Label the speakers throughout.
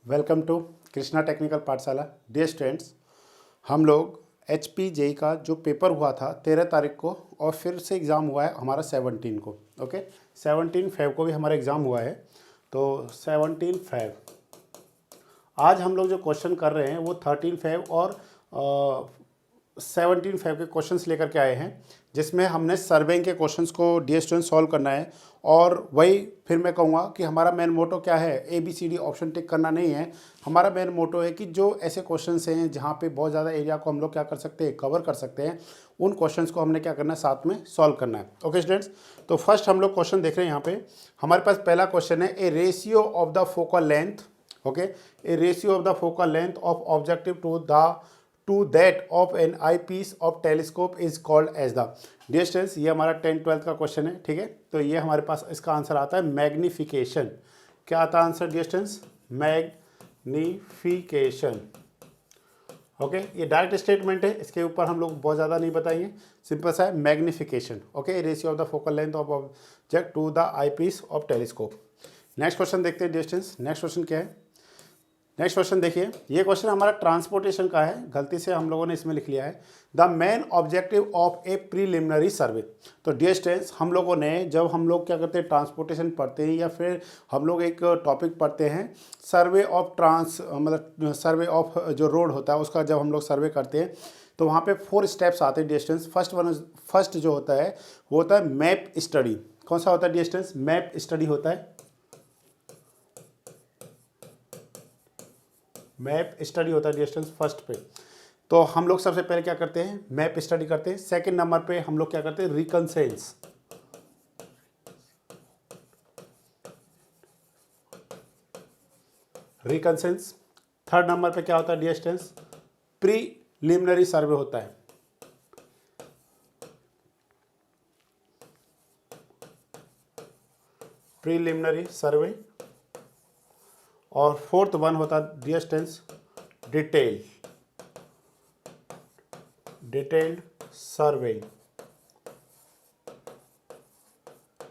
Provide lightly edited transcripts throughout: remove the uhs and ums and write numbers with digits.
Speaker 1: Welcome to Krishna technical पाठशाला। Dear students, हम लोग HPJE का जो पेपर हुआ था 13 तारीख को और फिर से एग्ज़ाम हुआ है हमारा 17 को। ओके, 17 फेब को भी हमारा एग्ज़ाम हुआ है। तो 17 फेब आज हम लोग जो क्वेश्चन कर रहे हैं वो 13 फेब और 17 फेब के क्वेश्चंस लेकर के आए हैं, जिसमें हमने सर्वेइंग के क्वेश्चंस को डियर स्टूडेंट सॉल्व करना है। और वही फिर मैं कहूँगा कि हमारा मेन मोटो क्या है, ABCD ऑप्शन टिक करना नहीं है। हमारा मेन मोटो है कि जो ऐसे क्वेश्चंस हैं जहाँ पे बहुत ज़्यादा एरिया को हम लोग क्या कर सकते हैं, कवर कर सकते हैं, उन क्वेश्चंस को हमने क्या करना है, साथ में सॉल्व करना है। ओके स्टूडेंट्स, तो फर्स्ट हम लोग क्वेश्चन देख रहे हैं। यहाँ पे हमारे पास पहला क्वेश्चन है, a ratio of the focal length, okay, a ratio of the focal length of objective to that of an eyepiece of telescope is called as the. Dear students, ये हमारा 10th-12th का question है, ठीक है। तो ये हमारे पास इसका आंसर आता है मैग्निफिकेशन। क्या आता है answer dear students? Magnification. Okay, ये डायरेक्ट स्टेटमेंट है, इसके ऊपर हम लोग बहुत ज़्यादा नहीं बताएंगे, सिंपल सा है magnification. Okay, ratio of the focal length of object to the eyepiece of telescope. Next question देखते हैं डियर स्टूडेंट्स। नेक्स्ट क्वेश्चन क्या है? नेक्स्ट क्वेश्चन देखिए, ये क्वेश्चन हमारा ट्रांसपोर्टेशन का है, गलती से हम लोगों ने इसमें लिख लिया है the main objective of a preliminary survey. तो डियर स्टूडेंट्स, हम लोगों ने जब हम लोग क्या करते हैं, ट्रांसपोर्टेशन पढ़ते हैं या फिर हम लोग एक टॉपिक पढ़ते हैं सर्वे ऑफ मतलब सर्वे ऑफ जो रोड होता है उसका जब हम लोग सर्वे करते हैं तो वहाँ पे 4 स्टेप्स आते हैं डियर स्टूडेंट्स। फर्स्ट जो होता है वो होता है मैप स्टडी। कौन सा होता है डियर स्टूडेंट्स? मैप स्टडी होता है। मैप स्टडी होता है डियर स्टूडेंट्स फर्स्ट पे। तो हम लोग सबसे पहले क्या करते हैं, मैप स्टडी करते हैं। सेकंड नंबर पे हम लोग क्या करते हैं, रिकंसेंस। रिकंसेंस। थर्ड नंबर पे क्या होता है डियर स्टूडेंट्स, प्रीलिमिनरी सर्वे होता है। Preliminary survey. और फोर्थ वन होता है dear students detailed survey.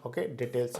Speaker 1: Okay, details.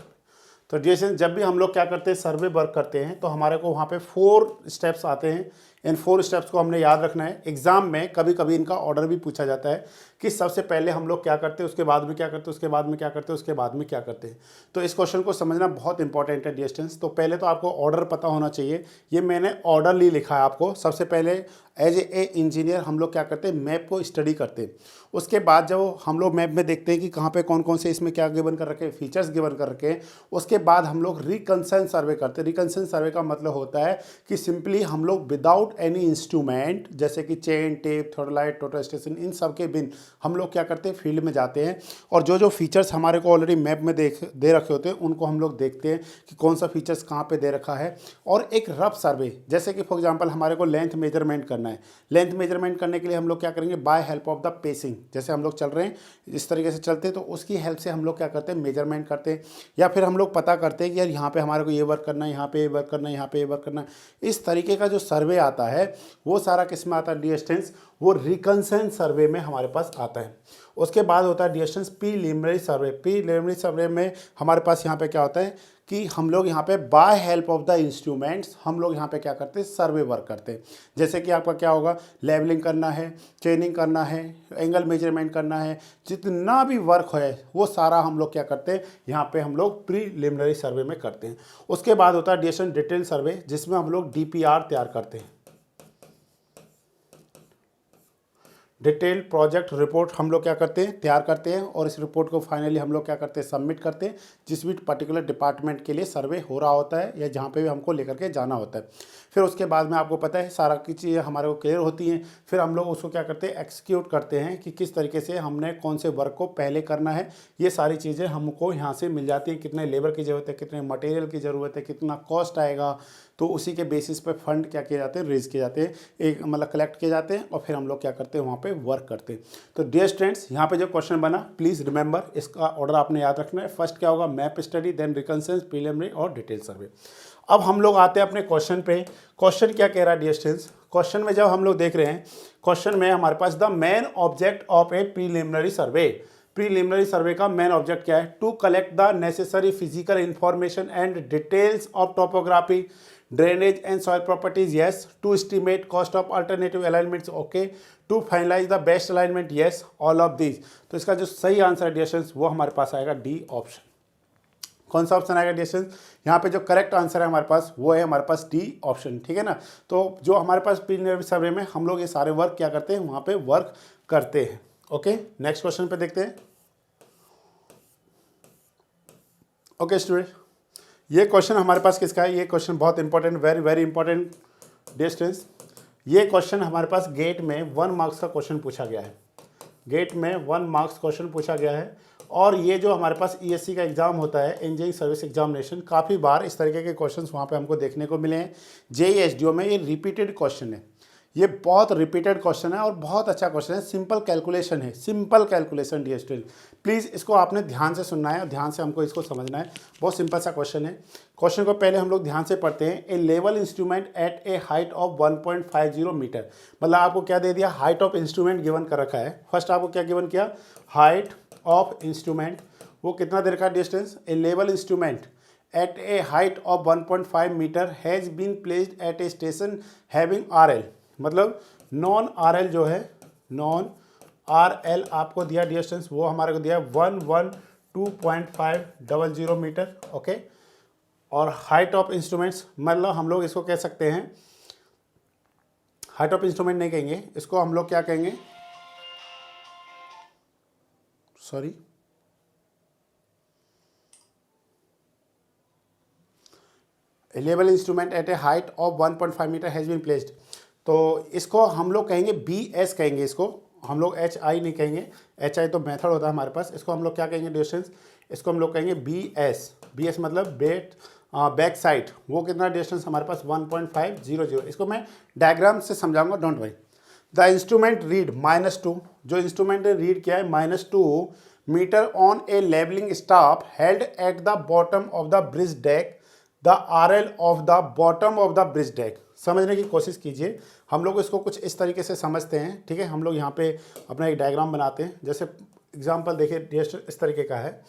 Speaker 1: तो जैसे जब भी हम लोग क्या करते हैं, सर्वे वर्क करते हैं, तो हमारे को वहाँ पे 4 स्टेप्स आते हैं। इन 4 स्टेप्स को हमने याद रखना है। एग्जाम में कभी कभी इनका ऑर्डर भी पूछा जाता है कि सबसे पहले हम लोग क्या करते हैं, उसके बाद में क्या करते हैं, उसके बाद में क्या करते हैं, उसके बाद में क्या करते हैं। तो इस क्वेश्चन को समझना बहुत इंपॉर्टेंट है डियर स्टूडेंट्स। तो पहले तो आपको ऑर्डर पता होना चाहिए। ये मैंने ऑर्डरली लिखा है आपको। सबसे पहले एज ए इंजीनियर हम लोग क्या करते हैं, मैप को स्टडी करते हैं। उसके बाद जब हम लोग मैप में देखते हैं कि कहाँ पे कौन कौन से इसमें क्या गिवन कर रखे हैं, फीचर्स गिवन कर रखे हैं, उसके बाद हम लोग रिकंसेंट सर्वे करते हैं। रिकंसेंट सर्वे का मतलब होता है कि सिंपली हम लोग विदाउट एनी इंस्ट्रूमेंट जैसे कि चेन, टेप, थर्डलाइट, टोटल स्टेशन, इन सब के बिन हम लोग क्या करते हैं, फील्ड में जाते हैं और जो जो फीचर्स हमारे को ऑलरेडी मैप में दे रखे होते हैं उनको हम लोग देखते हैं कि कौन सा फीचर्स कहाँ पे दे रखा है। और एक रफ सर्वे, जैसे कि फॉर एग्जांपल हमारे को लेंथ मेजरमेंट करना है। लेंथ मेजरमेंट करने के लिए हम लोग क्या करेंगे, by help of the pacing. जैसे हम लोग चल रहे हैं इस तरीके से चलते हैं तो उसकी हेल्प से हम लोग क्या करते हैं, मेजरमेंट करते हैं। या फिर हम लोग पता करते हैं कि यार यहाँ पे हमारे को ये वर्क करना है, यहाँ पे ये वर्क करना है, यहाँ पे ये वर्क करना है। इस तरीके का जो सर्वे आता है वो सारा किस में आता है डियर स्टूडेंट्स, वो रिकंसेंट सर्वे में हमारे पास आता है। उसके बाद होता है dear students preliminary survey. Preliminary सर्वे में हमारे पास यहाँ पे क्या होता है कि हम लोग यहाँ पे by help of the instruments हम लोग यहाँ पे क्या करते हैं, सर्वे वर्क करते हैं। जैसे कि आपका क्या होगा, लेवलिंग करना है, चेनिंग करना है, एंगल मेजरमेंट करना है, जितना भी वर्क है वो सारा हम लोग क्या करते हैं, यहाँ पे हम लोग प्रीलिमिनरी सर्वे में करते हैं। उसके बाद होता है डियर स्टूडेंट डिटेल सर्वे, जिसमें हम लोग DPR तैयार करते हैं। डिटेल प्रोजेक्ट रिपोर्ट हम लोग क्या करते हैं, तैयार करते हैं और इस रिपोर्ट को फाइनली हम लोग क्या करते हैं, सबमिट करते हैं जिस भी पर्टिकुलर डिपार्टमेंट के लिए सर्वे हो रहा होता है या जहाँ पे भी हमको लेकर के जाना होता है। फिर उसके बाद में आपको पता है सारा की चीज़ें हमारे को क्लियर होती हैं। फिर हम लोग उसको क्या करते हैं, एक्सिक्यूट करते हैं कि किस तरीके से हमने कौन से वर्क को पहले करना है। ये सारी चीज़ें हमको यहाँ से मिल जाती हैं, कितने लेबर की ज़रूरत है, कितने मटेरियल की ज़रूरत है, कितना कॉस्ट आएगा। तो उसी के बेसिस पे फंड क्या किए जाते हैं, रेज किए जाते हैं, एक मतलब कलेक्ट किए जाते हैं और फिर हम लोग क्या करते हैं, वहाँ पे वर्क करते हैं। तो डियर स्टूडेंट्स, यहाँ पे जो क्वेश्चन बना प्लीज़ रिमेंबर, इसका ऑर्डर आपने याद रखना है। फर्स्ट क्या होगा, मैप स्टडी, देन रिकंसेंस, प्रीलिमिनरी और डिटेल सर्वे। अब हम लोग आते हैं अपने क्वेश्चन पे। क्वेश्चन क्या कह रहा है डियर स्टूडेंट्स? क्वेश्चन में जब हम लोग देख रहे हैं, क्वेश्चन में हमारे पास the main object of a preliminary survey. Preliminary survey का मेन ऑब्जेक्ट क्या है, to collect the necessary physical information and details of topography, drainage and soil properties yes, to estimate cost of alternative alignments okay, to finalise the best alignment yes, all of these. तो इसका जो सही answer है dear students वो हमारे पास आएगा D option. कौन सा ऑप्शन आएगा डियर स्टूडेंट्स? यहाँ पे जो करेक्ट आंसर है हमारे पास वो है हमारे पास डी ऑप्शन, ठीक है ना। तो जो हमारे पास प्रीलिमिनरी सर्वे में हम लोग ये सारे वर्क क्या करते हैं, वहाँ पे वर्क करते हैं। ओके, नेक्स्ट क्वेश्चन पे देखते हैं। ओके स्टूडेंट, ये क्वेश्चन हमारे पास किसका है? ये क्वेश्चन बहुत important, very very important dear students. ये क्वेश्चन हमारे पास गेट में 1 मार्क्स का क्वेश्चन पूछा गया है। गेट में 1 मार्क्स क्वेश्चन पूछा गया है। और ये जो हमारे पास ईएससी का एग्जाम होता है, इंजीनियरिंग सर्विस एग्जामिनेशन, काफ़ी बार इस तरीके के क्वेश्चंस वहाँ पे हमको देखने को मिले हैं। जेईई एसडीओ में ये रिपीटेड क्वेश्चन है, ये बहुत रिपीटेड क्वेश्चन है और बहुत अच्छा क्वेश्चन है। सिंपल कैलकुलेशन है, simple calculation dear student. Please इसको आपने ध्यान से सुनना है और ध्यान से हमको इसको समझना है। बहुत सिंपल सा क्वेश्चन है। क्वेश्चन को पहले हम लोग ध्यान से पढ़ते हैं। A level instrument at a height of 1.50 metre, मतलब आपको क्या दे दिया? हाइट ऑफ इंस्ट्रूमेंट गिवन कर रखा है। फर्स्ट आपको क्या गिवन किया? हाइट ऑफ इंस्ट्रूमेंट, वो कितना दे रखा है distance? A level instrument at a height of 1.5 metre has been placed at a station having RL, मतलब नॉन RL जो है, नॉन RL आपको दिया डिस्टेंस, वो हमारे को दिया 112.500 मीटर। ओके, और हाइट ऑफ इंस्ट्रूमेंट्स, मतलब हम लोग इसको कह सकते हैं, हाइट ऑफ इंस्ट्रूमेंट नहीं कहेंगे इसको, हम लोग क्या कहेंगे? Sorry, level instrument at a height of 1.5 metre has been placed, तो इसको हम लोग कहेंगे BS कहेंगे। इसको हम लोग HI नहीं कहेंगे, HI तो मेथड होता है हमारे पास। इसको हम लोग क्या कहेंगे डिस्टेंस? इसको हम लोग कहेंगे BS मतलब बैक साइड। वो कितना डिस्टेंस हमारे पास? 1.500। इसको मैं डायग्राम से समझाऊंगा, don't worry. The instrument read -2, जो इंस्ट्रूमेंट ने रीड किया है -2 metre on a levelling staff held at the bottom of the bridge deck, the RL of the bottom of the bridge deck. समझने की कोशिश कीजिए, हम लोग इसको कुछ इस तरीके से समझते हैं, ठीक है। हम लोग यहाँ पे अपना एक डायग्राम बनाते हैं। जैसे एग्जांपल देखिए, इस तरीके का है,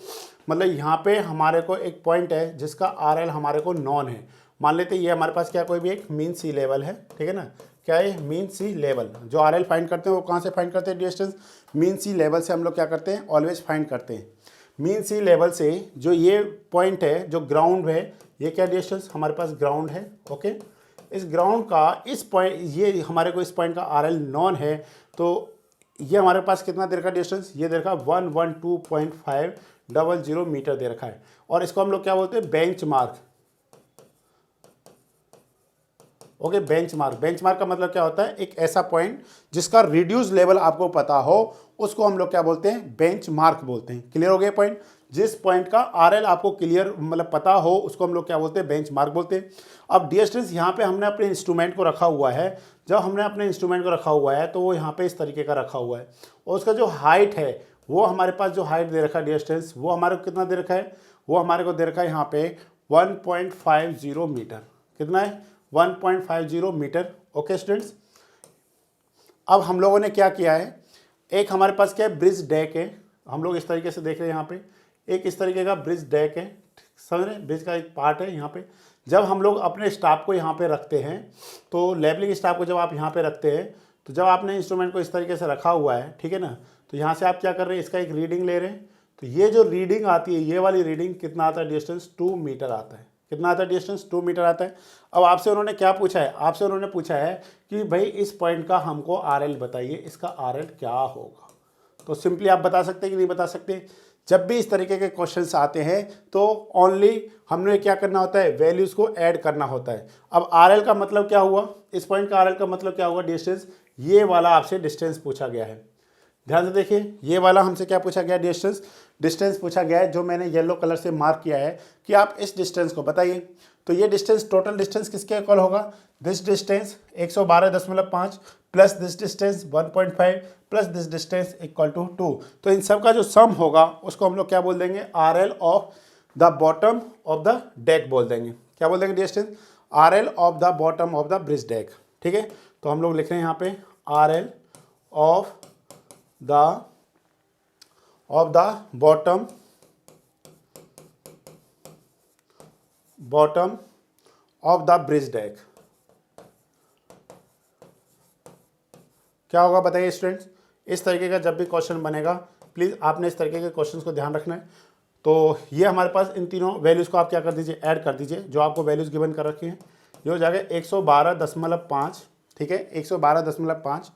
Speaker 1: मतलब यहाँ पे हमारे को एक पॉइंट है जिसका RL हमारे को नॉन है। मान लेते हैं ये हमारे पास क्या कोई भी एक मीन सी लेवल है, ठीक है ना। क्या है? मीन सी लेवल। जो RL फाइंड करते हैं वो कहाँ से फाइंड करते हैं डिस्टेंस? मीन सी लेवल से हम लोग क्या करते हैं? ऑलवेज फाइंड करते हैं। मीन सी लेवल से जो ये पॉइंट है, जो ग्राउंड है, ये क्या डिस्टेंस हमारे पास? ग्राउंड है। ओके, इस ग्राउंड का इस पॉइंट, ये हमारे को इस पॉइंट का RL नॉन है, तो ये हमारे पास कितना दे रखा डिस्टेंस? ये दे रखा 112.500 मीटर दे रखा है। और इसको हम लोग क्या बोलते हैं? Bench mark. Okay, bench mark. Bench mark का मतलब क्या होता है? एक ऐसा पॉइंट जिसका रिड्यूस लेवल आपको पता हो, उसको हम लोग क्या बोलते हैं? बेंच मार्क बोलते हैं। क्लियर हो गया पॉइंट? जिस पॉइंट का RL आपको क्लियर मतलब पता हो, उसको हम लोग क्या बोलते हैं? बेंच मार्क बोलते हैं। अब डियर स्टूडेंट्स, यहाँ पे हमने अपने इंस्ट्रूमेंट को रखा हुआ है। जब हमने अपने इंस्ट्रूमेंट को रखा हुआ है तो वो यहाँ पे इस तरीके का रखा हुआ है, और उसका जो हाइट है, वो हमारे पास जो हाइट दे रखा है डियर स्टूडेंट्स, वो हमारे को कितना दे रखा है? वो हमारे को दे रखा है यहाँ पे 1.50 मीटर। कितना है? 1.50 मीटर। ओके स्टूडेंट्स, अब हम लोगों ने क्या किया है? एक हमारे पास क्या है? ब्रिज डेक है। हम लोग इस तरीके से देख रहे हैं, यहाँ पे एक इस तरीके का ब्रिज डेक है, समझ रहे हैं? ब्रिज का एक पार्ट है यहाँ पे। जब हम लोग अपने स्टाफ को यहाँ पे रखते हैं, तो लेवलिंग स्टाफ को जब आप यहाँ पे रखते हैं, तो जब आपने इंस्ट्रूमेंट को इस तरीके से रखा हुआ है, ठीक है ना, तो यहाँ से आप क्या कर रहे हैं? इसका एक रीडिंग ले रहे हैं। तो ये जो रीडिंग आती है, ये वाली रीडिंग कितना आता है डिस्टेंस? 2 मीटर आता है। कितना आता है डिस्टेंस? 2 मीटर आता है। अब आपसे उन्होंने क्या पूछा है? आपसे उन्होंने पूछा है कि भाई इस पॉइंट का हमको RL बताइए, इसका RL क्या होगा। तो सिंपली आप बता सकते हैं कि नहीं बता सकते? जब भी इस तरीके के क्वेश्चंस आते हैं तो ओनली हमने क्या करना होता है? वैल्यूज को ऐड करना होता है। अब RL का मतलब क्या हुआ? इस पॉइंट का RL का मतलब क्या हुआ डिस्टेंस? ये वाला आपसे डिस्टेंस पूछा गया है। ध्यान से देखिए, ये वाला हमसे क्या पूछा गया? डिस्टेंस पूछा गया है, जो मैंने येलो कलर से मार्क किया है कि आप इस डिस्टेंस को बताइए। तो ये डिस्टेंस, टोटल डिस्टेंस किसके इक्वल होगा? This distance 112.5 plus this distance 1.5 plus this distance equal to 2। तो इन सब का जो सम होगा उसको हम लोग क्या बोल देंगे? RL of the bottom of the deck बोल देंगे। क्या बोल देंगे distance? RL of the bottom of the bridge deck. ठीक है, तो हम लोग लिख रहे हैं यहाँ पे RL of the bottom of the bridge deck. क्या होगा बताइए स्टूडेंट्स। इस तरीके का जब भी क्वेश्चन बनेगा प्लीज़ आपने इस तरीके के क्वेश्चंस को ध्यान रखना है। तो ये हमारे पास इन तीनों वैल्यूज़ को आप क्या कर दीजिए, ऐड कर दीजिए, जो आपको वैल्यूज़ गिवन कर रखी हैं। ये हो जाएगा 112.5, ठीक है, 112.5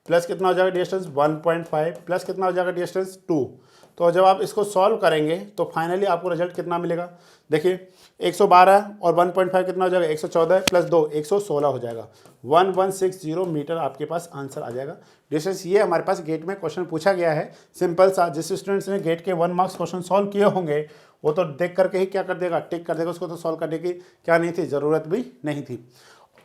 Speaker 1: प्लस कितना हो जाएगा डिस्टेंस 1.5 प्लस कितना हो जाएगा डिस्टेंस 2। तो जब आप इसको सॉल्व करेंगे तो फाइनली आपको रिजल्ट कितना मिलेगा, देखिए 112 और 1.5 कितना हो जाएगा 114 प्लस 2 116 हो जाएगा, 1160 मीटर आपके पास आंसर आ जाएगा। डिस्टेंस ये हमारे पास गेट में क्वेश्चन पूछा गया है, सिंपल सा। जिस स्टूडेंट्स ने गेट के 1 मार्क्स क्वेश्चन सॉल्व किए होंगे वो तो देख करके ही क्या कर देगा, टिक कर देगा, उसको तो सॉल्व करने की क्या नहीं थी, ज़रूरत भी नहीं थी।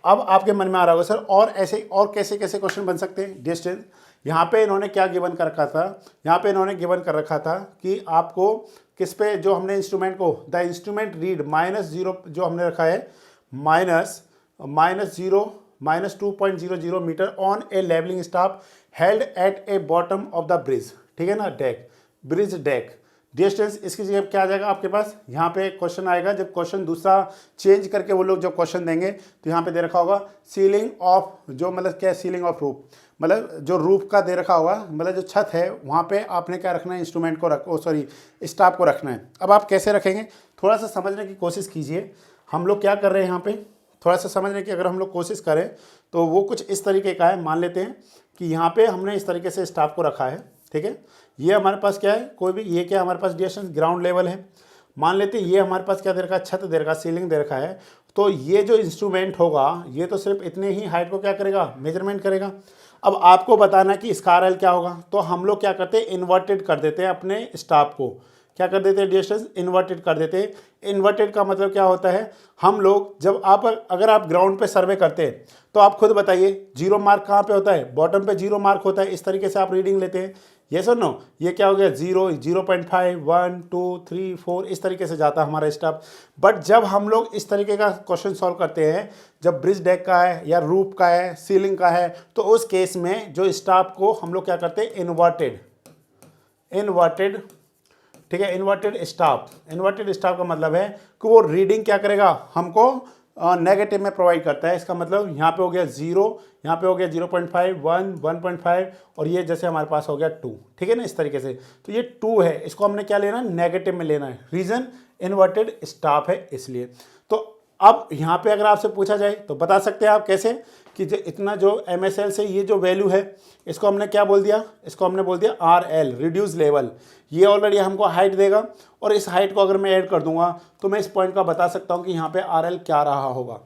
Speaker 1: अब आपके मन में आ रहा होगा सर और ऐसे और कैसे कैसे क्वेश्चन बन सकते हैं। डिस्टेंस यहाँ पे इन्होंने क्या गिवन कर रखा था, यहाँ पे इन्होंने गिवन कर रखा था कि आपको किस पे, जो हमने इंस्ट्रूमेंट को द इंस्ट्रूमेंट रीड -0 जो हमने रखा है -2.00 metre on a levelling staff held at a bottom of the bridge, ठीक है ना, डेक, ब्रिज डेक। डिस्टेंस इसकी जगह क्या आ जाएगा आपके पास, यहाँ पे क्वेश्चन आएगा, जब क्वेश्चन दूसरा चेंज करके वो लोग जब क्वेश्चन देंगे तो यहाँ पे दे रखा होगा सीलिंग ऑफ, जो मतलब क्या है, सीलिंग ऑफ रूफ, मतलब जो रूफ का दे रखा होगा, मतलब जो छत है वहाँ पे आपने क्या रखना है, इंस्ट्रूमेंट को स्टाफ को रखना है। अब आप कैसे रखेंगे, थोड़ा सा समझने की कोशिश कीजिए। हम लोग क्या कर रहे हैं यहाँ पे, थोड़ा सा समझने की अगर हम लोग कोशिश करें तो वो कुछ इस तरीके का है। मान लेते हैं कि यहाँ पे हमने इस तरीके से स्टाफ को रखा है, ठीक है, ये हमारे पास क्या है, कोई भी, ये क्या हमारे पास डिस्टेंस ग्राउंड लेवल है। मान लेते हैं ये हमारे पास क्या दे रखा है, छत दे रखा है, सीलिंग दे रखा है। तो ये जो इंस्ट्रूमेंट होगा ये तो सिर्फ इतने ही हाइट को क्या करेगा, मेजरमेंट करेगा। अब आपको बताना कि इसका RL क्या होगा, तो हम लोग क्या करते हैं, इन्वर्टेड कर देते हैं अपने स्टाफ को, क्या कर देते हैं डिस्टेंस, इन्वर्टेड कर देते हैं। इन्वर्टेड का मतलब क्या होता है, हम लोग जब अगर आप ग्राउंड पे सर्वे करते हैं तो आप खुद बताइए 0 मार्क कहाँ पे होता है, बॉटम पे 0 मार्क होता है। इस तरीके से आप रीडिंग लेते हैं, ये सर नो, ये क्या हो गया 0, 0.5, 1, 2, 3, 4 इस तरीके से जाता है हमारा स्टाफ। बट जब हम लोग इस तरीके का क्वेश्चन सॉल्व करते हैं, जब ब्रिज डेक का है या रूफ का है, सीलिंग का है, तो उस केस में जो स्टाफ को हम लोग क्या करते हैं, इन्वर्टेड, ठीक है, इन्वर्टेड स्टाफ का मतलब है कि वो रीडिंग क्या करेगा, हमको नेगेटिव में प्रोवाइड करता है। इसका मतलब यहाँ पे हो गया 0, यहाँ पे हो गया 0.5, 1, 1.5 और ये जैसे हमारे पास हो गया 2, ठीक है ना, इस तरीके से। तो ये 2 है, इसको हमने क्या लेना है, नेगेटिव में लेना है। रीज़न इन्वर्टेड स्टाफ है इसलिए। तो अब यहाँ पे अगर आपसे पूछा जाए तो बता सकते हैं आप कैसे, कि जो इतना जो MSL से ये जो वैल्यू है इसको हमने क्या बोल दिया, इसको हमने बोल दिया RL, रिड्यूस लेवल। ये ऑलरेडी हमको हाइट देगा और इस हाइट को अगर मैं ऐड कर दूंगा तो मैं इस पॉइंट का बता सकता हूँ कि यहाँ पे RL क्या रहा होगा।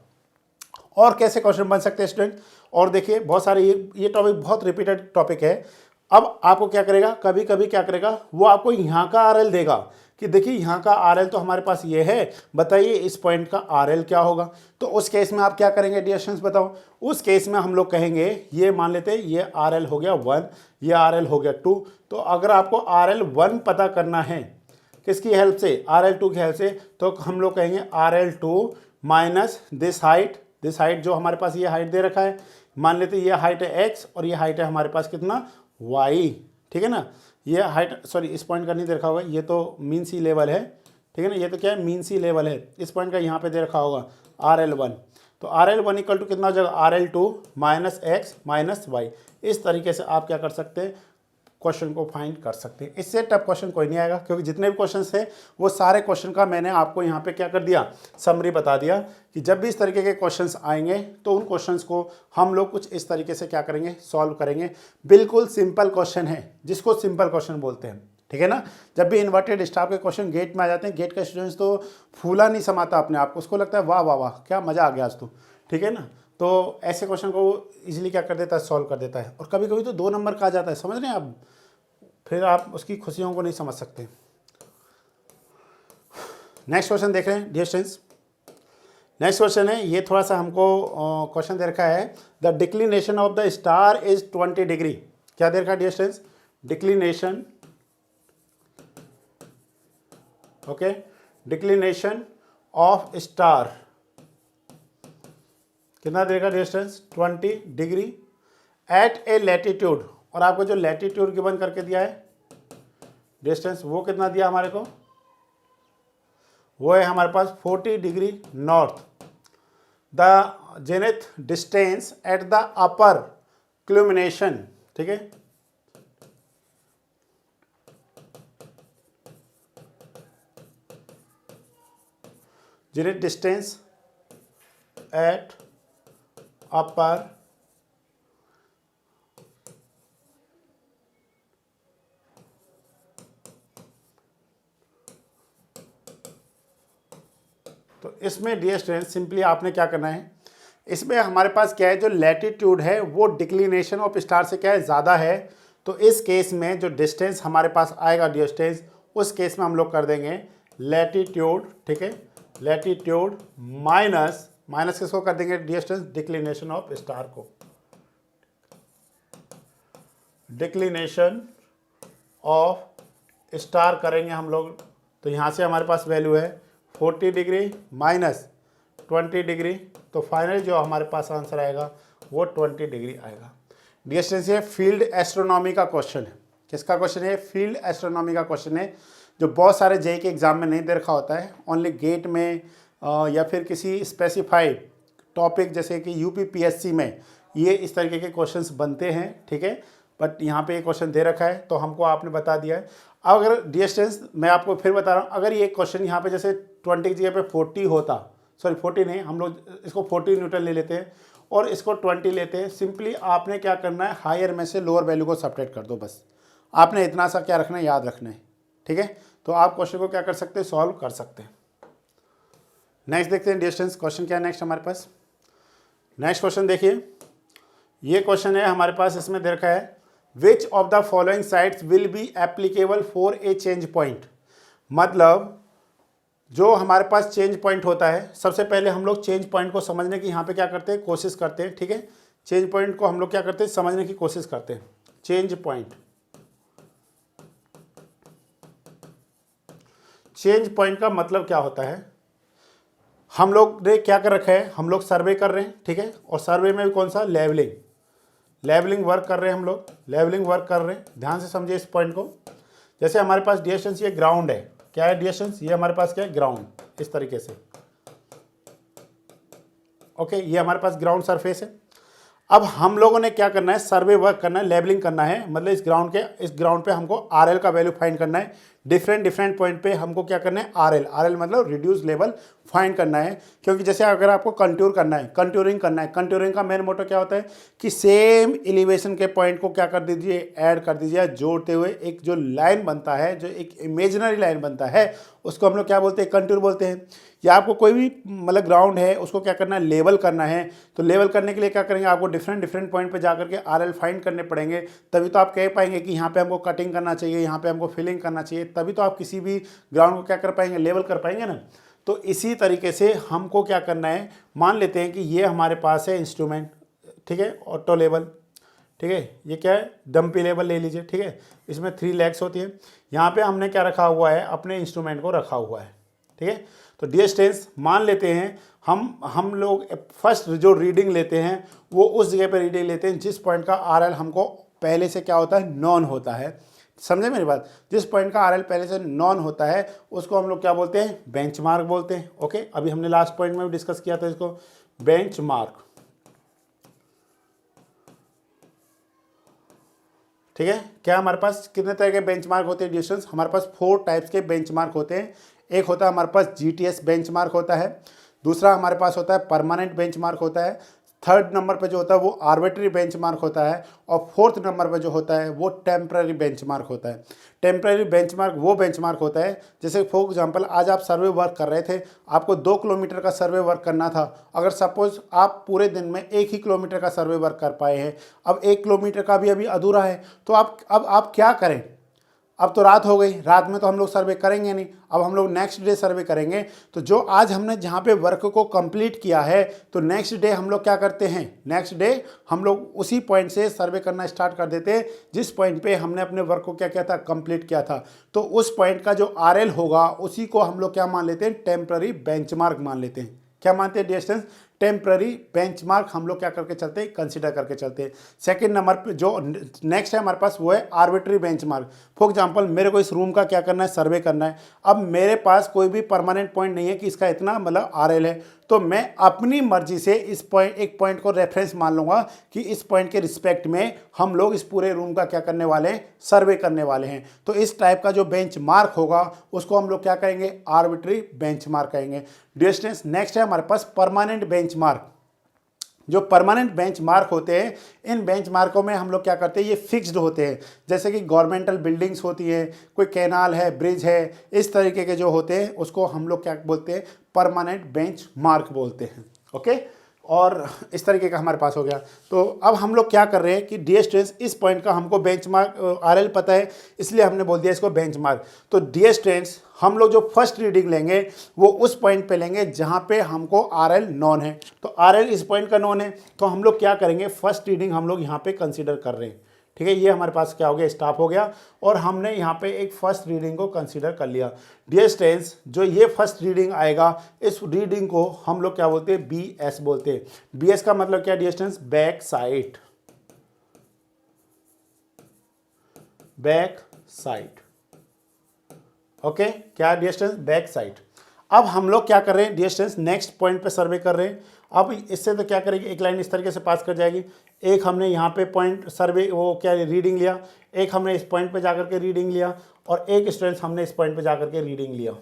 Speaker 1: और कैसे क्वेश्चन बन सकते हैं स्टूडेंट, और देखिए बहुत सारे ये टॉपिक बहुत रिपीटेड टॉपिक है। अब आपको क्या करेगा, कभी कभी क्या करेगा, वो आपको यहाँ का RL देगा कि देखिए यहाँ का RL तो हमारे पास ये है, बताइए इस पॉइंट का RL क्या होगा। तो उस केस में आप क्या करेंगे डिस्टेंस बताओ। उस केस में हम लोग कहेंगे, ये मान लेते हैं ये RL हो गया 1, ये RL हो गया 2। तो अगर आपको RL 1 पता करना है किसकी हेल्प से, RL 2 की हेल्प से, तो हम लोग कहेंगे RL 2 माइनस दिस हाइट जो हमारे पास ये हाइट दे रखा है, मान लेते हैं ये हाइट है x और ये हाइट है हमारे पास कितना y, ठीक है ना। ये हाइट, सॉरी इस पॉइंट का नहीं दे रखा होगा, ये तो मीन सी लेवल है, ठीक है ना, ये तो क्या है, मीन सी लेवल है। इस पॉइंट का यहाँ पे दे रखा होगा RL1, तो RL1 इक्वल टू कितना हो जाएगा, RL2 minus x minus y। इस तरीके से आप क्या कर सकते हैं, क्वेश्चन को फाइंड कर सकते हैं। इससे टफ क्वेश्चन कोई नहीं आएगा, क्योंकि जितने भी क्वेश्चन थे वो सारे क्वेश्चन का मैंने आपको यहाँ पे क्या कर दिया, समरी बता दिया कि जब भी इस तरीके के क्वेश्चंस आएंगे तो उन क्वेश्चंस को हम लोग कुछ इस तरीके से क्या करेंगे, सॉल्व करेंगे। बिल्कुल सिंपल क्वेश्चन है जिसको सिंपल क्वेश्चन बोलते हैं, ठीक है ना। जब भी इन्वर्टेड स्टाफ के क्वेश्चन गेट में आ जाते हैं, गेट का स्टूडेंट्स तो फूला नहीं समाता अपने आप को, उसको लगता है वाह वाह वाह क्या मज़ा आ गया आज तो, ठीक है ना। तो ऐसे क्वेश्चन को इजीली क्या कर देता है, सॉल्व कर देता है। और कभी कभी तो 2 नंबर का आ जाता है, समझ रहे हैं आप, फिर आप उसकी खुशियों को नहीं समझ सकते। नेक्स्ट क्वेश्चन देख रहे हैं डिस्टेंस। नेक्स्ट क्वेश्चन है, ये थोड़ा सा हमको क्वेश्चन दे रखा है, the declination of the star is 20 degree. क्या दे रखा है distance, declination, okay, declination of star कितना देगा distance, 20 degree at A latitude. और आपको जो लैटिट्यूड गिवन करके दिया है डिस्टेंस, वो कितना दिया हमारे को, वो है हमारे पास 40 degree north. The zenith distance at the upper culmination, ठीक है, जेनिथ डिस्टेंस एट अपर तो इसमें डियर स्टूडेंट सिंपली आपने क्या करना है, इसमें हमारे पास क्या है, जो लैटिट्यूड है वो डिक्लिनेशन ऑफ स्टार से क्या है ज़्यादा है, तो इस केस में जो डिस्टेंस हमारे पास आएगा डियर स्टूडेंट, उस केस में हम लोग कर देंगे लैटिट्यूड, ठीक है, लैटिट्यूड माइनस, माइनस किसको कर देंगे dear student, declination of star को, डिक्लिनेशन ऑफ स्टार करेंगे हम लोग। तो यहाँ से हमारे पास वैल्यू है 40 डिग्री माइनस 20 डिग्री, तो फाइनल जो हमारे पास आंसर आएगा वो 20 डिग्री आएगा। डियर स्टूडेंट्स, ये फील्ड एस्ट्रोनॉमी का क्वेश्चन है। किसका क्वेश्चन है? फील्ड एस्ट्रोनॉमी का क्वेश्चन है, जो बहुत सारे जेईई के एग्जाम में नहीं दे रखा होता है, ओनली गेट में या फिर किसी स्पेसिफाइड टॉपिक जैसे कि यूपीपीएससी में ये इस तरीके के क्वेश्चंस बनते हैं, ठीक है। बट यहाँ पे ये क्वेश्चन दे रखा है तो हमको आपने बता दिया है। अगर डियर स्टूडेंट्स मैं आपको फिर बता रहा हूँ, अगर ये क्वेश्चन यहाँ पे जैसे 20 की जगह पे 40 होता, सॉरी 40 नहीं, हम लोग इसको 40 न्यूटन ले लेते हैं और इसको 20 लेते हैं। सिंपली आपने क्या करना है, हायर में से लोअर वैल्यू को सब्ट्रैक्ट कर दो, बस आपने इतना सा क्या रखना है, याद रखना है, ठीक है। तो आप क्वेश्चन को क्या कर सकते हैं, सॉल्व कर सकते हैं। नेक्स्ट देखते हैं डियर स्टूडेंट्स, क्वेश्चन क्या है नेक्स्ट हमारे पास। नेक्स्ट क्वेश्चन देखिए, ये क्वेश्चन है हमारे पास, इसमें दे रखा है which of the following sites will be applicable for a change point. मतलब जो हमारे पास चेंज पॉइंट होता है, सबसे पहले हम लोग चेंज पॉइंट को समझने की यहाँ पे क्या करते हैं, कोशिश करते हैं, ठीक है। चेंज पॉइंट को हम लोग क्या करते हैं, समझने की कोशिश करते हैं। चेंज पॉइंट, चेंज पॉइंट का मतलब क्या होता है, हम लोग ने क्या कर रखा है, हम लोग सर्वे कर रहे हैं, ठीक है। और सर्वे में भी कौन सा, लेवलिंग, लेवलिंग वर्क कर रहे हैं हम लोग, लेवलिंग वर्क कर रहे हैं। ध्यान से समझिए इस पॉइंट को। जैसे हमारे पास डियर स्टूडेंट्स ये ग्राउंड है, क्या है डियर स्टूडेंट्स, ये हमारे पास क्या है, ग्राउंड, इस तरीके से, ओके, ये हमारे पास ग्राउंड सरफेस है। अब हम लोगों ने क्या करना है, सर्वे वर्क करना है, लेबलिंग करना है, मतलब इस ग्राउंड पे हमको आरएल का वैल्यू फाइंड करना है। डिफरेंट पॉइंट पे हमको क्या करना है, आरएल मतलब रिड्यूस लेवल फाइंड करना है। क्योंकि जैसे अगर आपको कंट्यूर करना है, कंट्यूरिंग करना है, कंट्यूरिंग का मेन मोटो क्या होता है कि सेम एलिवेशन के पॉइंट को क्या कर दीजिए, ऐड कर दीजिए, जोड़ते हुए एक जो लाइन बनता है, जो एक इमेजिनरी लाइन बनता है, उसको हम लोग क्या बोलते हैं, कंट्यूर बोलते हैं। या आपको कोई भी मतलब ग्राउंड है, उसको क्या करना है, लेवल करना है। तो लेवल करने के लिए क्या करेंगे, आपको डिफरेंट पॉइंट पे जाकर के आरएल फाइंड करने पड़ेंगे, तभी तो आप कह पाएंगे कि यहाँ पे हमको कटिंग करना चाहिए, यहाँ पे हमको फिलिंग करना चाहिए, तभी तो आप किसी भी ग्राउंड को क्या कर पाएंगे, लेवल कर पाएंगे ना। तो इसी तरीके से हमको क्या करना है, मान लेते हैं कि ये हमारे पास है इंस्ट्रूमेंट, ठीक है, ऑटो लेवल, ठीक है, ये क्या है, डंपी लेवल ले लीजिए, ठीक है। इसमें 3 लेग्स होती है। यहाँ पे हमने क्या रखा हुआ है, अपने इंस्ट्रूमेंट को रखा हुआ है, ठीक है। तो डियर स्टूडेंट्स मान लेते हैं हम लोग फर्स्ट जो रीडिंग लेते हैं वो उस जगह पे रीडिंग लेते हैं जिस पॉइंट का आरएल हमको पहले से क्या होता है, नॉन होता है। समझे मेरी बात? जिस पॉइंट का आरएल पहले से नॉन होता है उसको हम लोग क्या बोलते हैं, बेंचमार्क बोलते हैं। ओके, अभी हमने लास्ट पॉइंट में भी डिस्कस किया था इसको, बेंचमार्क, ठीक है। क्या हमारे पास कितने तरह के बेंचमार्क होते हैं डिस्टेंस, हमारे पास 4 टाइप्स के बेंचमार्क होते हैं। एक होता है हमारे पास जीटीएस बेंचमार्क होता है, दूसरा हमारे पास होता है परमानेंट बेंचमार्क होता है, थर्ड नंबर पे जो होता है वो आर्बिट्री बेंचमार्क होता है, और फोर्थ नंबर पे जो होता है वो टेम्पररी बेंचमार्क होता है। टेम्पररी बेंचमार्क वो बेंचमार्क होता है, जैसे फॉर एग्जांपल आज आप सर्वे वर्क कर रहे थे, आपको 2 किलोमीटर का सर्वे वर्क करना था। अगर सपोज आप पूरे दिन में 1 ही किलोमीटर का सर्वे वर्क कर पाए हैं, अब 1 किलोमीटर का भी अभी अधूरा है, तो आप क्या करें, अब तो रात हो गई, रात में तो हम लोग सर्वे करेंगे नहीं, अब हम लोग नेक्स्ट डे सर्वे करेंगे। तो जो आज हमने जहाँ पे वर्क को कंप्लीट किया है, तो नेक्स्ट डे हम लोग क्या करते हैं, नेक्स्ट डे हम लोग उसी पॉइंट से सर्वे करना स्टार्ट कर देते हैं जिस पॉइंट पे हमने अपने वर्क को क्या किया था, कंप्लीट किया था। तो उस पॉइंट का जो आरएल होगा उसी को हम लोग क्या मान लेते हैं, टेम्पररी बेंचमार्क मान लेते हैं। क्या मानते हैं डिस्टेंस, टेम्पररी बेंचमार्क हम लोग क्या करके चलते हैं, कंसीडर करके चलते हैं। सेकंड नंबर पे जो नेक्स्ट है हमारे पास वो है आर्बिट्री बेंचमार्क। फॉर एग्जांपल मेरे को इस रूम का क्या करना है, सर्वे करना है। अब मेरे पास कोई भी परमानेंट पॉइंट नहीं है कि इसका इतना मतलब आरएल है, तो मैं अपनी मर्जी से इस एक पॉइंट को रेफरेंस मान लूँगा कि इस पॉइंट के रिस्पेक्ट में हम लोग इस पूरे रूम का क्या करने वाले हैं, सर्वे करने वाले हैं। तो इस टाइप का जो बेंच मार्क होगा उसको हम लोग क्या कहेंगे, आर्बिट्री बेंच मार्क कहेंगे। डियर स्टूडेंट्स, नेक्स्ट है हमारे पास परमानेंट बेंच मार्क। जो परमानेंट बेंच मार्क होते हैं, इन बेंच मार्कों में हम लोग क्या करते हैं, ये फिक्स्ड होते हैं। जैसे कि गवर्नमेंटल बिल्डिंग्स होती हैं, कोई कैनाल है, ब्रिज है, इस तरीके के जो होते हैं उसको हम लोग क्या बोलते हैं, परमानेंट बेंच मार्क बोलते हैं। ओके, और इस तरीके का हमारे पास हो गया। तो अब हम लोग क्या कर रहे हैं कि डियर स्टूडेंट्स, इस पॉइंट का हमको बेंचमार्क आरएल पता है, इसलिए हमने बोल दिया इसको बेंचमार्क। तो डियर स्टूडेंट्स, हम लोग जो फर्स्ट रीडिंग लेंगे वो उस पॉइंट पे लेंगे जहाँ पे हमको आरएल नॉन है। तो आरएल इस पॉइंट का नॉन है, तो हम लोग क्या करेंगे, फर्स्ट रीडिंग हम लोग यहाँ पे कंसिडर कर रहे हैं। ठीक है, ये हमारे पास क्या हो गया, स्टॉप हो गया, और हमने यहाँ पे एक फर्स्ट रीडिंग को कंसीडर कर लिया। डियर स्टूडेंट्स, जो ये फर्स्ट रीडिंग आएगा, इस रीडिंग को हम लोग क्या बोलते हैं, बी एस बोलते हैं। बी एस का मतलब क्या है dear students, back side, back side. Okay, क्या डियर स्टूडेंट्स, बैक साइड। अब हम लोग क्या कर रहे हैं डियर स्टूडेंट्स, नेक्स्ट पॉइंट पे सर्वे कर रहे हैं। अब इससे तो क्या करेंगे, एक लाइन इस तरीके से पास कर जाएगी। एक हमने यहाँ पे पॉइंट सर्वे वो क्या रीडिंग लिया, एक हमने इस पॉइंट पे जाकर के रीडिंग लिया, और एक स्टूडेंट्स हमने इस पॉइंट पे जाकर के रीडिंग लिया।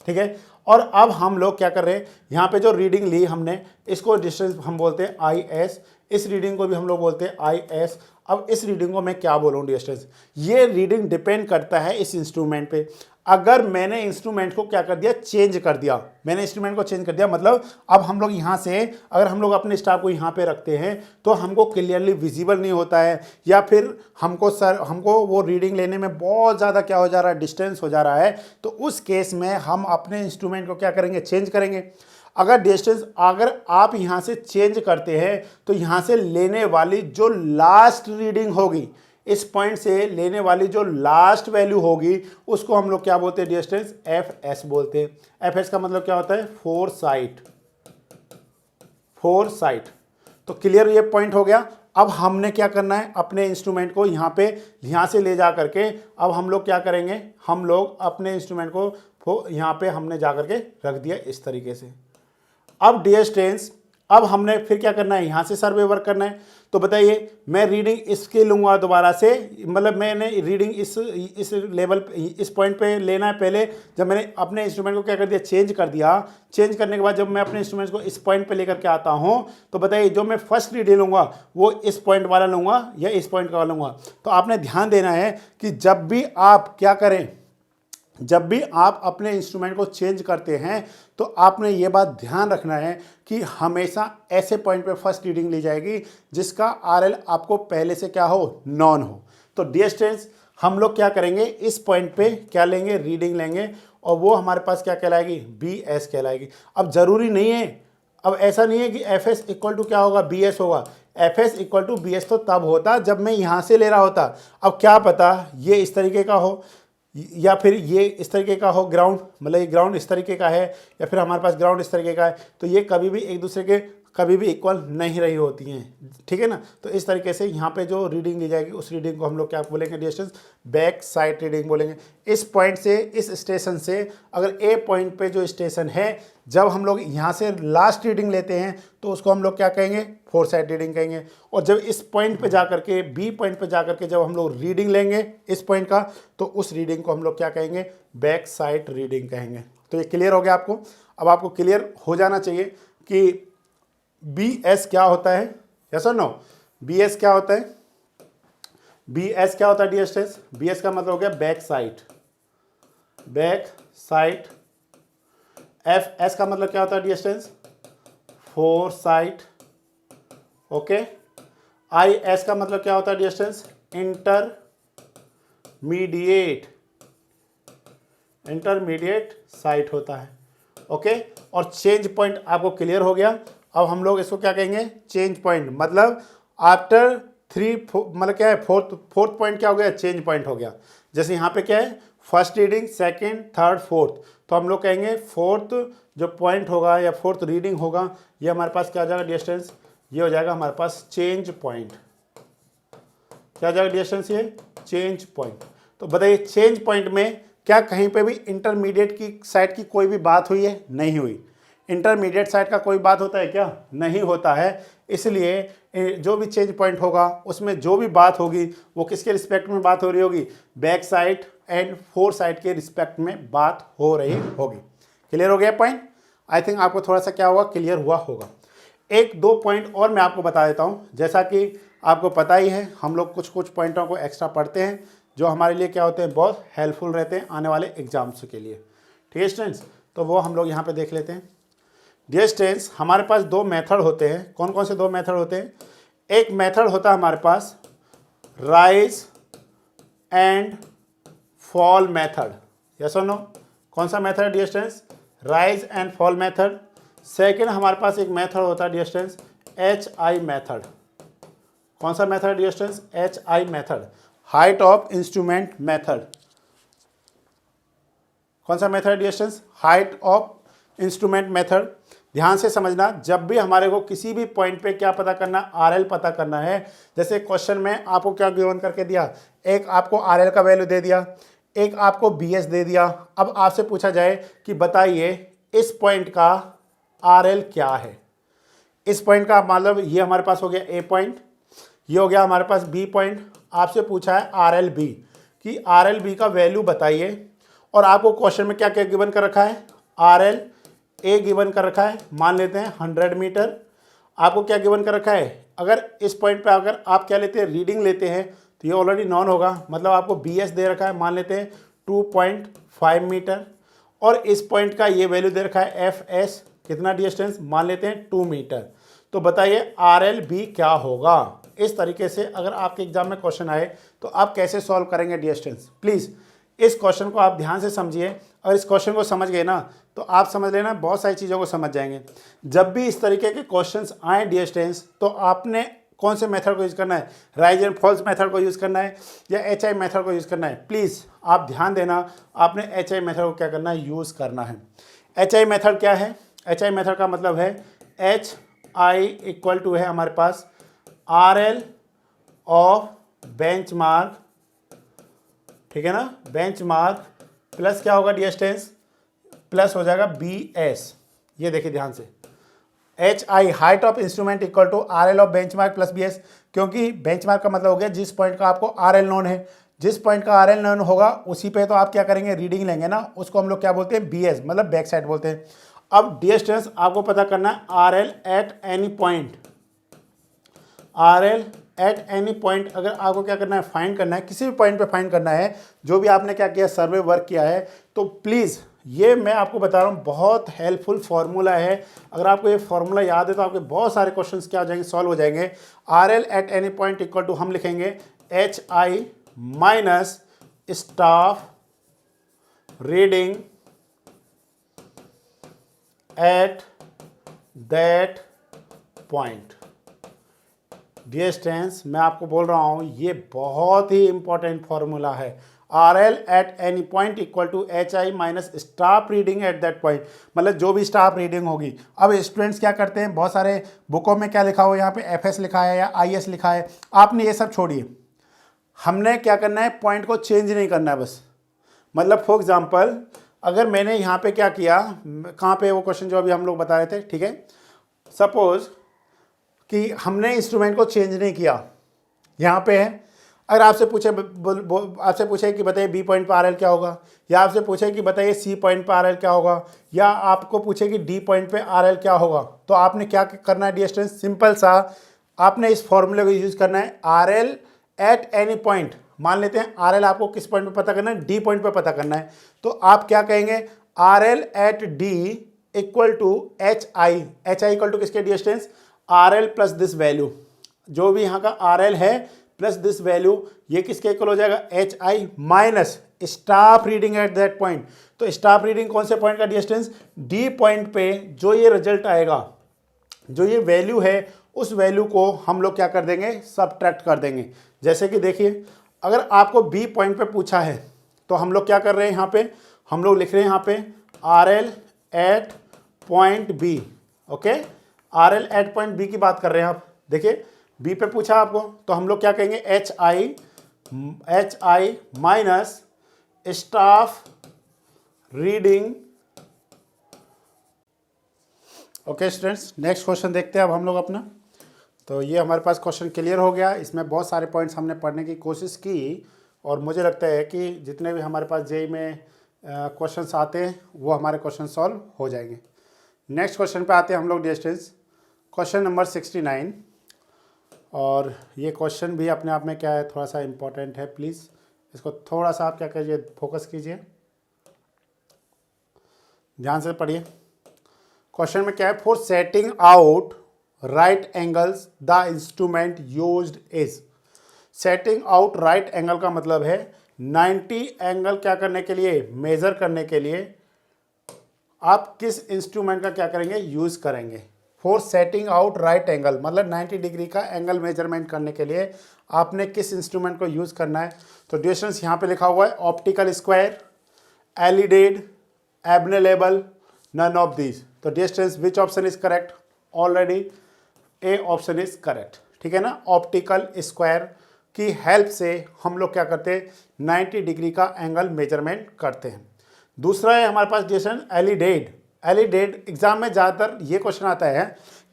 Speaker 1: ठीक है, और अब हम लोग क्या कर रहे हैं, यहाँ पे जो रीडिंग ली हमने, इसको डिस्टेंस हम बोलते हैं आई एस, इस रीडिंग को भी हम लोग बोलते हैं आई एस। अब इस रीडिंग को मैं क्या बोलूँ डिस्टेंस, ये रीडिंग डिपेंड करता है इस इंस्ट्रूमेंट पे। अगर मैंने इंस्ट्रूमेंट को क्या कर दिया, चेंज कर दिया, मैंने इंस्ट्रूमेंट को चेंज कर दिया, मतलब अब हम लोग यहाँ से अगर हम लोग अपने स्टाफ को यहाँ पे रखते हैं तो हमको क्लियरली विजिबल नहीं होता है, या फिर हमको वो रीडिंग लेने में बहुत ज़्यादा क्या हो जा रहा है, डिस्टेंस हो जा रहा है। तो उस केस में हम अपने इंस्ट्रूमेंट को क्या करेंगे, चेंज करेंगे। अगर डिस्टेंस अगर आप यहाँ से चेंज करते हैं तो यहाँ से लेने वाली जो लास्ट रीडिंग होगी, इस पॉइंट से लेने वाली जो लास्ट वैल्यू होगी, उसको हम लोग क्या बोलते हैं डिस्टेंस, एफ एस बोलते हैं। एफ एस का मतलब क्या होता है, फोर साइट, फोर साइट। तो क्लियर ये पॉइंट हो गया। अब हमने क्या करना है, अपने इंस्ट्रूमेंट को यहाँ से ले जा करके अब हम लोग क्या करेंगे, हम लोग अपने इंस्ट्रूमेंट को यहाँ पे हमने जा करके रख दिया इस तरीके से। अब डियर स्टूडेंट्स, अब हमने फिर क्या करना है, यहाँ से सर्वे वर्क करना है। तो बताइए, मैं रीडिंग इसके लूँगा दोबारा से, मतलब मैंने रीडिंग इस लेवल इस पॉइंट पे लेना है। पहले जब मैंने अपने इंस्ट्रूमेंट को क्या कर दिया, चेंज कर दिया, चेंज करने के बाद जब मैं अपने इंस्ट्रूमेंट को इस पॉइंट पे लेकर के आता हूँ, तो बताइए जो मैं फर्स्ट रीडिंग लूँगा वो इस पॉइंट वाला लूँगा या इस पॉइंट का लूँगा। तो आपने ध्यान देना है कि जब भी आप क्या करें, जब भी आप अपने इंस्ट्रूमेंट को चेंज करते हैं तो आपने ये बात ध्यान रखना है कि हमेशा ऐसे पॉइंट पे फर्स्ट रीडिंग ली जाएगी जिसका आरएल आपको पहले से क्या हो, नॉन हो। तो डियर स्टूडेंट्स, हम लोग क्या करेंगे, इस पॉइंट पे क्या लेंगे, रीडिंग लेंगे, और वो हमारे पास क्या कहलाएगी, बी एस कहलाएगी। अब ज़रूरी नहीं है, अब ऐसा नहीं है कि एफ एस इक्वल टू क्या होगा, बी एस होगा। F S equal to B S तो तब होता जब मैं यहाँ से ले रहा होता। अब क्या पता ये इस तरीके का हो या फिर ये इस तरीके का हो, ग्राउंड, मतलब ये ग्राउंड इस तरीके का है, या फिर हमारे पास ग्राउंड इस तरीके का है, तो ये कभी भी एक दूसरे के कभी भी इक्वल नहीं रही होती हैं। ठीक है ना। तो इस तरीके से यहाँ पे जो रीडिंग ली जाएगी उस रीडिंग को हम लोग क्या बोलेंगे डिस्टेंस, बैक साइड रीडिंग बोलेंगे। इस पॉइंट से, इस स्टेशन से अगर ए पॉइंट पे जो स्टेशन है, जब हम लोग यहाँ से लास्ट रीडिंग लेते हैं तो उसको हम लोग क्या कहेंगे, फोर साइड रीडिंग कहेंगे। और जब इस पॉइंट पे जा करके, बी पॉइंट पे जा करके जब हम लोग रीडिंग लेंगे इस पॉइंट का, तो उस रीडिंग को हम लोग क्या कहेंगे, बैक साइड रीडिंग कहेंगे। तो ये क्लियर हो गया आपको। अब आपको क्लियर हो जाना चाहिए कि बी एस क्या होता है, यस और नो। बी एस क्या होता है, बी एस क्या होता है डियर स्टूडेंट्स, बी एस का मतलब हो गया back side, back side. F S का मतलब क्या होता है dear students, fore side. Okay. I S का मतलब क्या होता है डियर स्टूडेंट्स, इंटरमीडिएट साइट होता है। ओके। और चेंज पॉइंट आपको क्लियर हो गया। अब हम लोग इसको क्या कहेंगे, चेंज पॉइंट, मतलब आफ्टर मतलब क्या है, फोर्थ पॉइंट क्या हो गया, चेंज पॉइंट हो गया। जैसे यहाँ पे क्या है, first reading, second, third, fourth, तो हम लोग कहेंगे फोर्थ जो पॉइंट होगा या फोर्थ रीडिंग होगा, ये हमारे पास क्या हो जाएगा डिस्टेंस, ये हो जाएगा हमारे पास चेंज पॉइंट। क्या हो जाएगा डिस्टेंस, ये चेंज पॉइंट। तो बताइए चेंज पॉइंट में क्या कहीं पे भी इंटरमीडिएट की साइड की कोई भी बात हुई है, नहीं हुई। इंटरमीडिएट साइड का कोई बात होता है क्या? नहीं होता है। इसलिए जो भी चेंज पॉइंट होगा उसमें जो भी बात होगी वो किसके रिस्पेक्ट में बात हो रही होगी? Back side and four side के रिस्पेक्ट में बात हो रही होगी। क्लियर हो गया पॉइंट? आई थिंक आपको थोड़ा सा क्या हुआ, क्लियर हुआ होगा। एक दो पॉइंट और मैं आपको बता देता हूँ। जैसा कि आपको पता ही है, हम लोग कुछ कुछ पॉइंटों को एक्स्ट्रा पढ़ते हैं जो हमारे लिए क्या होते हैं, बहुत हेल्पफुल रहते हैं आने वाले एग्जाम्स के लिए। ठीक है स्टूडेंट्स, तो वो हम लोग यहाँ पे देख लेते हैं। डियर स्टूडेंट्स, हमारे पास दो मेथड होते हैं। कौन कौन से दो मेथड होते हैं? एक मेथड होता है हमारे पास rise and fall method. Yes और नो? कौन सा मेथड है dear students? Rise and fall method. Second हमारे पास एक मेथड होता है डियर स्टूडेंट्स HI मेथड। कौन सा method dear students? HI method, height of instrument method. कौन सा method dear students? Height of instrument method. ध्यान से समझना, जब भी हमारे को किसी भी पॉइंट पे क्या पता करना, RL पता करना है। जैसे क्वेश्चन में आपको क्या गिवन करके दिया, एक आपको RL का वैल्यू दे दिया, एक आपको BS दे दिया। अब आपसे पूछा जाए कि बताइए इस पॉइंट का RL क्या है। इस पॉइंट का मतलब ये हमारे पास हो गया A पॉइंट, ये हो गया हमारे पास B पॉइंट। आपसे पूछा है RLB कि RLB का वैल्यू बताइए, और आपको क्वेश्चन में क्या क्या गिवन कर रखा है? RLA गिवन कर रखा है, मान लेते हैं 100 मीटर। आपको क्या गिवन कर रखा है? अगर इस पॉइंट पे अगर आप क्या लेते हैं, रीडिंग लेते हैं, तो ये ऑलरेडी नॉन होगा, मतलब आपको BS दे रखा है, मान लेते हैं 2.5 मीटर। और इस पॉइंट का ये वैल्यू दे रखा है FS, कितना डिस्टेंस, मान लेते हैं 2 मीटर। तो बताइए RLB क्या होगा? इस तरीके से अगर आपके एग्जाम में क्वेश्चन आए तो आप कैसे सॉल्व करेंगे डिस्टेंस? प्लीज़ इस क्वेश्चन को आप ध्यान से समझिए। अगर इस क्वेश्चन को समझ गए ना तो आप समझ लेना बहुत सारी चीज़ों को समझ जाएंगे। जब भी इस तरीके के क्वेश्चंस आए डिस्टेंस, तो आपने कौन से मेथड को यूज़ करना है? राइज एंड फॉल्स मेथड को यूज़ करना है या HI मेथड को यूज़ करना है? प्लीज़ आप ध्यान देना, आपने HI मेथड को क्या करना है? यूज़ करना है। HI मेथड क्या है? HI मेथड का मतलब है HI इक्वल टू है हमारे पास RL ऑफ बेंचमार्क, ठीक है ना, बेंचमार्क प्लस क्या होगा डिस्टेंस, प्लस हो जाएगा BS। ये देखिए ध्यान से, HI height of instrument equal to RL of benchmark plus BS, क्योंकि बेंचमार्क का मतलब हो गया जिस पॉइंट का आपको RL नोन है। जिस पॉइंट का RL नोन होगा उसी पे तो आप क्या करेंगे, रीडिंग लेंगे ना, उसको हम लोग क्या बोलते हैं? BS, मतलब बैक साइड बोलते हैं। अब डिस्टेंस आपको पता करना है RL at any point, RL at any point. अगर आपको क्या करना है, फाइंड करना है, किसी भी पॉइंट पे फाइंड करना है, जो भी आपने क्या किया, सर्वे वर्क किया है, तो प्लीज़ ये मैं आपको बता रहा हूँ बहुत हेल्पफुल फार्मूला है। अगर आपको ये फार्मूला याद है तो आपके बहुत सारे क्वेश्चंस क्या हो जाएंगे, सॉल्व हो जाएंगे। RL at any point equal to हम लिखेंगे HI minus staff reading at that point. Distance मैं आपको बोल रहा हूँ ये बहुत ही इंपॉर्टेंट फॉर्मूला है। RL at any point equal to HI minus staff reading at that point, मतलब जो भी स्टाफ रीडिंग होगी। अब स्टूडेंट्स क्या करते हैं, बहुत सारे बुकों में क्या लिखा हुआ है, यहाँ पे FS लिखा है या IS लिखा है। आपने ये सब छोड़िए, हमने क्या करना है, पॉइंट को चेंज नहीं करना है बस। मतलब फॉर एग्जाम्पल अगर मैंने यहाँ पे क्या किया, कहाँ पे वो क्वेश्चन जो अभी हम लोग बता रहे थे, ठीक है, सपोज कि हमने इंस्ट्रूमेंट को चेंज नहीं किया, यहाँ पे है। अगर आपसे पूछे कि बताइए B पॉइंट पर RL क्या होगा, या आपसे पूछे कि बताइए C पॉइंट पर RL क्या होगा, या आपको पूछे कि D पॉइंट पे RL क्या होगा, तो आपने क्या करना है डिस्टेंस? सिंपल सा, आपने इस फॉर्मूले को यूज करना है। RL एट एनी पॉइंट, मान लेते हैं RL आपको किस पॉइंट पे पता करना है? D पॉइंट पे पता करना है। तो आप क्या कहेंगे, RL at D equal to HI, HI equal to किसके distance? RL plus this value, जो भी यहाँ का RL है प्लस दिस वैल्यू, ये किसके इक्वल हो जाएगा? HI minus staff reading at that point. तो स्टाफ रीडिंग कौन से पॉइंट का डिस्टेंस? D पॉइंट पे जो ये रिजल्ट आएगा, जो ये वैल्यू है, उस वैल्यू को हम लोग क्या कर देंगे? सबट्रैक्ट कर देंगे। जैसे कि देखिए, अगर आपको B पॉइंट पे पूछा है तो हम लोग क्या कर रहे हैं, यहाँ पे हम लोग लिख रहे हैं यहाँ पे RL एट पॉइंट B। ओके, RL एट पॉइंट B की बात कर रहे हैं आप। देखिए B पे पूछा आपको, तो हम लोग क्या कहेंगे? HI minus staff reading okay students, next question देखते हैं अब हम लोग अपना। तो ये हमारे पास क्वेश्चन क्लियर हो गया। इसमें बहुत सारे पॉइंट्स हमने पढ़ने की कोशिश की और मुझे लगता है कि जितने भी हमारे पास जेई में क्वेश्चंस आते हैं वो हमारे क्वेश्चन सॉल्व हो जाएंगे। नेक्स्ट क्वेश्चन पे आते हैं हम लोग डियर स्टूडेंट्स, क्वेश्चन नंबर 69। और ये क्वेश्चन भी अपने आप में क्या है, थोड़ा सा इम्पोर्टेंट है। प्लीज़ इसको थोड़ा सा आप क्या कीजिए, फोकस कीजिए, ध्यान से पढ़िए। क्वेश्चन में क्या है, for setting out right angles the instrument used is. Setting out right angle का मतलब है 90 एंगल क्या करने के लिए, मेजर करने के लिए आप किस इंस्ट्रूमेंट का क्या करेंगे, यूज करेंगे। For setting out right angle मतलब 90 डिग्री का एंगल मेजरमेंट करने के लिए आपने किस इंस्ट्रूमेंट को यूज करना है। तो डिस्टेंस यहाँ पे लिखा हुआ है optical square, alidade, Abney level, none of these. तो distance which option is correct, already a option is correct, ठीक है ना। ऑप्टिकल स्क्वायर की हेल्प से हम लोग क्या करते हैं, 90 डिग्री का एंगल मेजरमेंट करते हैं। दूसरा है हमारे पास डिस्टेंस एलिडेड। एलिडेड एग्जाम में ज़्यादातर ये क्वेश्चन आता है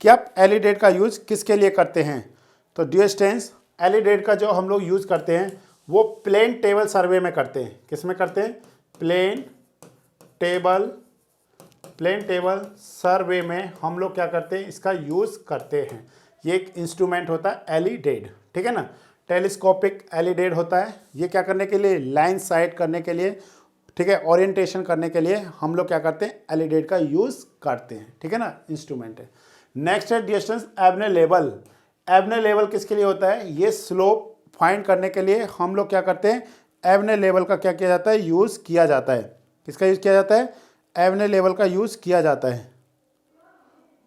Speaker 1: कि आप एलिडेड का यूज किसके लिए करते हैं। तो डिस्टेंस एलिडेड का जो हम लोग यूज करते हैं वो प्लेन टेबल सर्वे में करते हैं। किस में करते हैं, प्लेन टेबल सर्वे में हम लोग क्या करते हैं, इसका यूज करते हैं। ये एक इंस्ट्रूमेंट होता है एलिडेड, ठीक है ना। टेलीस्कोपिक एलिडेड होता है, ये क्या करने के लिए, लाइन साइड करने के लिए, ठीक है, ओरिएंटेशन करने के लिए हम लोग क्या करते हैं, एलिडेड का यूज करते हैं, ठीक है ना, इंस्ट्रूमेंट है। नेक्स्ट है डिस्टेंस एबनेलेबल। एबनेलेबल किसके लिए होता है, ये स्लोप फाइंड करने के लिए हम लोग क्या करते हैं, एबनेलेबल का क्या किया जाता है, यूज किया जाता है। किसका यूज किया जाता है, एबनेलेबल का यूज किया जाता है।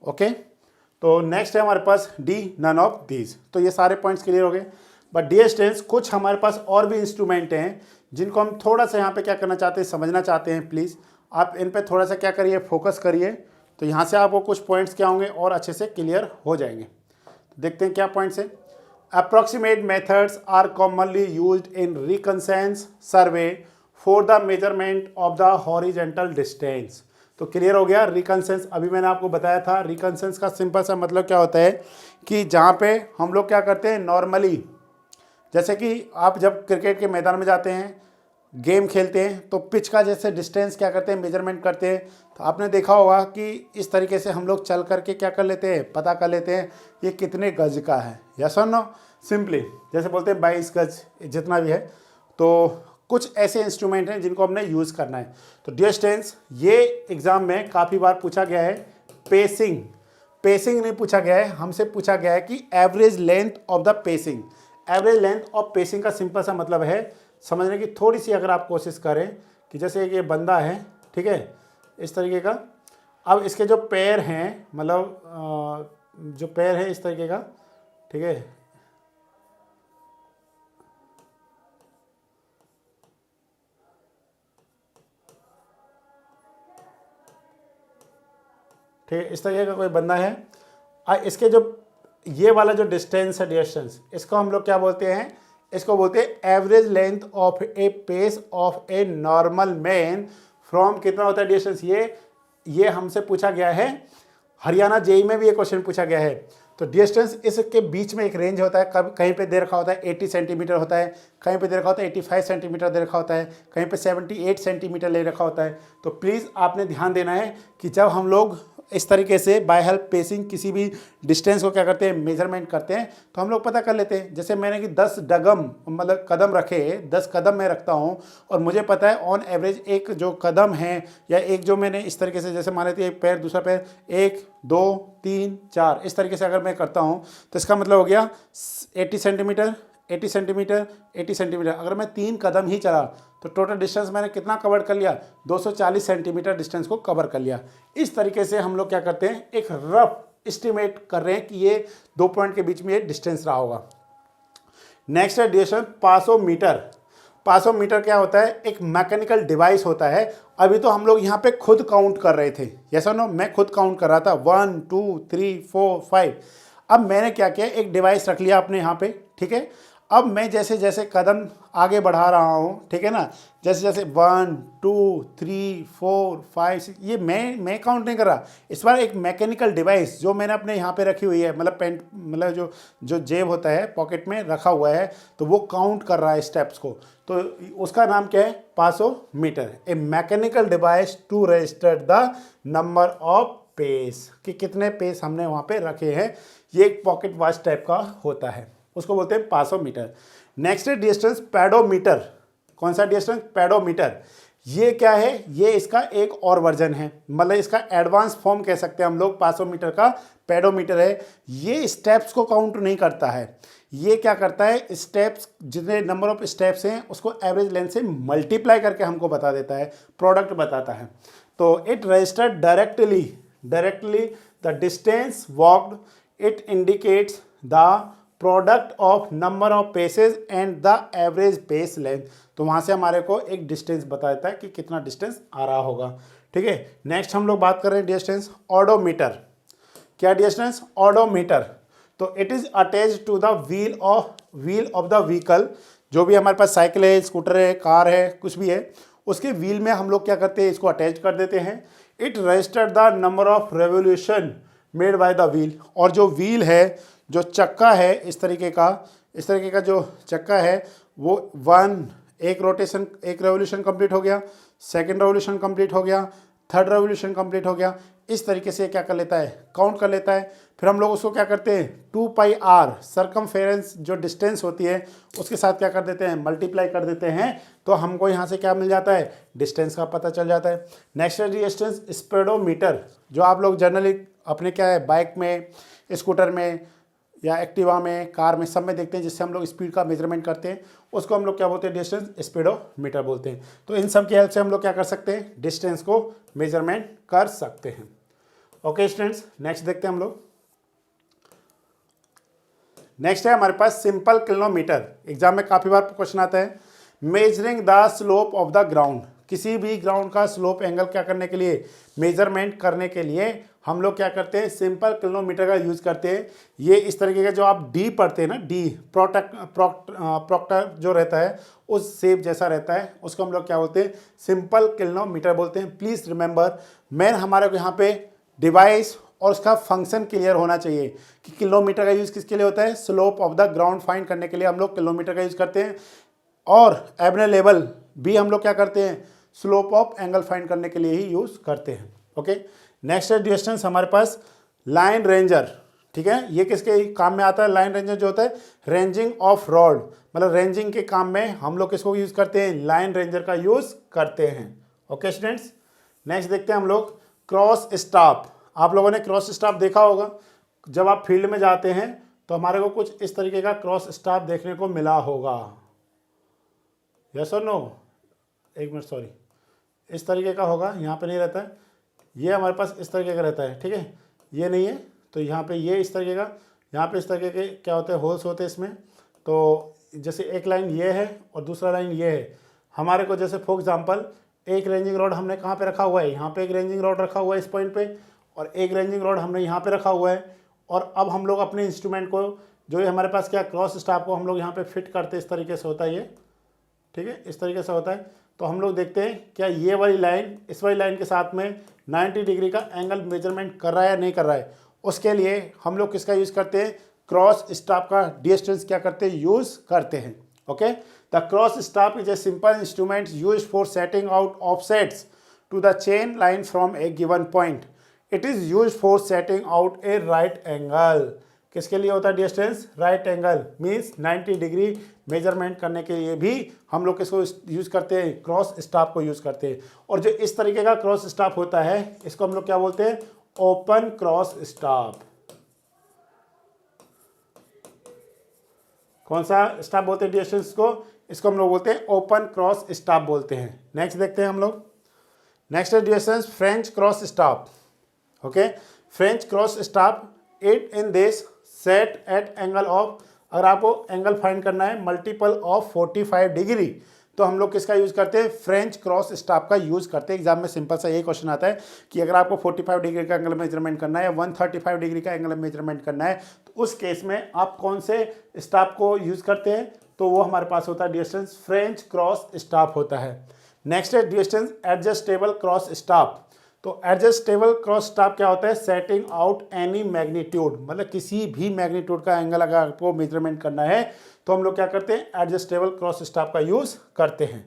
Speaker 1: ओके, तो नेक्स्ट है हमारे पास डी, नन ऑफ दीज। तो ये सारे पॉइंट्स क्लियर हो गए। बट डियर स्टूडेंट्स, कुछ हमारे पास और भी इंस्ट्रूमेंट हैं जिनको हम थोड़ा सा यहाँ पे क्या करना चाहते हैं, समझना चाहते हैं। प्लीज़ आप इन पे थोड़ा सा क्या करिए, फोकस करिए। तो यहाँ से आपको कुछ पॉइंट्स क्या होंगे और अच्छे से क्लियर हो जाएंगे। तो देखते हैं क्या पॉइंट्स हैं। Approximate methods are commonly used in reconnaissance survey for the measurement of the horizontal distance. तो क्लियर हो गया। रिकनसेंस अभी मैंने आपको बताया था। रिकनसेंस का सिंपल सा मतलब क्या होता है कि जहाँ पे हम लोग क्या करते हैं, नॉर्मली जैसे कि आप जब क्रिकेट के मैदान में जाते हैं, गेम खेलते हैं, तो पिच का जैसे डिस्टेंस क्या करते हैं, मेजरमेंट करते हैं। तो आपने देखा होगा कि इस तरीके से हम लोग चल करके क्या कर लेते हैं, पता कर लेते हैं ये कितने गज का है, यस और नो। सिंपली जैसे बोलते हैं 22 गज जितना भी है। तो कुछ ऐसे इंस्ट्रूमेंट हैं जिनको हमने यूज़ करना है। तो डिस्टेंस ये एग्ज़ाम में काफ़ी बार पूछा गया है। पेसिंग नहीं पूछा गया है, हमसे पूछा गया है कि average length of the pacing. Average length of pacing का सिंपल सा मतलब है, समझने की थोड़ी सी अगर आप कोशिश करें कि जैसे ये बंदा है, ठीक है, इस तरीके का। अब इसके जो पैर हैं, मतलब जो पैर है इस तरीके का, ठीक है, ठीक है, इस तरीके का कोई बंदा है। इसके जो ये वाला जो डिस्टेंस है, डिस्टेंस, इसको हम लोग क्या बोलते हैं, इसको बोलते हैं average length of a pace of a normal man from, कितना होता है डिस्टेंस, ये हमसे पूछा गया है। हरियाणा जेई में भी ये क्वेश्चन पूछा गया है। तो डिस्टेंस इसके बीच में एक रेंज होता है, कहीं पे दे रखा होता है 80 सेंटीमीटर होता है, कहीं पे दे रखा होता है 85 सेंटीमीटर दे रखा होता है, कहीं पे 78 सेंटीमीटर ले रखा होता है। तो प्लीज़ आपने ध्यान देना है कि जब हम लोग इस तरीके से बाय हेल्प पेसिंग किसी भी डिस्टेंस को क्या करते हैं, मेजरमेंट करते हैं, तो हम लोग पता कर लेते हैं। जैसे मैंने कि 10 डगम मतलब कदम रखे, 10 कदम मैं रखता हूं और मुझे पता है ऑन एवरेज एक जो कदम है या एक जो मैंने इस तरीके से जैसे मान लेते एक पैर दूसरा पैर 1 2 3 4 इस तरीके से अगर मैं करता हूं तो इसका मतलब हो गया 80 सेंटीमीटर 80 सेंटीमीटर 80 सेंटीमीटर। अगर मैं 3 कदम ही चला तो टोटल डिस्टेंस मैंने कितना कवर कर लिया, 240 सेंटीमीटर डिस्टेंस को कवर कर लिया। इस तरीके से हम लोग क्या करते हैं, एक रफ एस्टिमेट कर रहे हैं कि ये 2 पॉइंट के बीच में ये डिस्टेंस रहा होगा। नेक्स्ट है डिस्टेंस पासोमीटर। पासोमीटर क्या होता है, एक मैकेनिकल डिवाइस होता है। अभी तो हम लोग यहाँ पे खुद काउंट कर रहे थे, यस और नो, मैं खुद काउंट कर रहा था 1 2 3 4 5। अब मैंने क्या किया, एक डिवाइस रख लिया आपने यहाँ पे, ठीक है। अब मैं जैसे जैसे कदम आगे बढ़ा रहा हूँ, ठीक है ना, जैसे जैसे 1 2 3 4 5 6, ये मैं काउंट नहीं कर रहा। इस बार एक मैकेनिकल डिवाइस जो मैंने अपने यहाँ पे रखी हुई है, मतलब पेंट, मतलब जो जो जेब होता है पॉकेट में रखा हुआ है, तो वो काउंट कर रहा है स्टेप्स को। तो उसका नाम क्या है? Passometer. A mechanical device to register the number of pace, कि कितने पेस हमने वहाँ पे रखे हैं। ये एक पॉकेट वॉच टाइप का होता है, उसको बोलते हैं पासोमीटर। नेक्स्ट है डिस्टेंस पेडोमीटर। कौन सा डिस्टेंस? पेडोमीटर। ये क्या है? ये इसका एक और वर्जन है, मतलब इसका एडवांस फॉर्म कह सकते हैं हम लोग। पासोमीटर का पेडोमीटर है। ये स्टेप्स को काउंट नहीं करता है। ये क्या करता है? स्टेप्स, जितने नंबर ऑफ स्टेप्स हैं उसको एवरेज लेंथ से मल्टीप्लाई करके हमको बता देता है, प्रोडक्ट बताता है। तो it registered directly the distance walked. It indicates the product of number of paces and the average pace length. तो वहाँ से हमारे को एक डिस्टेंस बता देता है कि कितना डिस्टेंस आ रहा होगा। ठीक है, नेक्स्ट हम लोग बात कर रहे हैं डिस्टेंस ऑडोमीटर। क्या डिस्टेंस? ऑडोमीटर। तो it is attached to the wheel of the vehicle. जो भी हमारे पास साइकिल है, स्कूटर है, कार है, कुछ भी है, उसके व्हील में हम लोग क्या करते हैं? इसको अटैच कर देते हैं। It registered the number of revolution made by the wheel. और जो व्हील है, जो चक्का है, इस तरीके का जो चक्का है, वो एक रेवोल्यूशन कंप्लीट हो गया, सेकंड रेवोल्यूशन कंप्लीट हो गया, थर्ड रेवोल्यूशन कंप्लीट हो गया। इस तरीके से क्या कर लेता है? काउंट कर लेता है। फिर हम लोग उसको क्या करते हैं? 2πr सर्कमफेरेंस जो डिस्टेंस होती है उसके साथ क्या कर देते हैं? मल्टीप्लाई कर देते हैं। तो हमको यहाँ से क्या मिल जाता है? डिस्टेंस का पता चल जाता है। नेक्स्ट है डिस्टेंस स्पीडोमीटर, जो आप लोग जनरली अपने क्या है, बाइक में, स्कूटर में या एक्टिवा में, कार में, सब में देखते हैं, जिससे हम लोग स्पीड का मेजरमेंट करते हैं। उसको हम लोग क्या बोलते हैं? डिस्टेंस स्पीडोमीटर बोलते हैं। तो इन सब की हेल्प से हम लोग क्या कर सकते हैं? डिस्टेंस को मेजरमेंट कर सकते हैं। ओके स्टूडेंट्स, नेक्स्ट देखते हैं हम लोग। नेक्स्ट है हमारे पास सिंपल किलोमीटर। एग्जाम में काफ़ी बार क्वेश्चन आता है। Measuring the slope of the ground. किसी भी ग्राउंड का स्लोप एंगल क्या करने के लिए? मेजरमेंट करने के लिए हम लोग क्या करते हैं? सिंपल किलोमीटर का यूज़ करते हैं। ये इस तरीके का जो आप डी पढ़ते हैं ना, डी प्रोक्टर जो रहता है, उस शेप जैसा रहता है, उसको हम लोग क्या बोलते हैं? सिंपल किलोमीटर बोलते हैं। प्लीज़ रिमेंबर, मैन हमारे को यहाँ पे डिवाइस और उसका फंक्शन क्लियर होना चाहिए कि किलोमीटर का यूज़ किसके लिए होता है? Slope of the ground find करने के लिए हम लोग किलोमीटर का यूज़ करते हैं। और एबने लेवल भी हम लोग क्या करते हैं? स्लोप ऑफ एंगल फाइंड करने के लिए ही यूज़ करते हैं। ओके, नेक्स्ट है डिस्टेंस हमारे पास लाइन रेंजर। ठीक है, ये किसके काम में आता है? लाइन रेंजर जो होता है रेंजिंग ऑफ रॉड, मतलब रेंजिंग के काम में हम लोग किसको यूज़ करते हैं? लाइन रेंजर का यूज़ करते हैं। ओके स्टूडेंट्स, नेक्स्ट देखते हैं हम लोग क्रॉस स्टाफ। आप लोगों ने क्रॉस स्टाफ देखा होगा। जब आप फील्ड में जाते हैं तो हमारे को कुछ इस तरीके का क्रॉस स्टाफ देखने को मिला होगा। यस और नो? एक मिनट, सॉरी, इस तरीके का होगा, यहाँ पे नहीं रहता है। ये हमारे पास इस तरीके का रहता है। ठीक है, ये नहीं है, तो यहाँ पे ये इस तरीके का, यहाँ पे इस तरीके के क्या होते हैं? होल्स होते हैं इसमें। तो जैसे एक लाइन ये है और दूसरा लाइन ये है। हमारे को जैसे फॉर एग्जांपल एक रेंजिंग रॉड हमने कहाँ पे रखा हुआ है? यहाँ पे एक रेंजिंग रॉड रखा हुआ है इस पॉइंट पे, और एक रेंजिंग रॉड हमने यहाँ पे रखा हुआ है। और अब हम लोग अपने इंस्ट्रूमेंट को, जो ये हमारे पास क्या क्रॉस स्टाफ को हम लोग यहाँ पे फिट करते हैं, इस तरीके से होता है ये। ठीक है, इस तरीके से होता है। तो हम लोग देखते हैं क्या ये वाली लाइन इस वाली लाइन के साथ में 90 डिग्री का एंगल मेजरमेंट कर रहा है या नहीं कर रहा है। उसके लिए हम लोग किसका यूज़ करते हैं? क्रॉस स्टाफ का डिस्टेंस क्या करते हैं? यूज़ करते हैं। Okay, the cross staff is a simple instrument use for setting out offsets to the chain line from a given point. It is use for setting out a right angle. किसके लिए होता है distance? Right angle means 90 degree measurement करने के लिए भी हम लोग किसको यूज़ करते हैं? क्रॉस स्टाफ को यूज़ करते हैं। और जो इस तरीके का क्रॉस स्टाफ होता है, इसको हम लोग क्या बोलते हैं? Open cross staff. कौन सा स्टाफ बोलते हैं डिस्टेंस को? इसको हम लोग बोलते हैं ओपन क्रॉस स्टाफ बोलते हैं। नेक्स्ट देखते हैं हम लोग। नेक्स्ट है distance French cross staff. Okay, French cross staff it in this set at angle of, अगर आपको एंगल फाइंड करना है मल्टीपल ऑफ 45 डिग्री, तो हम लोग किसका यूज़ करते हैं? फ्रेंच क्रॉस स्टाफ का यूज़ करते हैं। एग्जाम में सिंपल सा यही क्वेश्चन आता है कि अगर आपको 45 डिग्री का एंगल मेजरमेंट करना है या 135 डिग्री का एंगल मेजरमेंट करना है, तो उस केस में आप कौन से स्टाफ को यूज़ करते हैं? तो वो हमारे पास होता है dear students French cross staff होता है। नेक्स्ट है dear students adjustable cross staff. तो एडजस्टेबल क्रॉस स्टाफ क्या होता है, सेटिंग आउट एनी मैग्नीट्यूड, मतलब किसी भी मैग्नीट्यूड का एंगल अगर आपको मेजरमेंट करना है तो हम लोग क्या करते हैं, एडजस्टेबल क्रॉस स्टाफ का यूज करते हैं।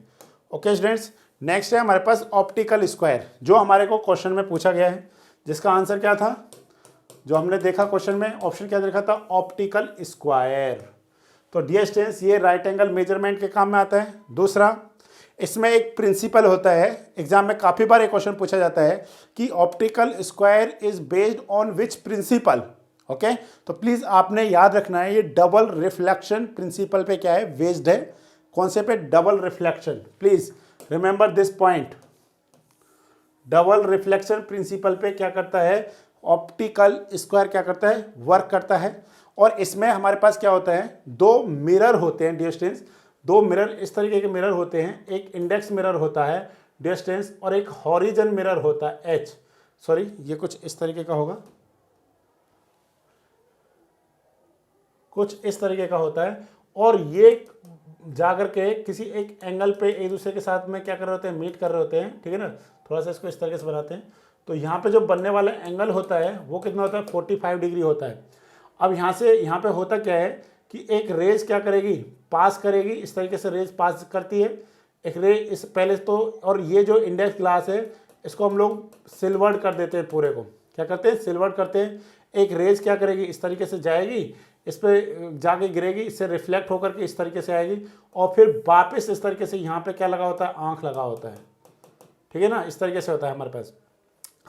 Speaker 1: ओके स्टूडेंट्स, नेक्स्ट है हमारे पास ऑप्टिकल स्क्वायर, जो हमारे को क्वेश्चन में पूछा गया है, जिसका आंसर क्या था, जो हमने देखा क्वेश्चन में ऑप्शन क्या देखा था, ऑप्टिकल स्क्वायर। तो डियर स्टूडेंट्स ये राइट एंगल मेजरमेंट के काम में आता है। दूसरा, इसमें एक प्रिंसिपल होता है, एग्जाम में काफ़ी बार एक क्वेश्चन पूछा जाता है कि optical square is based on which principal. Okay, तो प्लीज़ आपने याद रखना है ये डबल रिफ्लेक्शन प्रिंसिपल पे क्या है, बेस्ड है। कौन से पे, double reflection. Please remember this point, double reflection principle पे क्या करता है, ऑप्टिकल स्क्वायर क्या करता है, वर्क करता है। और इसमें हमारे पास क्या होता है, दो मिरर होते हैं डियर स्टूडेंट्स, दो मिरर इस तरीके के मिरर होते हैं, एक इंडेक्स मिरर होता है डियर स्टूडेंट्स और एक हॉरिजन मिरर होता है एच, सॉरी ये कुछ इस तरीके का होगा, कुछ इस तरीके का होता है। और ये जाकर के किसी एक एंगल पे एक दूसरे के साथ में क्या कर रहे होते हैं, मीट कर रहे होते हैं, ठीक है ना। थोड़ा सा इसको इस तरीके से बनाते हैं, तो यहाँ पे जो बनने वाला एंगल होता है वो कितना होता है, 45 डिग्री होता है। अब यहाँ से यहाँ पे होता क्या है कि एक रेज क्या करेगी, पास करेगी, इस तरीके से रेज पास करती है एक रे इस पहले तो, और ये जो इंडेक्स ग्लास है इसको हम लोग सिल्वर्ड कर देते हैं, पूरे को क्या करते हैं, सिल्वर्ड करते हैं। एक रेज क्या करेगी, इस तरीके से जाएगी, इस पर जाके गिरेगी, इससे रिफ्लेक्ट होकर के इस तरीके से आएगी और फिर वापस इस तरीके से यहाँ पे क्या लगा होता है, आँख लगा होता है, ठीक है ना, इस तरीके से होता है हमारे पास।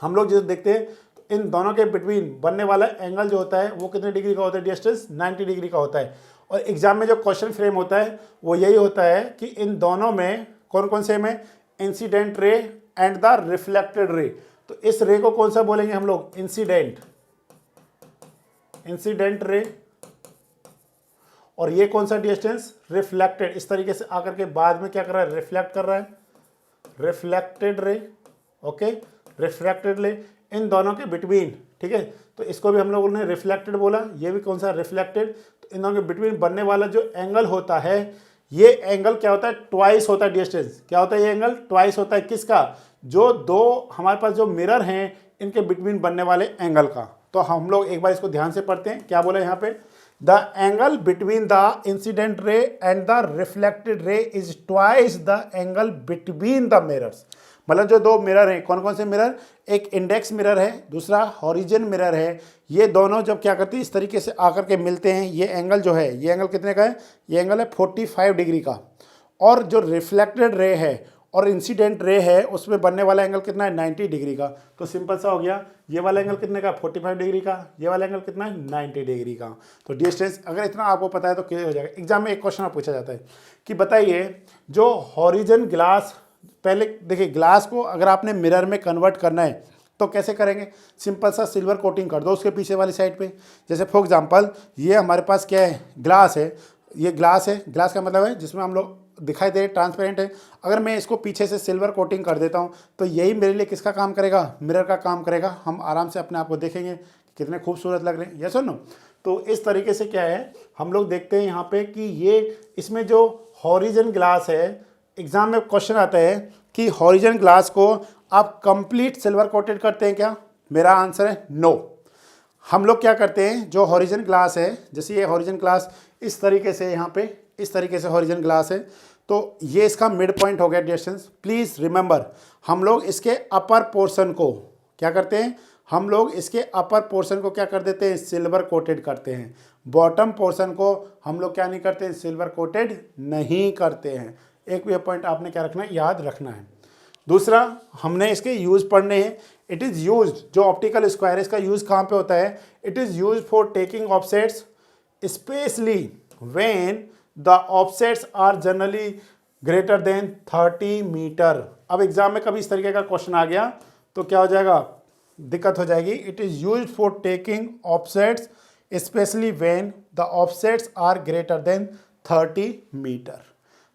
Speaker 1: हम लोग जो देखते हैं तो इन दोनों के बिटवीन बनने वाला एंगल जो होता है वो कितने डिग्री का होता है, डिस्टेंस 90 डिग्री का होता है। और एग्जाम में जो क्वेश्चन फ्रेम होता है वो यही होता है कि इन दोनों में कौन कौन से में, incident ray and the reflected ray. तो इस रे को कौन सा बोलेंगे हम लोग, इंसिडेंट, इंसिडेंट रे। और ये कौन सा डिस्टेंस, रिफ्लेक्टेड, इस तरीके से आकर के बाद में क्या कर रहा है, रिफ्लेक्ट कर रहा है, reflected ray. Okay, reflected ray इन दोनों के बिटवीन, ठीक है। तो इसको भी हम लोगों ने रिफ्लेक्टेड बोला, ये भी कौन सा, रिफ्लेक्टेड। तो इन दोनों के बिटवीन बनने वाला जो एंगल होता है, ये एंगल क्या होता है, ट्वाइस होता है डिस्टेंस। क्या होता है ये एंगल, ट्वाइस होता है किसका, जो दो हमारे पास जो मिरर हैं इनके बिटवीन बनने वाले एंगल का। तो हम लोग एक बार इसको ध्यान से पढ़ते हैं, क्या बोला यहाँ पे, the angle between the incident ray and the reflected ray is twice the angle between the mirrors. मतलब जो दो मिरर हैं, कौन कौन से मिरर, एक इंडेक्स मिरर है, दूसरा हॉरिजन मिरर है। ये दोनों जब क्या करती है, इस तरीके से आकर के मिलते हैं, ये एंगल जो है, ये एंगल कितने का है, ये एंगल है 45 डिग्री का। और जो रिफ्लेक्टेड रे है और इंसिडेंट रे है उसमें बनने वाला एंगल कितना है, 90 डिग्री का। तो सिंपल सा हो गया, ये वाला एंगल कितने का, 45 डिग्री का, ये वाला एंगल कितना है, 90 डिग्री का। तो डिस्टेंस अगर इतना आपको पता है तो क्लियर हो जाएगा। एग्जाम में एक क्वेश्चन पूछा जाता है कि बताइए जो हॉरिजन ग्लास, पहले देखिए ग्लास को अगर आपने मिरर में कन्वर्ट करना है तो कैसे करेंगे, सिंपल सा सिल्वर कोटिंग कर दो उसके पीछे वाली साइड पे। जैसे फॉर एग्जांपल ये हमारे पास क्या है, ग्लास है, ये ग्लास है, ग्लास का मतलब है जिसमें हम लोग दिखाई दे रहे ट्रांसपेरेंट है। अगर मैं इसको पीछे से सिल्वर कोटिंग कर देता हूँ तो यही मेरे लिए किसका काम करेगा, मिरर का काम करेगा। हम आराम से अपने आप को देखेंगे कितने खूबसूरत लग रहे हैं, यस और नो। तो इस तरीके से क्या है, हम लोग देखते हैं यहाँ पे कि ये इसमें जो हॉरिजन ग्लास है, एग्जाम में क्वेश्चन आता है कि हॉरिजन ग्लास को आप कंप्लीट सिल्वर कोटेड करते हैं क्या, मेरा आंसर है नो। हम लोग क्या करते हैं, जो हॉरिजन ग्लास है, जैसे ये हॉरिजन ग्लास इस तरीके से यहाँ पे इस तरीके से हॉरिजन ग्लास है, तो ये इसका मिड पॉइंट हो गया डिस्टेंस। प्लीज़ रिमेंबर, हम लोग इसके अपर पोर्शन को क्या करते हैं, हम लोग इसके अपर पोर्शन को क्या कर देते हैं, सिल्वर कोटेड करते हैं। बॉटम पोर्शन को हम लोग क्या नहीं करते हैं, सिल्वर कोटेड नहीं करते हैं। एक भी पॉइंट आपने क्या रखना है, याद रखना है। दूसरा, हमने इसके यूज़ पढ़ने हैं। इट इज़ यूज्ड, जो ऑप्टिकल स्क्वायर है इसका यूज़ कहाँ पे होता है, it is used for taking offsets specially when the offsets are generally greater than 30 metre. अब एग्जाम में कभी इस तरीके का क्वेश्चन आ गया तो क्या हो जाएगा, दिक्कत हो जाएगी। It is used for taking offsets specially when the offsets are greater than 30 metre.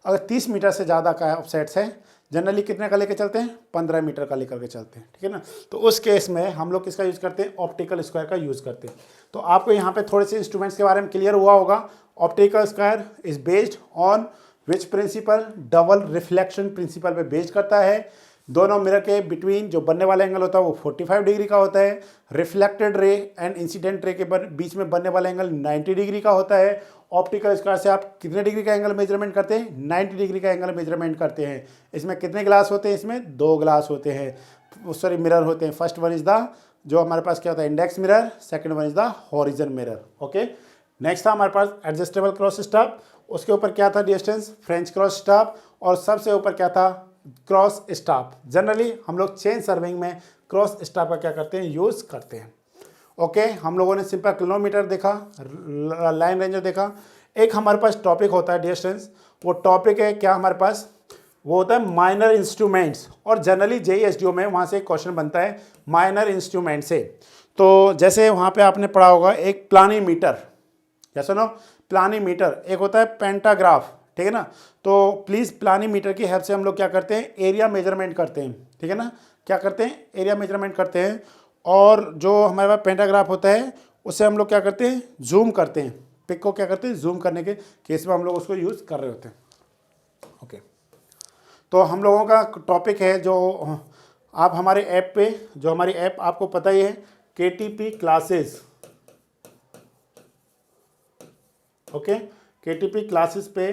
Speaker 1: अगर 30 मीटर से ज़्यादा का ऑफसेट्स है, जनरली कितने का लेकर चलते हैं, 15 मीटर का लेकर के चलते हैं, ठीक है ना। तो उस केस में हम लोग किसका यूज़ करते हैं, ऑप्टिकल स्क्वायर का यूज़ करते हैं। तो आपको यहाँ पे थोड़े से इंस्ट्रूमेंट्स के बारे में क्लियर हुआ होगा। Optical square is based on which principle, double reflection principle पे बेस्ड करता है। दोनों मिरर के बिटवीन जो बनने वाला एंगल होता है वो 45 डिग्री का होता है। Reflected ray and incident ray के बीच में बनने वाला एंगल 90 डिग्री का होता है। ऑप्टिकल स्क्वायर से आप कितने डिग्री का एंगल मेजरमेंट करते हैं, 90 डिग्री का एंगल मेजरमेंट करते हैं। इसमें कितने ग्लास होते हैं, इसमें 2 ग्लास होते हैं, सॉरी मिरर होते हैं। फर्स्ट वन इज द, जो हमारे पास क्या होता है, index mirror, second one is the horizon mirror. Okay, next था हमारे पास एडजस्टेबल क्रॉस स्टॉप, उसके ऊपर क्या था डिस्टेंस, फ्रेंच क्रॉस स्टॉप, और सबसे ऊपर क्या था, क्रॉस स्टॉप। जनरली हम लोग चेन सर्विंग में क्रॉस स्टॉप का क्या करते हैं, यूज़ करते हैं। ओके, हम लोगों ने सिंपल किलोमीटर देखा, लाइन रेंजर देखा। एक हमारे पास टॉपिक होता है डिस्टेंस, वो टॉपिक है क्या हमारे पास, वो होता है माइनर इंस्ट्रूमेंट्स। और जनरली JEE-SDO में वहाँ से एक क्वेश्चन बनता है माइनर इंस्ट्रूमेंट से। तो जैसे वहाँ पे आपने पढ़ा होगा एक प्लानीमीटर, या सुनो प्लानीमीटर, एक होता है पेंटाग्राफ, ठीक है ना। तो प्लीज़ प्लानीमीटर की हेल्प से हम लोग क्या करते हैं, एरिया मेजरमेंट करते हैं, ठीक है ना। क्या करते हैं, एरिया मेजरमेंट करते हैं। और जो हमारे पास पेंटाग्राफ होता है उससे हम लोग क्या करते हैं, जूम करते हैं। पिक को क्या करते हैं, जूम करने के केस में हम लोग उसको यूज़ कर रहे होते हैं। ओके, तो हम लोगों का टॉपिक है जो आप हमारे ऐप पे, जो हमारी ऐप आपको पता ही है, KTP classes. Okay, KTP classes पे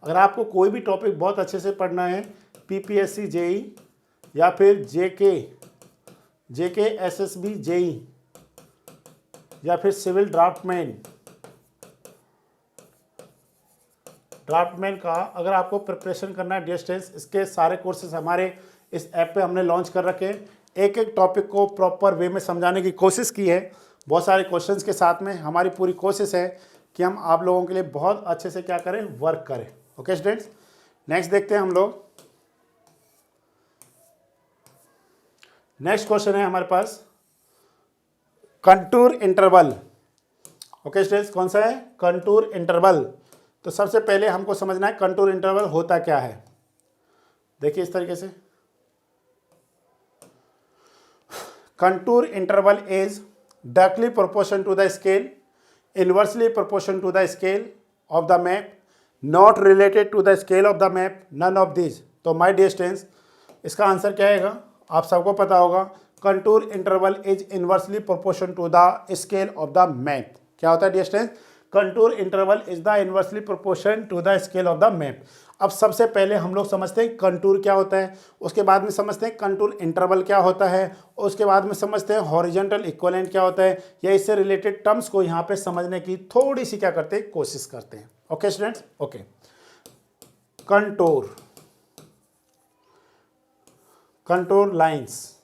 Speaker 1: अगर आपको कोई भी टॉपिक बहुत अच्छे से पढ़ना है, PPSC JEE या फिर JK SSB JEE या फिर सिविल ड्राफ्टमैन का अगर आपको प्रिपरेशन करना है डिस्टेंस, इसके सारे कोर्सेज हमारे इस ऐप पे हमने लॉन्च कर रखे हैं। एक एक टॉपिक को प्रॉपर वे में समझाने की कोशिश की है, बहुत सारे क्वेश्चंस के साथ में। हमारी पूरी कोशिश है कि हम आप लोगों के लिए बहुत अच्छे से क्या करें, वर्क करें। ओके स्टूडेंट्स, नेक्स्ट देखते हैं हम लोग। नेक्स्ट क्वेश्चन है हमारे पास कंटूर इंटरवल। ओके स्टूडेंट्स, कौन सा है, कंटूर इंटरवल। तो सबसे पहले हमको समझना है कंटूर इंटरवल होता क्या है। देखिए इस तरीके से, contour interval is directly proportion to the scale, inversely proportion to the scale of the map, not related to the scale of the map, none of this. तो माय डियर स्टूडेंट्स, इसका answer क्या आएगा, आप सबको पता होगा। Contour interval is inversely proportion to the scale of the map. क्या होता है dear students, contour interval is the inversely proportion to the scale of the map. अब सबसे पहले हम लोग समझते हैं कंटूर क्या होता है, उसके बाद में समझते हैं कंटूर इंटरवल क्या होता है, उसके बाद में समझते हैं हॉरिजॉन्टल इक्विवेलेंट क्या होता है, या इससे रिलेटेड टर्म्स को यहाँ पे समझने की थोड़ी सी क्या करते हैं, कोशिश करते हैं। Okay students, okay. Contour, contour lines.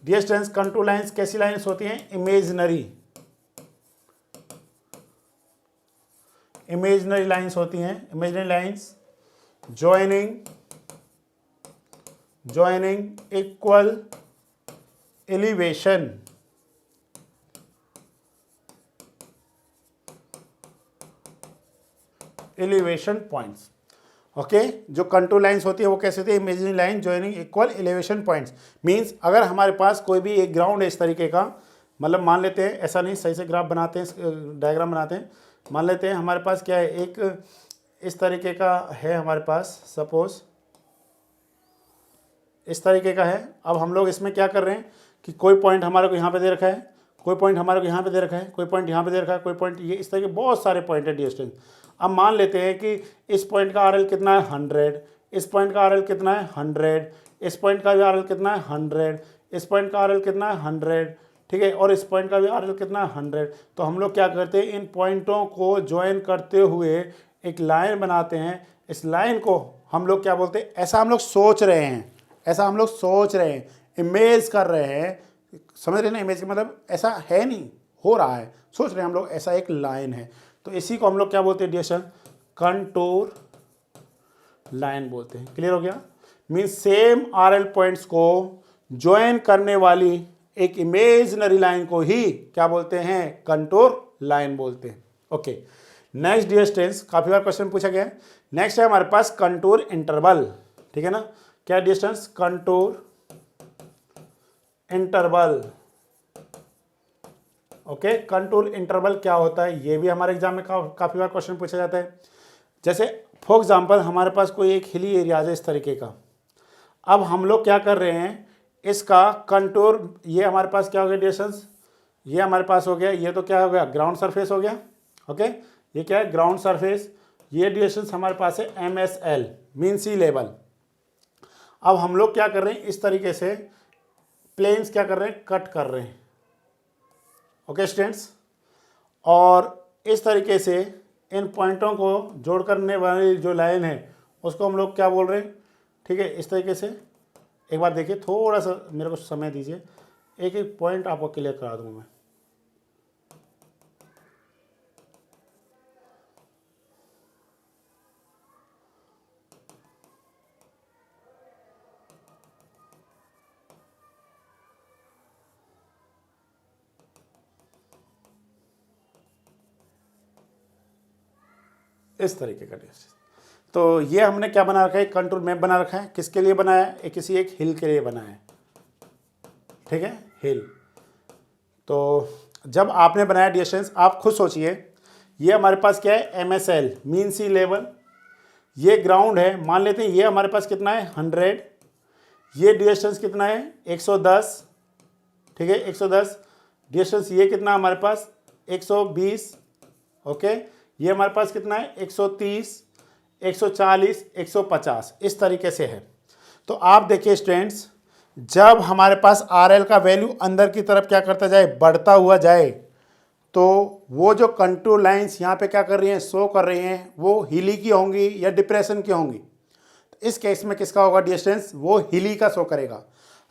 Speaker 1: Dear students, contour lines कैसी लाइंस होती हैं, इमेजिनरी लाइंस होती हैं। Imaginary lines joining equal elevation points. Okay, जो कंटूर लाइंस होती है वो कैसे होती है, imaginary line joining equal elevation points. Means अगर हमारे पास कोई भी एक ग्राउंड है इस तरीके का, मतलब मान लेते हैं, ऐसा नहीं, सही से ग्राफ बनाते हैं, डायग्राम बनाते हैं। मान लेते हैं हमारे पास क्या है, एक इस तरीके का है हमारे पास, सपोज इस तरीके का है। अब हम लोग इसमें क्या कर रहे हैं कि कोई पॉइंट हमारे को यहाँ पे दे रखा है, कोई पॉइंट हमारे को यहाँ पे दे रखा है, कोई पॉइंट यहाँ पे दे रखा है, कोई पॉइंट ये, इस तरह के बहुत सारे पॉइंट है डिस्टेंस। अब मान लेते हैं कि इस पॉइंट का RL कितना है 100, इस पॉइंट का RL कितना है 100, इस पॉइंट का भी RL कितना है 100, इस पॉइंट का RL कितना है 100, ठीक है, और इस पॉइंट का भी RL कितना है 100। तो हम लोग क्या करते हैं, इन पॉइंटों को ज्वाइन करते हुए एक लाइन बनाते हैं। इस लाइन को हम लोग क्या बोलते हैं, ऐसा हम लोग सोच रहे हैं, ऐसा हम लोग सोच रहे हैं, इमेज कर रहे हैं, समझ रहे हैं ना। इमेज का मतलब ऐसा है नहीं, हो रहा है, सोच रहे हैं हम लोग, ऐसा एक लाइन है। तो इसी को हम लोग क्या बोलते हैं डियर, कंटूर लाइन बोलते हैं। क्लियर हो गया, मीन्स सेम RL पॉइंट्स को ज्वाइन करने वाली एक इमेजिनरी लाइन को ही क्या बोलते हैं, कंटूर लाइन बोलते हैं। ओके, नेक्स्ट डियर स्टूडेंट्स, काफी बार क्वेश्चन पूछा गया है। नेक्स्ट है हमारे पास कंटूर इंटरवल, ठीक है ना। क्या distance, contour interval. Okay, contour interval क्या होता है, ये भी हमारे एग्जाम में काफ़ी बार क्वेश्चन पूछा जाता है। जैसे फॉर एग्जांपल हमारे पास कोई एक हिली एरिया है इस तरीके का, अब हम लोग क्या कर रहे हैं, इसका कंटूर, ये हमारे पास क्या हो गया डिस्टेंस, ये हमारे पास हो गया, ये तो क्या हो गया, ग्राउंड सरफेस हो गया। ओके, ये क्या है, ग्राउंड सरफेस। ये डिस्टेंस हमारे पास है MSL, मीन सी लेवल। अब हम लोग क्या कर रहे हैं, इस तरीके से प्लेन्स क्या कर रहे हैं, कट कर रहे हैं। ओके स्टूडेंट्स, और इस तरीके से इन पॉइंटों को जोड़ करने वाली जो लाइन है उसको हम लोग क्या बोल रहे हैं, ठीक है। इस तरीके से एक बार देखिए, थोड़ा सा मेरे को समय दीजिए, एक एक पॉइंट आपको क्लियर करा दूंगा मैं। इस तरीके का डिस्टेंस, तो ये हमने क्या बना रखा है, कंटूर मैप बना रखा है। किसके लिए बनाया है, किसी एक हिल के लिए बनाया है, ठीक है, हिल। तो जब आपने बनाया डिस्टेंस, आप खुद सोचिए, ये हमारे पास क्या है, MSL, मीन सी लेवल। ये ग्राउंड है, मान लेते हैं ये हमारे पास कितना है, 100। ये डिस्टेंस कितना है, 110, ठीक है, 110। डिस्टेंस ये कितना हमारे पास, 120। ओके, ये हमारे पास कितना है, 130, 140, 150, इस तरीके से है। तो आप देखिए स्टूडेंट्स, जब हमारे पास RL का वैल्यू अंदर की तरफ क्या करता जाए, बढ़ता हुआ जाए, तो वो जो कंटूर लाइंस यहाँ पे क्या कर रही हैं, शो कर रही हैं, वो हिली की होंगी या डिप्रेशन की होंगी। तो इस केस में किसका होगा डिस्टेंस, वो हिली का शो करेगा।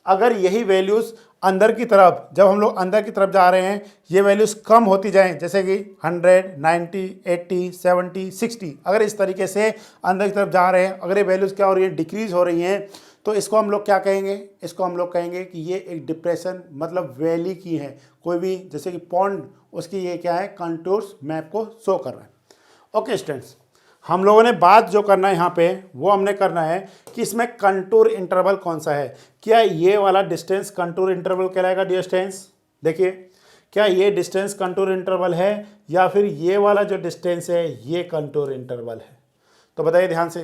Speaker 1: अगर यही वैल्यूज़ अंदर की तरफ, जब हम लोग अंदर की तरफ जा रहे हैं, ये वैल्यूज़ कम होती जाएं, जैसे कि 100, 90, 80, 70, 60, अगर इस तरीके से अंदर की तरफ जा रहे हैं, अगर ये वैल्यूज़ क्या हो रही है, डिक्रीज़ हो रही हैं, तो इसको हम लोग क्या कहेंगे, इसको हम लोग कहेंगे कि ये एक डिप्रेशन मतलब वैली की है। कोई भी जैसे कि पॉन्ड, उसकी ये क्या है, कंटूर्स मैप को शो कर रहा है। ओके स्टूडेंट्स, हम लोगों ने बात जो करना है यहाँ पे, वो हमने करना है कि इसमें कंटूर इंटरवल कौन सा है। क्या ये वाला डिस्टेंस कंटूर इंटरवल कहलाएगा डिस्टेंस, देखिए, क्या ये डिस्टेंस कंटूर इंटरवल है, या फिर ये वाला जो डिस्टेंस है ये कंटूर इंटरवल है। तो बताइए ध्यान से,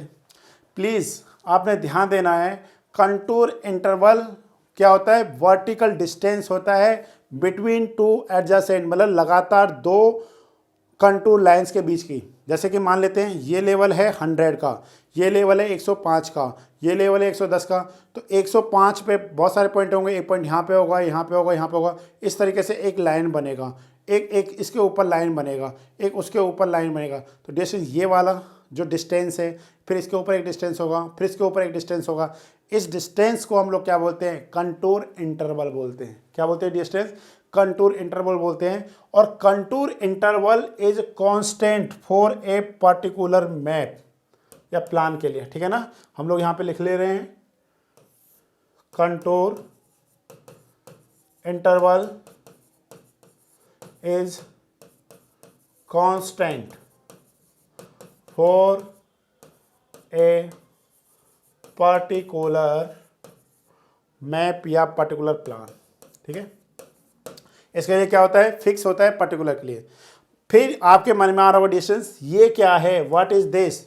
Speaker 1: प्लीज़ आपने ध्यान देना है। कंटूर इंटरवल क्या होता है, वर्टिकल डिस्टेंस होता है बिटवीन टू एडजेसेंट, मतलब लगातार दो कंटूर लाइंस के बीच की। जैसे कि मान लेते हैं ये लेवल है 100 का, ये लेवल है 105 का, ये लेवल है 110 का। तो 105 पे बहुत सारे पॉइंट होंगे, एक पॉइंट यहाँ पे होगा, यहाँ पे होगा, यहाँ पे होगा। इस तरीके से एक लाइन बनेगा, एक इसके ऊपर लाइन बनेगा, एक उसके ऊपर लाइन बनेगा। तो डिस्टेंस ये वाला जो डिस्टेंस है, फिर इसके ऊपर एक डिस्टेंस होगा, फिर इसके ऊपर एक डिस्टेंस होगा। इस डिस्टेंस को हम लोग क्या बोलते हैं, कंटूर इंटरवल बोलते हैं। क्या बोलते हैं, डिस्टेंस कंटूर इंटरवल बोलते हैं। और contour interval is constant for a particular map या प्लान के लिए, ठीक है ना। हम लोग यहाँ पे लिख ले रहे हैं, contour interval is constant for a particular map या पर्टिकुलर प्लान, ठीक है। इसके लिए क्या होता है, फिक्स होता है पर्टिकुलर के लिए। फिर आपके मन में आ रहा होगा डिस्टेंस, ये क्या है, what is this,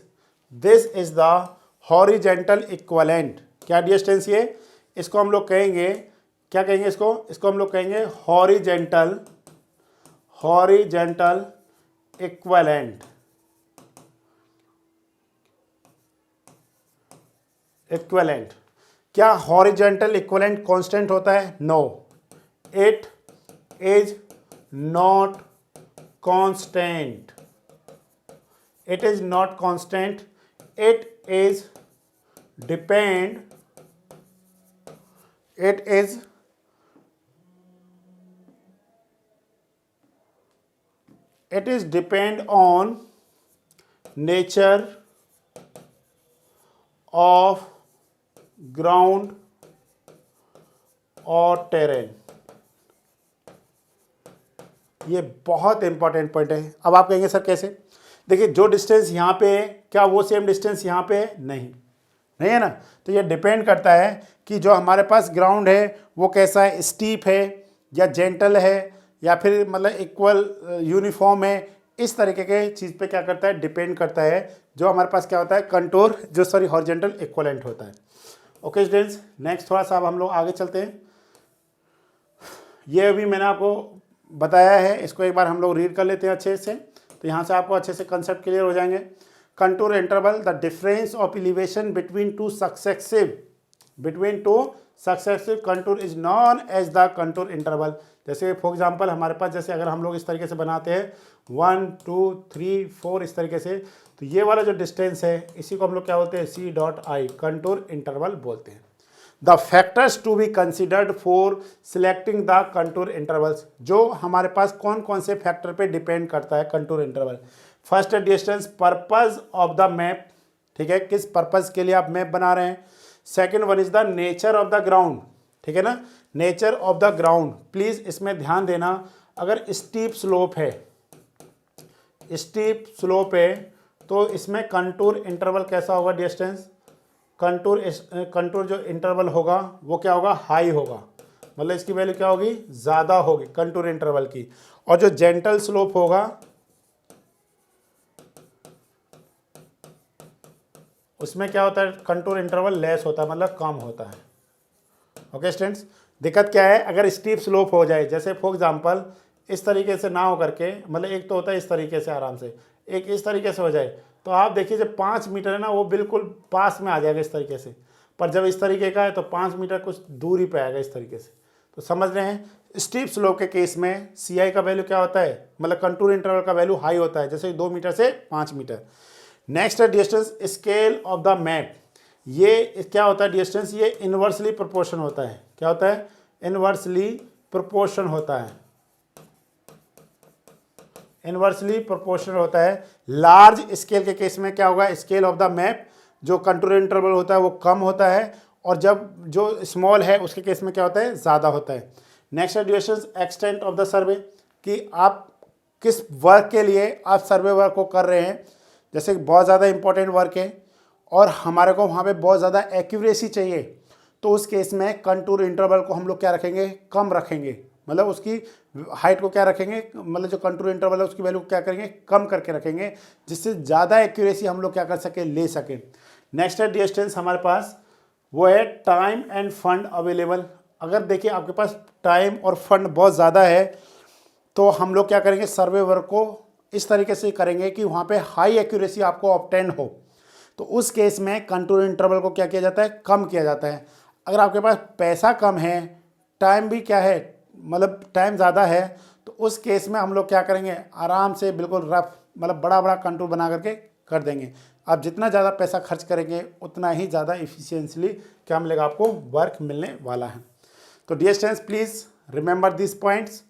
Speaker 1: this is the horizontal equivalent. क्या डिस्टेंस ये, इसको हम लोग कहेंगे, क्या कहेंगे इसको हम लोग कहेंगे हॉरिजेंटल इक्विवेलेंट। इक्विवेलेंट, क्या हॉरिजेंटल इक्विवेलेंट कांस्टेंट होता है, no, it is not constant, it is not constant, it is depend, it is depend on nature of ground और terrain। ये बहुत इंपॉर्टेंट पॉइंट है। अब आप कहेंगे सर कैसे, देखिए जो डिस्टेंस यहाँ पे है, क्या वो सेम डिस्टेंस यहाँ पे है, नहीं, नहीं है ना। तो ये डिपेंड करता है कि जो हमारे पास ग्राउंड है वो कैसा है, स्टीप है या जेंटल है या फिर मतलब इक्वल यूनिफॉर्म है। इस तरीके के चीज़ पे क्या करता है, डिपेंड करता है जो हमारे पास क्या होता है, कंटूर जो सॉरी हॉरिजॉन्टल इक्विवेलेंट होता है। ओके स्टूडेंट्स, नेक्स्ट थोड़ा सा अब हम लोग आगे चलते हैं। ये अभी मैंने आपको बताया है, इसको एक बार हम लोग रीड कर लेते हैं अच्छे से, तो यहाँ से आपको अच्छे से कंसेप्ट क्लियर हो जाएंगे। Contour interval, the difference of elevation between two successive contour is known as the contour interval. जैसे फॉर एग्जांपल हमारे पास जैसे अगर हम लोग इस तरीके से बनाते हैं 1 2 3 4 इस तरीके से, तो ये वाला जो डिस्टेंस है इसी को हम लोग क्या बोलते हैं, C.I कंटूर इंटरवल बोलते हैं। The factors to be considered for selecting the contour intervals, जो हमारे पास कौन कौन से फैक्टर पे डिपेंड करता है कंटूर इंटरवल। फर्स्ट है distance, purpose of the map, ठीक है, किस पर्पज के लिए आप मैप बना रहे हैं। Second one is the nature of the ground, ठीक है ना, nature of the ground. Please इसमें ध्यान देना, अगर स्टीप स्लोप है तो इसमें कंटूर इंटरवल कैसा होगा डिस्टेंस, कंटूर जो इंटरवल होगा वो क्या होगा, हाई होगा, मतलब इसकी वैल्यू क्या होगी, ज़्यादा होगी कंटूर इंटरवल की। और जो जेंटल स्लोप होगा उसमें क्या होता है, कंटूर इंटरवल लेस होता है, मतलब कम होता है। ओके स्टूडेंट्स, दिक्कत क्या है, अगर स्टीप स्लोप हो जाए, जैसे फॉर एग्जांपल इस तरीके से ना हो करके, मतलब एक तो होता है इस तरीके से आराम से, एक इस तरीके से हो जाए, तो आप देखिए जब 5 मीटर है ना वो बिल्कुल पास में आ जाएगा इस तरीके से, पर जब इस तरीके का है तो 5 मीटर कुछ दूरी पे आएगा इस तरीके से। तो समझ रहे हैं, स्टीप स्लोप के केस में CI का वैल्यू क्या होता है, मतलब कंटूर इंटरवल का वैल्यू हाई होता है, जैसे 2 मीटर से 5 मीटर। नेक्स्ट है distance scale of the map, ये क्या होता है डिस्टेंस, ये इन्वर्सली प्रोपोर्शन होता है। क्या होता है, इन्वर्सली प्रोपोर्शन होता है, इन्वर्सली प्रोपोर्शनल होता है। लार्ज स्केल के केस में क्या होगा, स्केल ऑफ द मैप जो कंटूर इंटरवल होता है वो कम होता है, और जब जो स्मॉल है उसके केस में क्या होता है, ज़्यादा होता है। नेक्स्ट है ड्यूरेशन एक्सटेंट ऑफ द सर्वे, कि आप किस वर्क के लिए आप सर्वे वर्क को कर रहे हैं। जैसे बहुत ज़्यादा इंपॉर्टेंट वर्क है और हमारे को वहाँ पे बहुत ज़्यादा एक्यूरेसी चाहिए, तो उस केस में कंटूर इंटरवल को हम लोग क्या रखेंगे, कम रखेंगे, मतलब उसकी हाइट को क्या रखेंगे, मतलब जो कंटूर इंटरवल है उसकी वैल्यू क्या करेंगे, कम करके रखेंगे, जिससे ज़्यादा एक्यूरेसी हम लोग क्या कर सके, ले सकें। नेक्स्ट है डिस्टेंस हमारे पास, वो है टाइम एंड फंड अवेलेबल। अगर देखिए आपके पास टाइम और फंड बहुत ज़्यादा है तो हम लोग क्या करेंगे, सर्वे वर्क को इस तरीके से करेंगे कि वहाँ पे हाई एक्यूरेसी आपको ऑब्टेन हो, तो उस केस में कंटूर इंटरवल को क्या किया जाता है, कम किया जाता है। अगर आपके पास पैसा कम है, टाइम भी क्या है, मतलब टाइम ज़्यादा है, तो उस केस में हम लोग क्या करेंगे, आराम से बिल्कुल रफ, मतलब बड़ा बड़ा कंटूर बना करके कर देंगे। आप जितना ज़्यादा पैसा खर्च करेंगे उतना ही ज़्यादा इफिशियंसली क्या मिलेगा, आपको वर्क मिलने वाला है। तो dear students please remember this points.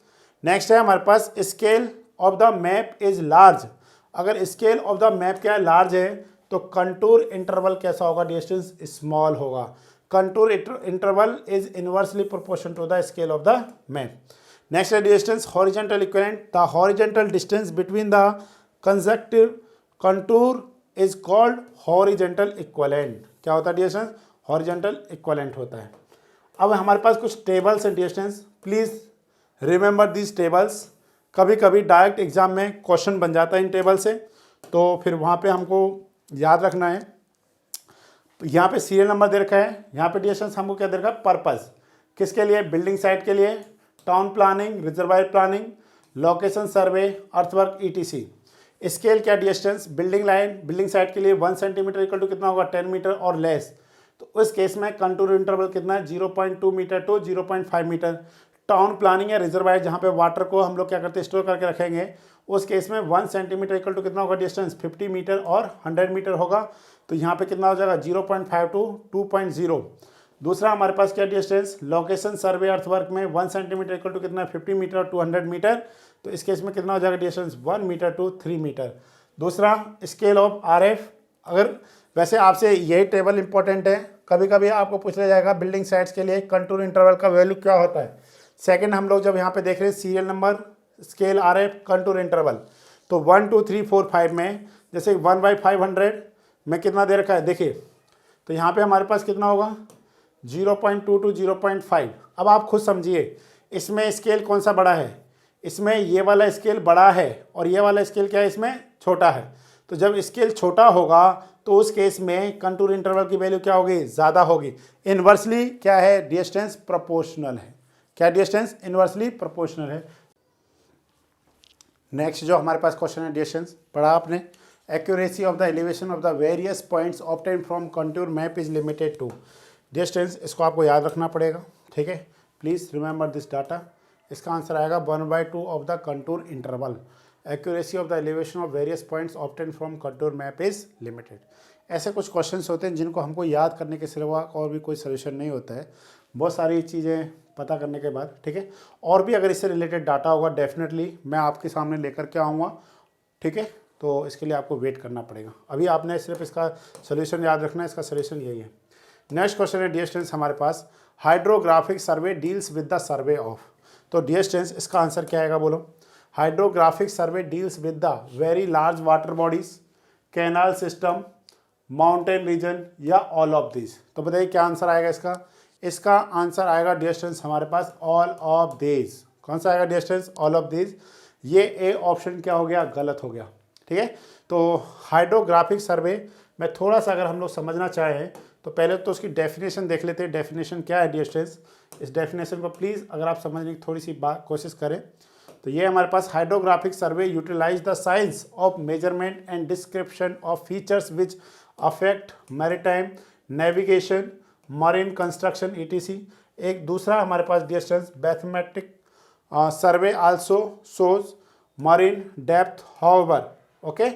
Speaker 1: Next है हमारे पास scale of the map is large. अगर स्केल ऑफ द मैप क्या है, लार्ज है, तो कंटूर इंटरवल कैसा होगा डिस्टेंस, स्मॉल होगा। Contour interval is inversely proportional to the scale of the map. Next है distance horizontal equivalent, the horizontal distance between the consecutive contour is called horizontal equivalent. क्या होता है distance, horizontal equivalent होता है। अब हमारे पास कुछ टेबल्स हैं distance, please remember this tables. कभी कभी डायरेक्ट एग्जाम में क्वेश्चन बन जाता है इन टेबल से, तो फिर वहाँ पे हमको याद रखना है। यहाँ पे सीरियल नंबर दे रखा है, यहाँ पे डिस्टेंस हमको क्या दे रखा है, पर्पज़ किसके लिए, बिल्डिंग साइट के लिए, town planning, reservoir planning, location survey, earthwork ETC। Scale क्या distance, building line, building site के लिए 1 सेंटीमीटर इक्वल टू कितना होगा, 10 मीटर और लेस, तो उस केस में कंटूर इंटरवल कितना है, 0.2 metre to 0.5 metre. Town planning या रिजर्वायर जहाँ पे वाटर को हम लोग क्या करते हैं, स्टोर करके रखेंगे, उस केस में 1 सेंटीमीटर इक्वल टू कितना होगा डिस्टेंस, 50 मीटर और 100 मीटर होगा, तो यहाँ पे कितना हो जाएगा, 0.5 टू 2.0। दूसरा हमारे पास क्या डिस्टेंस, लोकेशन सर्वे अर्थवर्क में 1 सेंटीमीटर इक्वल टू कितना, 50 मीटर टू 100 मीटर, तो इस केस में कितना हो जाएगा डिस्टेंस, 1 मीटर टू 3 मीटर। दूसरा स्केल ऑफ RF, अगर वैसे आपसे यही टेबल इंपॉर्टेंट है, कभी कभी आपको पूछ लिया जाएगा बिल्डिंग साइट्स के लिए कंटूर इंटरवल का वैल्यू क्या होता है। सेकंड हम लोग जब यहाँ पे देख रहे हैं serial number, scale RF, contour interval, तो 1 2 3 4 5 में जैसे 1/500 में कितना दे रखा है, देखिए, तो यहाँ पे हमारे पास कितना होगा 0.2 to 0.5। अब आप खुद समझिए इसमें स्केल कौन सा बड़ा है, इसमें ये वाला स्केल बड़ा है और ये वाला स्केल क्या है इसमें छोटा है। तो जब स्केल छोटा होगा तो उस केस में कंटूर इंटरवल की वैल्यू क्या होगी, ज़्यादा होगी। इन्वर्सली क्या है, डिस्टेंस प्रोपोर्शनल है। क्या डिस्टेंस इन्वर्सली प्रोपोर्शनल है। नेक्स्ट जो हमारे पास क्वेश्चन है डिस्टेंस पढ़ा आपने, accuracy of the elevation of the various points obtained from contour map is limited to distance. इसको आपको याद रखना पड़ेगा, ठीक है, प्लीज़ रिमेंबर दिस डाटा। इसका आंसर आएगा 1/2 of the contour interval. Accuracy of the elevation of various points obtained from contour map is limited. ऐसे कुछ क्वेश्चंस होते हैं जिनको हमको याद करने के सिवा और भी कोई सोल्यूशन नहीं होता है, बहुत सारी चीज़ें पता करने के बाद, ठीक है। और भी अगर इससे रिलेटेड डाटा होगा डेफिनेटली मैं आपके सामने लेकर के आऊँगा, ठीक है। तो इसके लिए आपको वेट करना पड़ेगा। अभी आपने सिर्फ इसका सोल्यूशन याद रखना है, इसका सोल्यूशन यही है। नेक्स्ट क्वेश्चन है डियर स्टूडेंट्स हमारे पास, hydrographic survey deals with the survey of. तो डियर स्टूडेंट्स इसका आंसर क्या आएगा बोलो। Hydrographic survey deals with the very large water bodies, canal system, mountain region या ऑल ऑफ दिस। तो बताइए क्या आंसर आएगा इसका। इसका आंसर आएगा डियर स्टूडेंट्स हमारे पास ऑल ऑफ दिस। कौन सा आएगा dear students, all of this. ये ए ऑप्शन क्या हो गया, गलत हो गया, ठीक है। तो हाइड्रोग्राफिक सर्वे में थोड़ा सा अगर हम लोग समझना चाहें तो पहले तो उसकी डेफिनेशन देख लेते हैं। डेफिनेशन क्या है डियर स्टूडेंट्स, इस डेफिनेशन को प्लीज़ अगर आप समझने की थोड़ी सी कोशिश करें तो ये हमारे पास hydrographic survey utilise the science of measurement and description of features which affect maritime navigation, marine construction etc। एक दूसरा हमारे पास dear students mathematic survey also shows marine depth however, okay.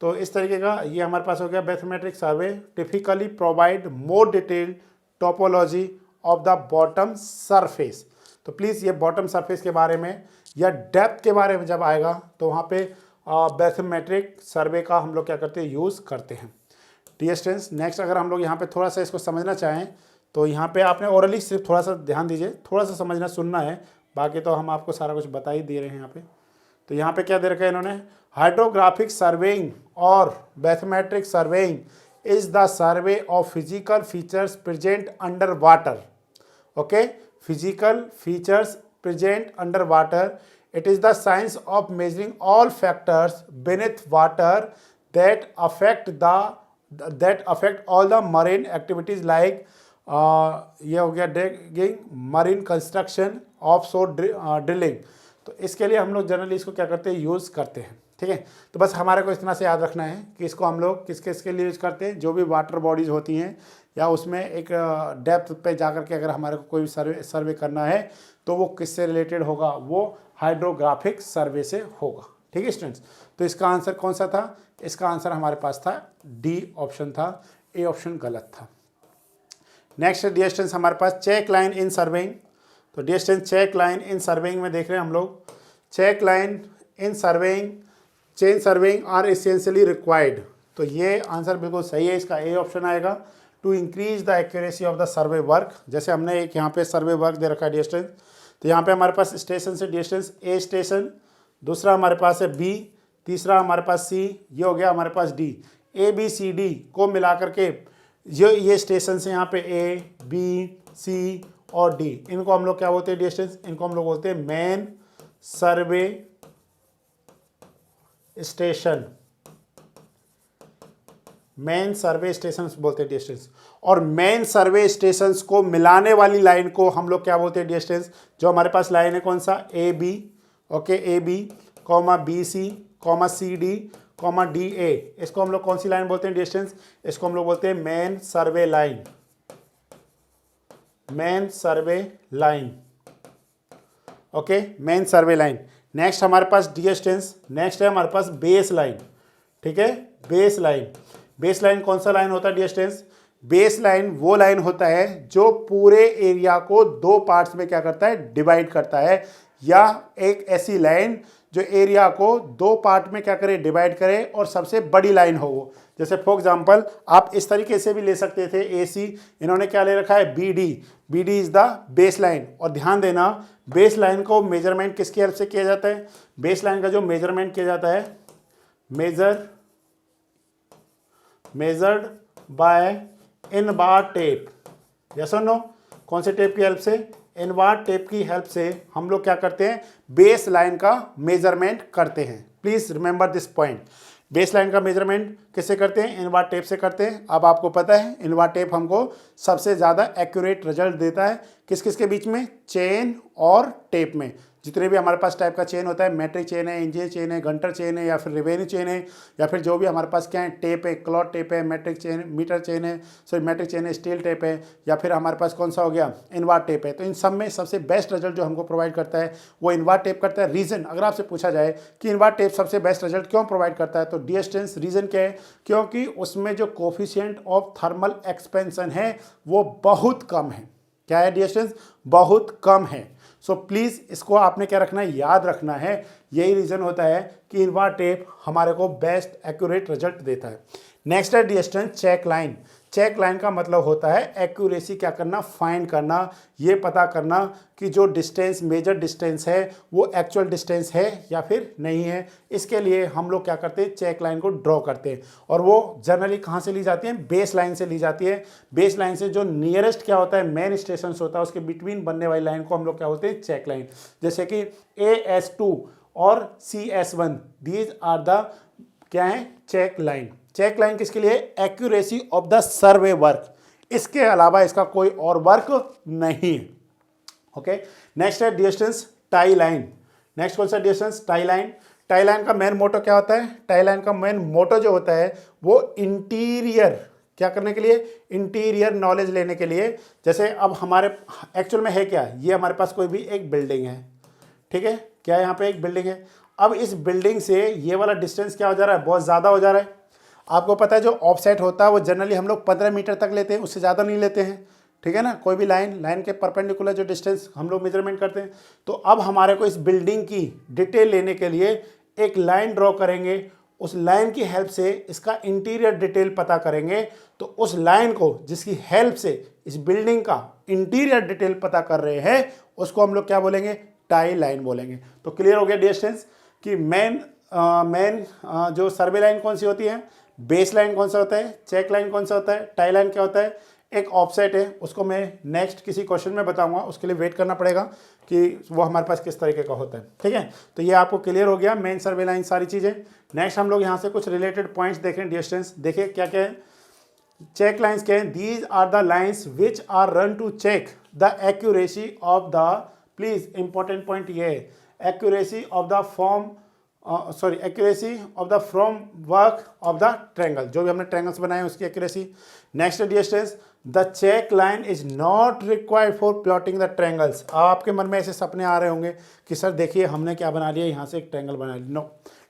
Speaker 1: तो इस तरीके का ये हमारे पास हो गया mathematic survey typically provide more detailed topology of the bottom surface. तो प्लीज़ ये बॉटम सरफेस के बारे में या डेप्थ के बारे में जब आएगा तो वहाँ पे मैथमेटिक सर्वे का हम लोग क्या करते हैं, यूज़ करते हैं। डियर स्टूडेंट्स नेक्स्ट अगर हम लोग यहाँ पे थोड़ा सा इसको समझना चाहें तो यहाँ पे आपने ओरली सिर्फ थोड़ा सा ध्यान दीजिए, थोड़ा सा समझना सुनना है, बाकी तो हम आपको सारा कुछ बता ही दे रहे हैं यहाँ पे। तो यहाँ पे क्या दे रखा है इन्होंने, हाइड्रोग्राफिक सर्वेइंग और mathematic surveying is the survey of physical features present under water, okay. Physical features present under water, it is the science of measuring all factors beneath water that affect all the marine activities like ये हो गया digging, marine construction, offshore drilling. तो इसके लिए हम लोग generally इसको क्या करते हैं, यूज़ करते हैं, ठीक है। तो बस हमारे को इतना से याद रखना है कि इसको हम लोग किस किस के लिए यूज़ करते हैं, जो भी वाटर बॉडीज़ होती हैं या उसमें एक डेप्थ पे जाकर के अगर हमारे को कोई सर्वे करना है तो वो किससे रिलेटेड होगा, वो हाइड्रोग्राफिक सर्वे से होगा, ठीक है स्टूडेंट्स। तो इसका आंसर कौन सा था, इसका आंसर हमारे पास था डी ऑप्शन था, ए ऑप्शन गलत था। नेक्स्ट डियर स्टूडेंट्स हमारे पास चेक लाइन इन सर्वेइंग। तो dear students check line in surveying में देख रहे हैं हम लोग, check line in surveying, chain surveying are essentially required. तो ये आंसर बिल्कुल सही है, इसका ए ऑप्शन आएगा, to increase the accuracy of the survey work. जैसे हमने एक यहाँ पे सर्वे वर्क दे रखा है डियर स्टूडेंट्स, तो यहाँ पे हमारे पास स्टेशन से डियर स्टूडेंट्स ए स्टेशन, दूसरा हमारे पास है बी, तीसरा हमारे पास सी, ये हो गया हमारे पास D. A B C D को मिला करके ये स्टेशन से यहाँ पे ए बी सी और डी, इनको हम लोग क्या बोलते हैं डियर स्टूडेंट्स, इनको हम लोग बोलते हैं मेन सर्वे स्टेशन, मेन सर्वे स्टेशन बोलते हैं डियर स्टूडेंट्स। और मेन सर्वे स्टेशंस को मिलाने वाली लाइन को हम लोग क्या बोलते हैं डियर स्टूडेंट्स, जो हमारे पास लाइन है कौन सा, A B, okay, A B comma B C comma C D comma D A, इसको हम लोग कौन सी लाइन बोलते हैं डियर स्टूडेंट्स, इसको हम लोग बोलते हैं मेन सर्वे लाइन, मेन सर्वे लाइन, ओके, मेन सर्वे लाइन। नेक्स्ट हमारे पास डियर स्टूडेंट्स नेक्स्ट है हमारे पास बेस लाइन, ठीक है, बेस लाइन। बेस लाइन कौन सा लाइन होता है डियर स्टूडेंट्स, बेस लाइन वो लाइन होता है जो पूरे एरिया को दो पार्ट्स में क्या करता है, डिवाइड करता है, या एक ऐसी लाइन जो एरिया को दो पार्ट में क्या करे, डिवाइड करे और सबसे बड़ी लाइन हो वो। जैसे फॉर एग्जांपल आप इस तरीके से भी ले सकते थे ए सी, इन्होंने क्या ले रखा है B D, B D is the base line. और ध्यान देना बेस लाइन को मेजरमेंट किसकी हेल्प से किया जाता है, बेस लाइन का जो मेजरमेंट किया जाता है मेजर्ड बाय इनबार टेप, यस और नो, कौन से टेप की हेल्प से? इनबार टेप की हेल्प से हम लोग क्या करते हैं? बेस लाइन का मेजरमेंट करते हैं। Please remember this point. Base line का मेजरमेंट किससे करते हैं? इनबार टेप से करते हैं। अब आपको पता है इनबार टेप हमको सबसे ज़्यादा एक्यूरेट रिजल्ट देता है किस किस के बीच में? चेन और टेप में। जितने भी हमारे पास टाइप का चेन होता है, मेट्रिक चेन है, इंजीनियर चेन है, गंटर चेन है, या फिर रिवेन्यू चेन है, या फिर जो भी हमारे पास क्या है, टेप है, क्लॉथ टेप है, मेट्रिक चेन, मीटर चेन है, सॉरी मेट्रिक चेन है, स्टील टेप है, या फिर हमारे पास कौन सा हो गया? इनबार टेप है। तो इन सब में सबसे बेस्ट रिजल्ट जो हमको प्रोवाइड करता है वो इनबार टेप करता है। रीज़न अगर आपसे पूछा जाए कि इनबार टेप सबसे बेस्ट रिजल्ट क्यों प्रोवाइड करता है, तो डियर स्टूडेंट्स रीज़न क्या है? क्योंकि उसमें जो कोफिशिएंट ऑफ थर्मल एक्सपेंशन है वो बहुत कम है। क्या है डियर स्टूडेंट्स? बहुत कम है। सो प्लीज़ इसको आपने क्या रखना है? याद रखना है। यही रीज़न होता है कि इनबार टेप हमारे को बेस्ट एक्यूरेट रिजल्ट देता है। नेक्स्ट है dear students check line. Check line का मतलब होता है एक्यूरेसी क्या करना? फाइंड करना, ये पता करना कि जो डिस्टेंस मेजर डिस्टेंस है वो एक्चुअल डिस्टेंस है या फिर नहीं है। इसके लिए हम लोग क्या करते हैं? चेक लाइन को ड्रॉ करते हैं, और वो जनरली कहाँ से ली जाती है? बेस लाइन से ली जाती है। बेस लाइन से जो नियरेस्ट क्या होता है? मेन स्टेशन होता है, उसके बिटवीन बनने वाली लाइन को हम लोग क्या बोलते हैं? Check line. जैसे कि AS2 और CS1 दीज आर द क्या है? Check line. चेक लाइन किसके लिए? Accuracy of the survey work, इसके अलावा इसका कोई और वर्क नहीं है। ओके, नेक्स्ट है डिस्टेंस टाई लाइन। नेक्स्ट कौन सा distance? Tie line. Tie line का मेन मोटो क्या होता है? टाई लाइन का मेन मोटो जो होता है वो इंटीरियर क्या करने के लिए? इंटीरियर नॉलेज लेने के लिए। जैसे अब हमारे एक्चुअल में है क्या? ये हमारे पास कोई भी एक बिल्डिंग है, ठीक है, क्या यहाँ पे एक बिल्डिंग है। अब इस बिल्डिंग से ये वाला डिस्टेंस क्या हो जा रहा है? बहुत ज़्यादा हो जा रहा है। आपको पता है जो ऑफसेट होता है वो जनरली हम लोग 15 मीटर तक लेते हैं, उससे ज़्यादा नहीं लेते हैं, ठीक है ना। कोई भी लाइन के परपेंडिकुलर जो डिस्टेंस हम लोग मेजरमेंट करते हैं। तो अब हमारे को इस बिल्डिंग की डिटेल लेने के लिए एक लाइन ड्रॉ करेंगे, उस लाइन की हेल्प से इसका इंटीरियर डिटेल पता करेंगे। तो उस लाइन को जिसकी हेल्प से इस बिल्डिंग का इंटीरियर डिटेल पता कर रहे हैं उसको हम लोग क्या बोलेंगे? टाई लाइन बोलेंगे। तो क्लियर हो गया डिस्टेंस कि मेन जो सर्वे लाइन कौन सी होती है, बेस लाइन कौन सा होता है, चेक लाइन कौन सा होता है, टाई लाइन क्या होता है। एक ऑफसेट है, उसको मैं नेक्स्ट किसी क्वेश्चन में बताऊंगा, उसके लिए वेट करना पड़ेगा कि वो हमारे पास किस तरीके का होता है, ठीक है। तो ये आपको क्लियर हो गया मेन सर्वे लाइन सारी चीज़ें। नेक्स्ट हम लोग यहाँ से कुछ रिलेटेड पॉइंट्स देखें डिस्टेंस। देखिए क्या क्या है। चेक लाइन्स क्या है? These are the lines which are run to check the accuracy of the, please important point ये है, accuracy of the form accuracy of the from work of the triangle, जो भी हमने ट्रायंगल्स बनाए उसकी accuracy. Next distance, the check line is not required for plotting the triangles. आपके मन में ऐसे सपने आ रहे होंगे कि सर देखिए हमने क्या बना लिया, यहाँ से एक ट्रायंगल बना लिया। नो,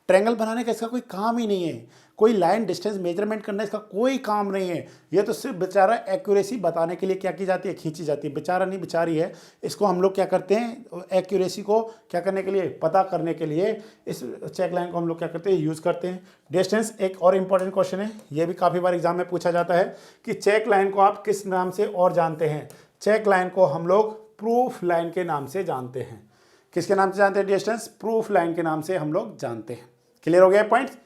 Speaker 1: ट्रायंगल बनाने का इसका कोई काम ही नहीं है, कोई लाइन डिस्टेंस मेजरमेंट करना इसका कोई काम नहीं है। ये तो सिर्फ बेचारा एक्यूरेसी बताने के लिए क्या की जाती है? खींची जाती है। बेचारा नहीं बेचारी है, इसको हम लोग क्या करते हैं? एक्यूरेसी को क्या करने के लिए? पता करने के लिए इस चेक लाइन को हम लोग क्या करते हैं? यूज़ करते हैं। डिस्टेंस एक और इम्पॉर्टेंट क्वेश्चन है, ये भी काफ़ी बार एग्जाम में पूछा जाता है कि चेक लाइन को आप किस नाम से और जानते हैं? चेक लाइन को हम लोग प्रूफ लाइन के नाम से जानते हैं। किसके नाम से जानते हैं डिस्टेंस? प्रूफ लाइन के नाम से हम लोग जानते हैं। क्लियर हो गया पॉइंट्स?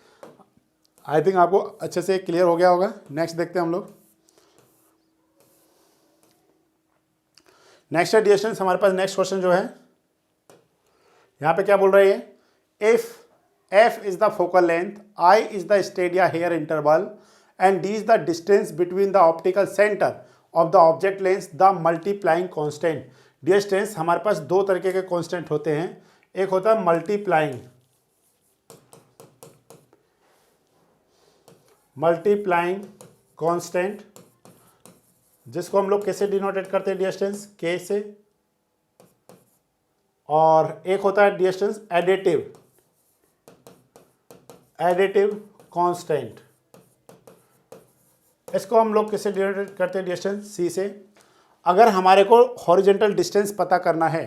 Speaker 1: आई थिंक आपको अच्छे से क्लियर हो गया होगा। नेक्स्ट देखते हैं हम लोग। नेक्स्ट है डिस्टेंस, हमारे पास नेक्स्ट क्वेश्चन जो है यहाँ पे क्या बोल रही है? If F is the focal length, I is the stadia hair interval, and D is the distance between the optical center of the object lens, the multiplying constant। Distance हमारे पास दो तरीके के कांस्टेंट होते हैं, एक होता है मल्टीप्लाइंग कांस्टेंट, जिसको हम लोग कैसे डिनोटेट करते हैं? डिस्टेंस K से। और एक होता है डिस्टेंस एडिटिव कांस्टेंट, इसको हम लोग कैसे डिनोटेट करते हैं? डिस्टेंस C से। अगर हमारे को हॉरिजॉन्टल डिस्टेंस पता करना है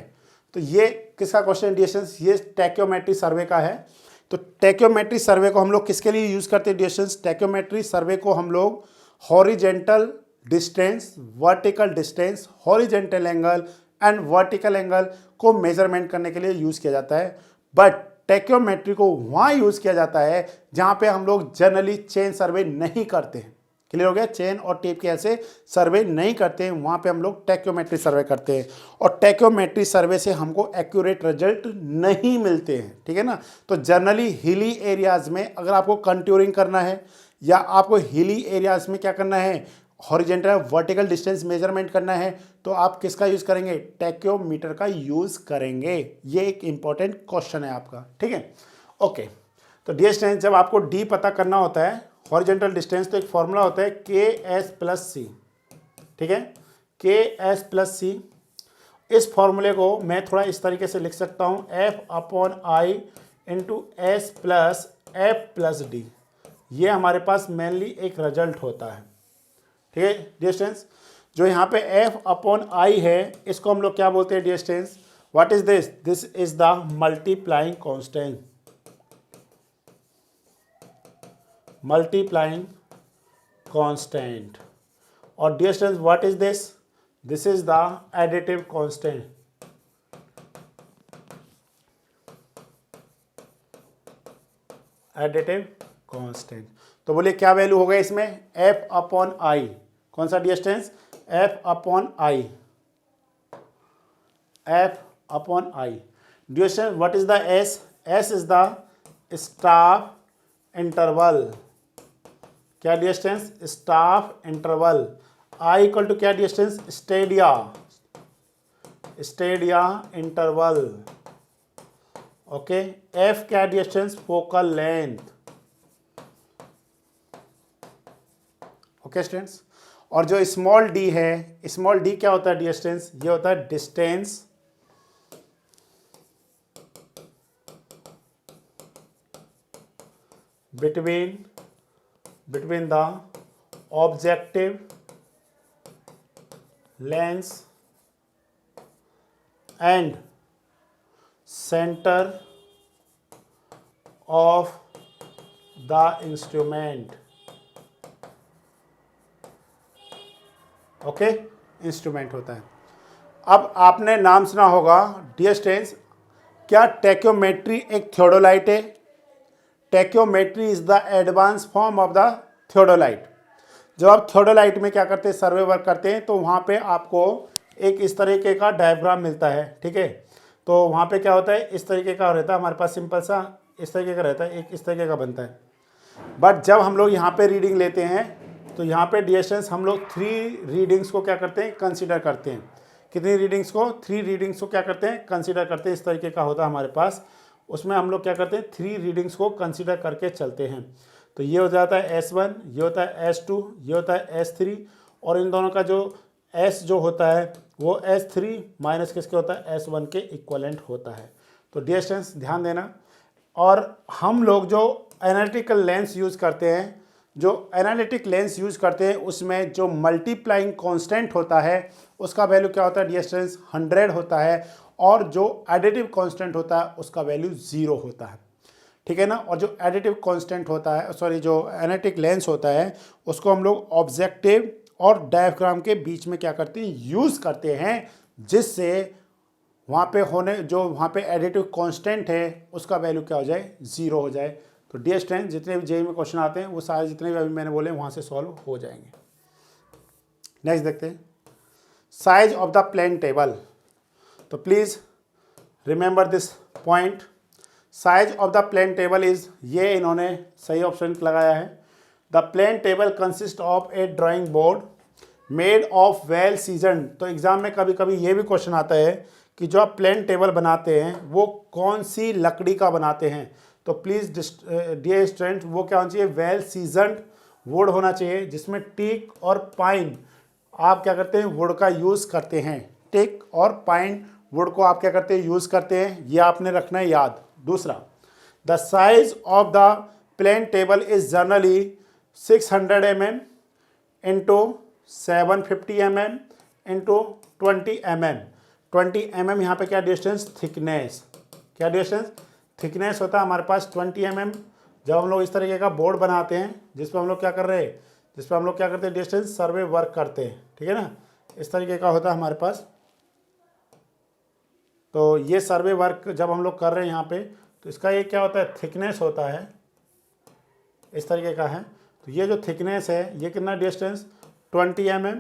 Speaker 1: तो ये किसका क्वेश्चन? डिस्टेंस ये स्टैक्योमेट्री सर्वे का है। तो स्टैक्योमेट्री सर्वे को हम लोग किसके लिए यूज़ करते हैं? डिस्टेंस स्टैक्योमेट्री सर्वे को हम लोग horizontal distance, vertical distance, horizontal angle and vertical angle को मेजरमेंट करने के लिए यूज़ किया जाता है। बट स्टैक्योमेट्री को वहाँ यूज़ किया जाता है जहाँ पे हम लोग जनरली चेन सर्वे नहीं करते हैं। क्लियर हो गया। चेन और टेप के ऐसे सर्वे नहीं करते हैं, वहाँ पे हम लोग टैक्योमेट्री सर्वे करते हैं और टैक्योमेट्री सर्वे से हमको एक्यूरेट रिजल्ट नहीं मिलते हैं, ठीक है ना। तो जनरली हिली एरियाज़ में अगर आपको कंट्यूरिंग करना है या आपको हिली एरियाज़ में क्या करना है, हॉरिजेंटल वर्टिकल डिस्टेंस मेजरमेंट करना है, तो आप किसका यूज़ करेंगे, टैक्योमीटर का यूज़ करेंगे। ये एक इंपॉर्टेंट क्वेश्चन है आपका, ठीक है। ओके, तो डिस्टेंस जब आपको डी पता करना होता है हॉरिजेंटल डिस्टेंस, तो एक फॉर्मूला होता है के एस प्लस सी, ठीक है, के एस प्लस सी। इस फॉर्मूले को मैं थोड़ा इस तरीके से लिख सकता हूँ, एफ अपॉन आई into S plus F plus D. ये हमारे पास मेनली एक रिजल्ट होता है, ठीक है। डिस्टेंस जो यहाँ पे एफ अपॉन आई है, इसको हम लोग क्या बोलते हैं distance, what is this, this is the multiplying constant, multiplying constant. और distance what is this, this is the additive constant, additive constant. तो बोलिए क्या वैल्यू होगा इसमें, एफ अपॉन आई, कौन सा distance, F upon I, F upon I. Distance what is the S, S is the staff interval, क्या distance, staff interval. I equal to क्या distance, stadia, stadia interval, okay. F क्या distance, focal length, okay students. और जो small D है, small D क्या होता है distance, ये होता है distance between the objective lens and center of the instrument, okay, instrument होता है। अब आपने नाम सुना होगा डिस्टेंस, क्या टैक्योमेट्री एक थियोडोलाइट है, tacheometry is the advance form of the theodolite. जब आप थियोडोलाइट में क्या करते हैं, सर्वे वर्क करते हैं, तो वहाँ पे आपको एक इस तरीके का डायग्राम मिलता है, ठीक है। तो वहाँ पे क्या होता है, इस तरीके का रहता है हमारे पास, सिंपल सा इस तरीके का रहता है, एक इस तरीके का बनता है। बट जब हम लोग यहाँ पे रीडिंग लेते हैं, तो यहाँ पे डिस्टेंस हम लोग 3 रीडिंग्स को क्या करते हैं, कंसीडर करते हैं। कितनी रीडिंग्स को, 3 रीडिंग्स को क्या करते हैं, कंसीडर करते हैं। इस तरीके का होता है हमारे पास, उसमें हम लोग क्या करते हैं, 3 रीडिंग्स को कंसीडर करके चलते हैं। तो ये हो जाता है S1, ये होता है S2, ये होता है S3, और इन दोनों का जो S जो होता है वो S3 माइनस किसके होता है, S1 के इक्वलेंट होता है। तो डिस्टेंस ध्यान देना। और हम लोग जो एनालिटिकल लेंस यूज़ करते हैं, जो एनालिटिक लेंस यूज़ करते हैं, उसमें जो मल्टीप्लाइंग कांस्टेंट होता है उसका वैल्यू क्या होता है, डिस्टेंस 100 होता है, और जो एडिटिव कांस्टेंट होता है उसका वैल्यू 0 होता है, ठीक है ना। और जो एडिटिव कांस्टेंट होता है, सॉरी, जो एनालिटिक लेंस होता है, उसको हम लोग ऑब्जेक्टिव और डायफ्राम के बीच में क्या करते हैं, यूज़ करते हैं, जिससे वहाँ पे होने जो वहाँ पे एडिटिव कांस्टेंट है उसका वैल्यू क्या हो जाए, 0 हो जाए। तो डिस्टेंस जितने भी जेईई में क्वेश्चन आते हैं वो सारे जितने भी अभी मैंने बोले वहाँ से सॉल्व हो जाएंगे। नेक्स्ट देखते हैं, size of the plane table. तो please remember this point, size of the plane table is, ये इन्होंने सही ऑप्शन लगाया है। The plane table consist of a drawing board made of well season. तो एग्जाम में कभी कभी ये भी क्वेश्चन आता है कि जो आप प्लेन टेबल बनाते हैं वो कौन सी लकड़ी का बनाते हैं। तो प्लीज़ डियर स्टूडेंट, वो क्या होना चाहिए, वेल सीजन्ड वुड होना चाहिए, जिसमें टीक और पाइन आप क्या करते हैं, वुड का यूज़ करते हैं। टीक और पाइन वुड को आप क्या करते हैं, यूज़ करते हैं, ये आपने रखना है याद। दूसरा, the size of the plane table is generally 600 mm into 750 mm into 20 mm। 20 mm यहाँ पे क्या डिस्टेंस, थिकनेस, क्या डिस्टेंस, थिकनेस होता है हमारे पास 20 mm। जब हम लोग इस तरीके का बोर्ड बनाते हैं जिस पर हम लोग क्या कर रहे हैं, जिस पर हम लोग क्या करते हैं, डिस्टेंस सर्वे वर्क करते हैं, ठीक है ना, इस तरीके का होता है हमारे पास। तो ये सर्वे वर्क जब हम लोग कर रहे हैं यहाँ पे, तो इसका ये क्या होता है, थिकनेस होता है, इस तरीके का है। तो ये जो थिकनेस है ये कितना डिस्टेंस 20 mm,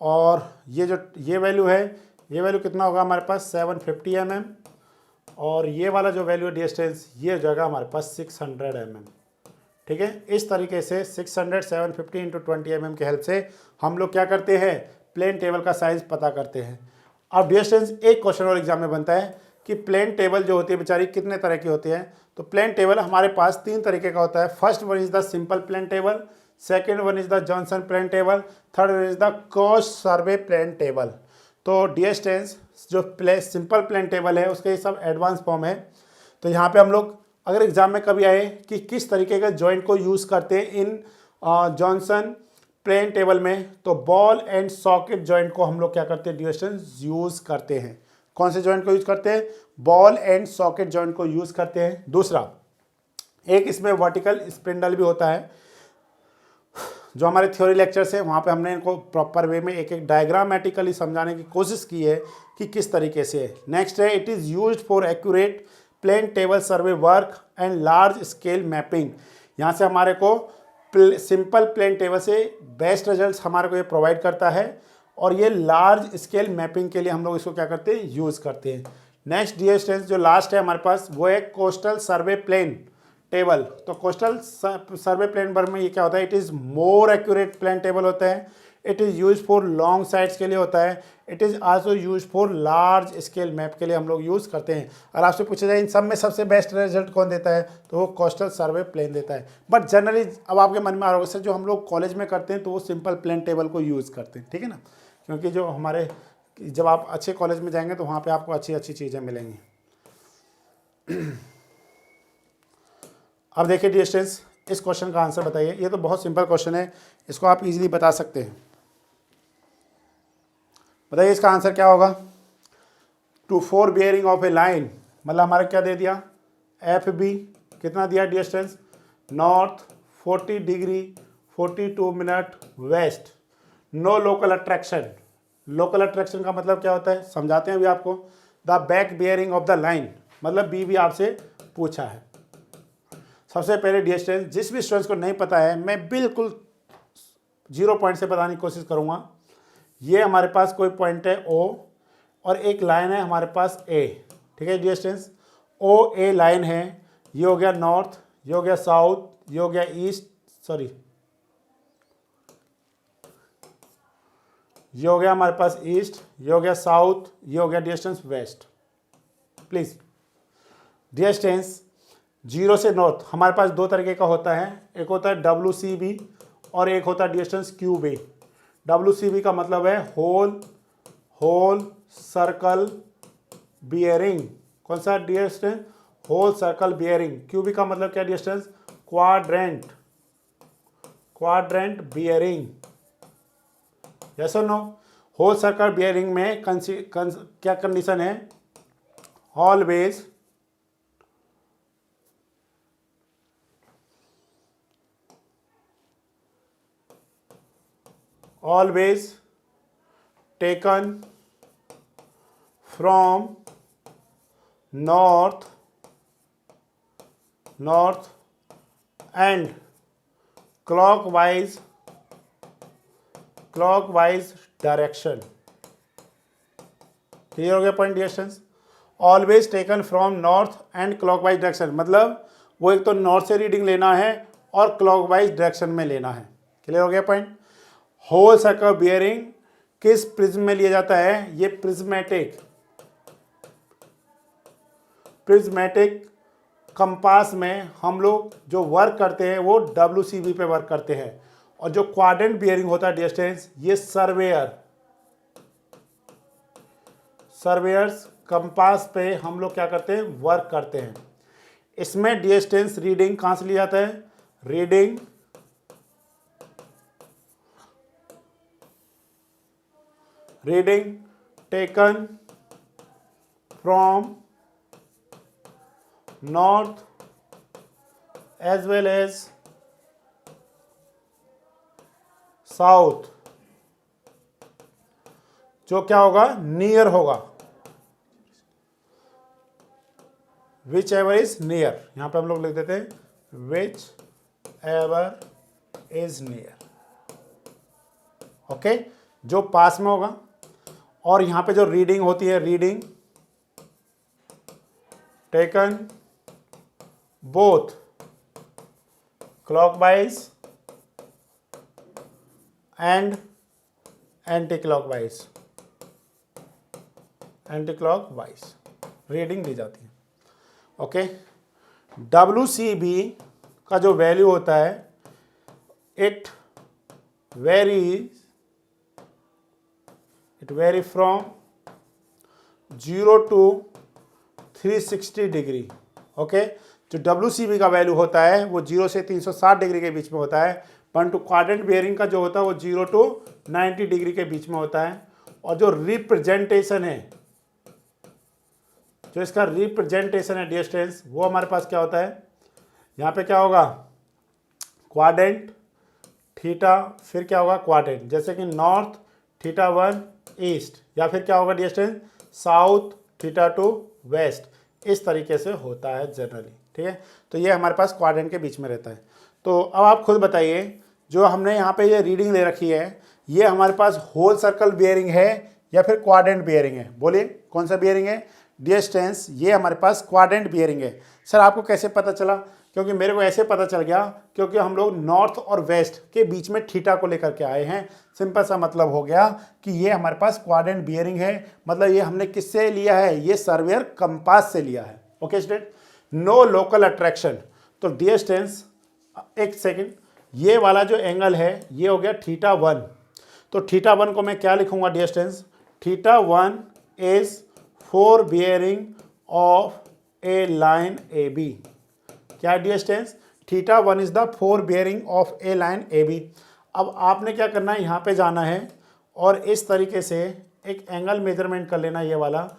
Speaker 1: और ये जो ये वैल्यू है ये वैल्यू कितना होगा हमारे पास 750 mm, और ये वाला जो वैल्यू है डिस्टेंस ये हो जाएगा हमारे पास 600 mm। ठीक है, इस तरीके से 600 750 इंटू 20 mm के हेल्प से हम लोग क्या करते हैं, प्लेन टेबल का साइज पता करते हैं। अब डिस्टेंस एक क्वेश्चन और एग्जाम में बनता है कि प्लेन टेबल जो होती है बेचारी कितने तरह की होती है। तो प्लेन टेबल हमारे पास 3 तरीके का होता है। First one is the simple plane table, second one is the Johnson plane table, third one is the coast survey plane table. तो डिस्टेंस जो सिंपल प्लेन टेबल है उसके सब एडवांस फॉर्म है। तो यहाँ पे हम लोग अगर एग्जाम में कभी आए कि किस तरीके का जॉइंट को यूज़ करते हैं इन जॉनसन प्लेन टेबल में, तो बॉल एंड सॉकेट जॉइंट को हम लोग क्या करते हैं, डिस्टेंस यूज़ करते हैं। कौन से जॉइंट को यूज़ करते हैं, बॉल एंड सॉकेट जॉइंट को यूज़ करते हैं। दूसरा, एक इसमें वर्टिकल स्पिंडल भी होता है। जो हमारे थ्योरी लेक्चर्स है वहाँ पे हमने इनको प्रॉपर वे में एक एक डायग्रामेटिकली समझाने की कोशिश की है कि किस तरीके से है। नेक्स्ट है, it is used for accurate plane table survey work and large scale mapping. यहाँ से हमारे को सिंपल प्लेन टेबल से बेस्ट रिजल्ट्स हमारे को ये प्रोवाइड करता है, और ये लार्ज स्केल मैपिंग के लिए हम लोग इसको क्या करते हैं, यूज़ करते हैं। नेक्स्ट डिस्टेंस जो लास्ट है हमारे पास वो है कोस्टल सर्वे प्लेन टेबल। तो कोस्टल सर्वे प्लेन पर में ये क्या होता है, it is more accurate plane table होता है। It is use for long sides के लिए होता है। It is also use for large scale map के लिए हम लोग यूज़ करते हैं। और आपसे पूछा जाए इन सब में सबसे बेस्ट रिजल्ट कौन देता है, तो वो कोस्टल सर्वे प्लेन देता है। बट जनरली अब आपके मन में आ रहा होगा सर जो हम लोग कॉलेज में करते हैं तो वो सिंपल प्लेन टेबल को यूज़ करते हैं, ठीक है ना, क्योंकि जो हमारे जब आप अच्छे कॉलेज में जाएंगे तो वहाँ पे आपको अच्छी अच्छी चीज़ें मिलेंगी। अब देखिए डिस्टेंस, इस क्वेश्चन का आंसर बताइए। ये तो बहुत सिंपल क्वेश्चन है, इसको आप इजीली बता सकते हैं। बताइए इसका आंसर क्या होगा। To 4 bearing of a line, मतलब हमारा क्या दे दिया, एफ बी कितना दिया distance, north 40 degree 42 minute west, no local attraction. Local attraction का मतलब क्या होता है समझाते हैं अभी आपको। The back bearing of the line, मतलब बी भी आपसे पूछा है। सबसे पहले डिस्टेंस, जिस भी स्टूडेंट्स को नहीं पता है मैं बिल्कुल 0 पॉइंट से बताने की कोशिश करूँगा। ये हमारे पास कोई पॉइंट है ओ, और एक लाइन है हमारे पास ए, ठीक है। डिस्टेंस ओ ए लाइन है, ये हो गया नॉर्थ, ये हो गया साउथ, ये हो गया ईस्ट, सॉरी ये हो गया हमारे पास ईस्ट, ये हो गया साउथ, ये हो गया डिस्टेंस वेस्ट। प्लीज डिस्टेंस 0 से नॉर्थ हमारे पास 2 तरीके का होता है, एक होता है WCB और एक होता है डिस्टेंस QB। WCB का मतलब है होल सर्कल बियरिंग। कौन सा distance, whole circle bearing. QB का मतलब क्या डिस्टेंस, क्वाड्रेंट बियरिंग। यस और नो। होल सर्कल बियरिंग में क्या कंडीशन है, always taken from north and clockwise direction. Clear हो गया point distance. Always taken from north and clockwise direction, मतलब वो एक तो नॉर्थ से रीडिंग लेना है और क्लॉकवाइज डायरेक्शन में लेना है। क्लियर हो गया पॉइंट। होल सर्कल बियरिंग किस प्रिज्म में लिया जाता है, ये प्रिज्मेटिक कंपास में हम लोग जो वर्क करते हैं वो WCB पे वर्क करते हैं, और जो क्वाड्रेंट बियरिंग होता है डिस्टेंस, ये सर्वेयर्स कंपास पे हम लोग क्या करते हैं, वर्क करते हैं। इसमें डिस्टेंस रीडिंग कहाँ से लिया जाता है, reading taken from north as well as south, जो क्या होगा, नियर होगा, विच एवर इज नियर। यहां पे हम लोग लिख देते हैं which ever is near, okay, जो पास में होगा। और यहां पे जो रीडिंग होती है, reading taken both clockwise and anti clockwise, anti clockwise reading दी जाती है, ओके। WCB का जो वैल्यू होता है, it vary from 0 to 360 degree, okay. जो WCB का वैल्यू होता है वो 0 से 360 डिग्री के बीच में होता है, परंतु क्वाड्रेंट बियरिंग का जो होता है वो 0 to 90 डिग्री के बीच में होता है। और जो रिप्रेजेंटेशन है, जो इसका रिप्रेजेंटेशन है डियर स्टूडेंट्स, वो हमारे पास क्या होता है, यहाँ पे क्या होगा, क्वाड्रेंट थीटा, फिर क्या होगा क्वाड्रेंट, जैसे कि नॉर्थ θ1 ईस्ट, या फिर क्या होगा डियर स्टूडेंट्स साउथ θ2 वेस्ट, इस तरीके से होता है जनरली, ठीक है। तो ये हमारे पास क्वाड्रेंट के बीच में रहता है। तो अब आप खुद बताइए, जो हमने यहाँ पे ये रीडिंग ले रखी है, ये हमारे पास होल सर्कल बियरिंग है या फिर क्वाड्रेंट बियरिंग है, बोलिए कौन सा बियरिंग है डियर स्टूडेंट्स, ये हमारे पास क्वाड्रेंट बियरिंग है। सर आपको कैसे पता चला, क्योंकि मेरे को ऐसे पता चल गया, क्योंकि हम लोग नॉर्थ और वेस्ट के बीच में थीटा को लेकर के आए हैं। सिंपल सा मतलब हो गया कि ये हमारे पास क्वाड्रेंट बियरिंग है, मतलब ये हमने किससे लिया है, ये सर्वेयर कंपास से लिया है, okay student. No local attraction, तो डियर स्टूडेंट्स एक सेकेंड, ये वाला जो एंगल है ये हो गया θ1, तो θ1 को मैं क्या लिखूंगा dear students, θ1 is 4 bearing of a line AB, क्या dear students, θ1 is the 4 bearing of a line AB। अब आपने क्या करना है, यहाँ पे जाना है और इस तरीके से एक एंगल मेजरमेंट कर लेना, ये वाला,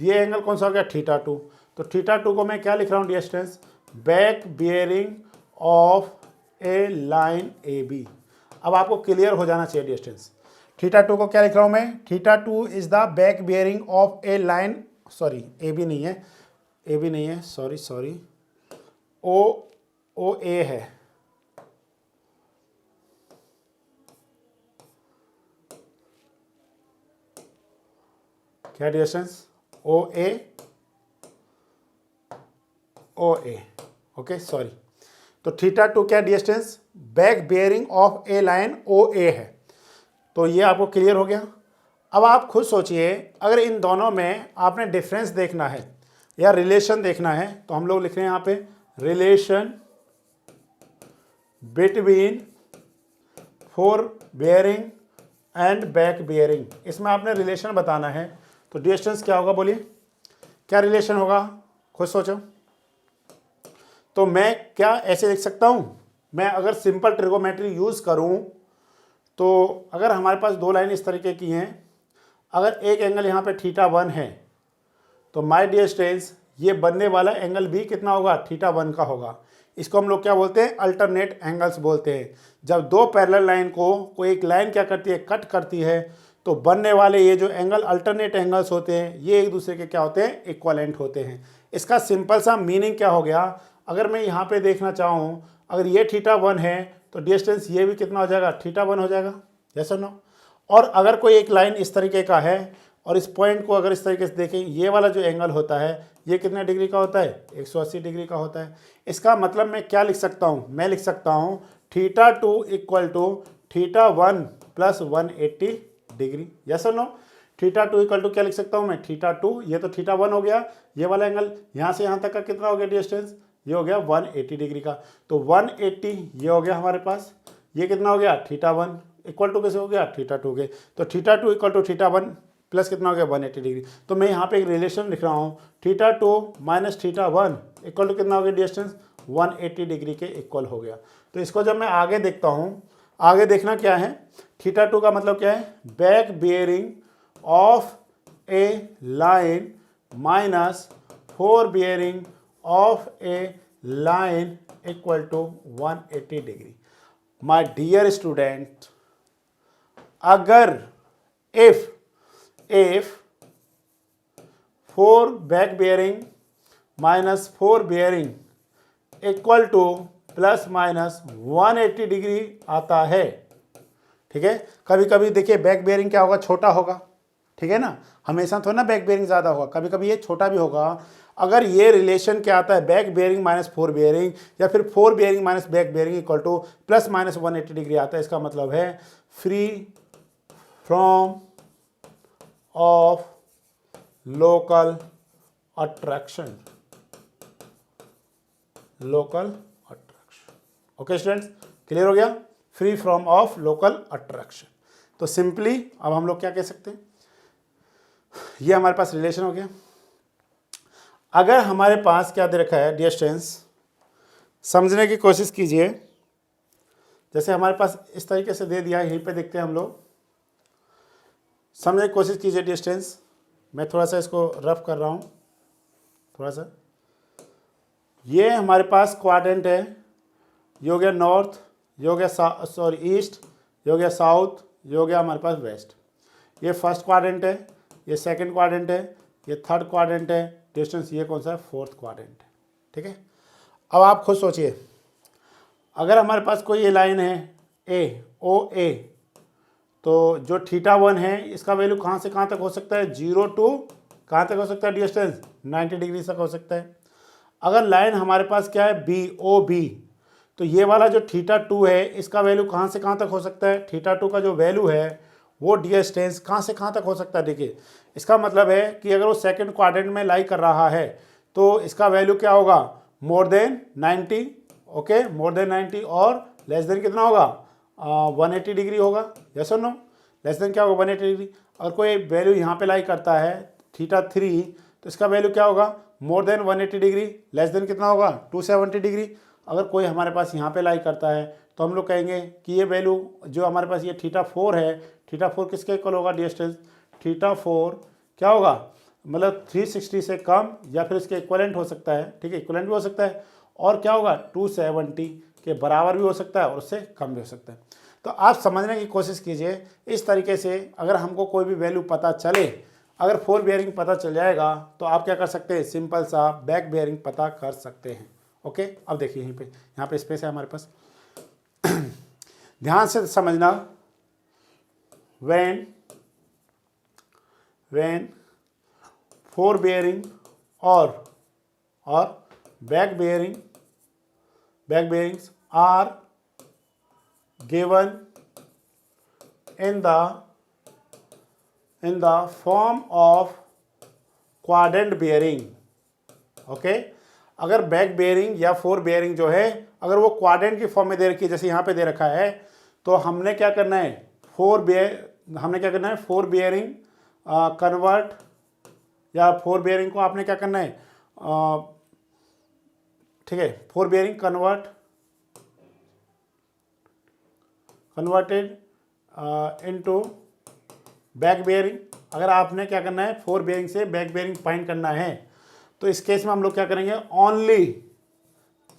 Speaker 1: ये एंगल कौन सा हो गया θ2, तो θ2 को मैं क्या लिख रहा हूँ dear students, back bearing of a line AB। अब आपको क्लियर हो जाना चाहिए डियर स्टूडेंट्स, θ2 को क्या लिख रहा हूँ मैं, θ2 is the back bearing of a line, sorry AB नहीं है, AB नहीं है, सॉरी OA है, क्या dear students, OA, okay sorry. तो θ2 क्या dear students, back bearing of a line OA है। तो ये आपको क्लियर हो गया। अब आप खुद सोचिए, अगर इन दोनों में आपने डिफरेंस देखना है या रिलेशन देखना है, तो हम लोग लिख रहे हैं यहाँ पे relation between 4 bearing and back bearing, इसमें आपने रिलेशन बताना है। तो डियर स्टूडेंट्स क्या होगा, बोलिए क्या रिलेशन होगा, खुद सोचो। तो मैं क्या ऐसे लिख सकता हूँ, मैं अगर सिंपल ट्रिगोमेट्री यूज़ करूँ, तो अगर हमारे पास दो लाइन इस तरीके की हैं, अगर एक एंगल यहाँ पे θ1 है, तो माय डियर स्टूडेंट्स ये बनने वाला एंगल भी कितना होगा, θ1 का होगा। इसको हम लोग क्या बोलते हैं, अल्टरनेट एंगल्स बोलते हैं। जब दो पैरेलल लाइन को कोई एक लाइन क्या करती है, कट करती है, तो बनने वाले ये जो एंगल अल्टरनेट एंगल्स होते हैं, ये एक दूसरे के क्या होते हैं, इक्वलेंट होते हैं। इसका सिंपल सा मीनिंग क्या हो गया, अगर मैं यहाँ पे देखना चाहूँ, अगर ये θ1 है तो डियर स्टूडेंट्स ये भी कितना हो जाएगा, θ1 हो जाएगा, यस और नो। और अगर कोई एक लाइन इस तरीके का है और इस पॉइंट को अगर इस तरीके से देखें, ये वाला जो एंगल होता है ये कितने डिग्री का होता है, 180 डिग्री का होता है। इसका मतलब मैं क्या लिख सकता हूँ, मैं लिख सकता हूँ θ2 equal to θ1 plus 180 degree, yes और नो। θ2 इक्वल टू क्या लिख सकता हूँ मैं, θ2, ये तो θ1 हो गया, ये वाला एंगल यहाँ से यहाँ तक का कितना हो गया डियर स्टूडेंट्स, ये हो गया 180 डिग्री का। तो 180 ये हो गया हमारे पास, ये कितना हो गया θ1 इक्वल टू कैसे हो गया, θ2 के। तो θ2 इक्वल टू θ1 प्लस कितना हो गया 180 डिग्री। तो मैं यहाँ पे एक रिलेशन लिख रहा हूँ, θ2 माइनस θ1 इक्वल टू कितना हो गया डिस्टेंस, 180 डिग्री के इक्वल हो गया। तो इसको जब मैं आगे देखता हूँ, आगे देखना क्या है, θ2 का मतलब क्या है, back bearing of a line minus 4 bearing of a line equal to 180 degree. My dear student, अगर if 4 back bearing minus 4 bearing equal to plus minus 180 degree आता है। ठीक है, कभी कभी देखिए बैक बेयरिंग क्या होगा, छोटा होगा। ठीक है ना, हमेशा तो ना बैक बेयरिंग ज़्यादा होगा, कभी कभी ये छोटा भी होगा। अगर ये रिलेशन क्या आता है, back bearing minus four bearing या फिर four bearing minus back bearing equal to plus minus 180 degree आता है, इसका मतलब है free from of local attraction. Local attraction. Okay students, clear हो गया, free from of local attraction. तो सिंपली अब हम लोग क्या कह सकते हैं, ये हमारे पास रिलेशन हो गया। अगर हमारे पास क्या दे रखा है डियर स्टूडेंट्स, समझने की कोशिश कीजिए। जैसे हमारे पास इस तरीके से दे दिया, यहीं पे देखते हैं हम लोग, समझने की कोशिश कीजिए डियर स्टूडेंट्स। मैं थोड़ा सा इसको रफ कर रहा हूँ, थोड़ा सा। ये हमारे पास क्वाड्रेंट है, ये हो गया नॉर्थ, ये हो गया ईस्ट, ये हो गया साउथ, ये हो गया हमारे पास वेस्ट। ये फर्स्ट क्वाड्रेंट है, ये सेकंड क्वाड्रेंट है, ये थर्ड क्वाड्रेंट है। डिस्टेंस ये कौन सा है, फोर्थ क्वाड्रेंट है। ठीक है, अब आप खुद सोचिए, अगर हमारे पास कोई ये लाइन है ए ओ ए, तो जो θ1 है इसका वैल्यू कहाँ से कहाँ तक हो सकता है, 0 टू कहाँ तक हो सकता है डिस्टेंस, 90 डिग्री तक हो सकता है। अगर लाइन हमारे पास क्या है बी ओ बी, तो ये वाला जो θ2 है इसका वैल्यू कहाँ से कहाँ तक हो सकता है, θ2 का जो वैल्यू है वो डिस्टेंस कहाँ से कहाँ तक हो सकता है। देखिए, इसका मतलब है कि अगर वो सेकंड क्वाड्रेंट में लाई कर रहा है तो इसका वैल्यू क्या होगा, more than 90। Okay, more than 90 और लेस देन कितना होगा, 180 डिग्री होगा। यस और नो, लेस देन क्या होगा 180 डिग्री। अगर कोई वैल्यू यहाँ पे लाई करता है θ3, तो इसका वैल्यू क्या होगा, more than 180 degree, less than कितना होगा 270 डिग्री। अगर कोई हमारे पास यहाँ पे लाई करता है तो हम लोग कहेंगे कि ये वैल्यू जो हमारे पास ये θ4 है, θ4 किसके इक्वल होगा डिस्टेंस, θ4 क्या होगा, मतलब 360 से कम या फिर इसके इक्वलेंट हो सकता है। ठीक है, इक्वलेंट भी हो सकता है, और क्या होगा 270 के बराबर भी हो सकता है और उससे कम भी हो सकता है। तो आप समझने की कोशिश कीजिए इस तरीके से। अगर हमको कोई भी वैल्यू पता चले, अगर फोर बेयरिंग पता चल जाएगा तो आप क्या कर सकते हैं, सिंपल सा बैक बेयरिंग पता कर सकते हैं। ओके, अब देखिए यहाँ पे स्पेस है हमारे पास, ध्यान से समझना। when फोर बेयरिंग और back bearings are given in the form of quadrant bearing। Okay, अगर बैक बेयरिंग या फोर बेयरिंग जो है अगर वो क्वाड्रेंट की फॉर्म में दे रखी है, जैसे यहाँ पे दे रखा है, तो हमने क्या करना है, फोर बेयरिंग कन्वर्ट, या फोर बेयरिंग को आपने क्या करना है, ठीक है, four bearing converted into back bearing. अगर आपने क्या करना है, फोर बेयरिंग से बैक बेयरिंग फाइंड करना है, तो इस केस में हम लोग क्या करेंगे, only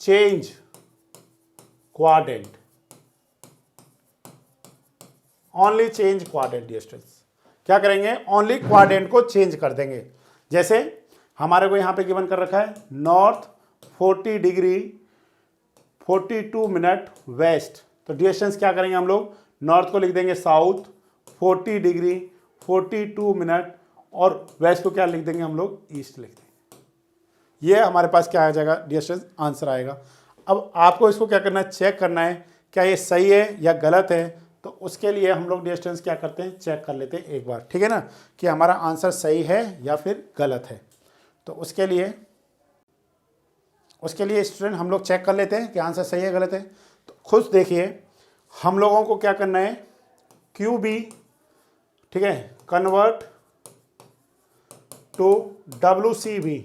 Speaker 1: change quadrant, only change quadrant distance. क्या करेंगे, ओनली क्वाड्रेंट को चेंज कर देंगे। जैसे हमारे को यहाँ पे गिवन कर रखा है नॉर्थ 40 डिग्री 42 मिनट वेस्ट, तो डिस्टेंस क्या करेंगे हम लोग, नॉर्थ को लिख देंगे साउथ 40 डिग्री 42 मिनट, और वेस्ट को क्या लिख देंगे हम लोग, ईस्ट लिख देंगे। ये हमारे पास क्या आ जाएगा डिस्टेंस, आंसर आएगा। अब आपको इसको क्या करना है, चेक करना है क्या ये सही है या गलत है। तो उसके लिए हम लोग डिस्टेंस क्या करते हैं, चेक कर लेते हैं एक बार, ठीक है ना, कि हमारा आंसर सही है या फिर गलत है। तो उसके लिए स्टूडेंट हम लोग चेक कर लेते हैं कि आंसर सही है गलत है। तो खुद देखिए, हम लोगों को क्या करना है, QB, ठीक है, कन्वर्ट टू WCB।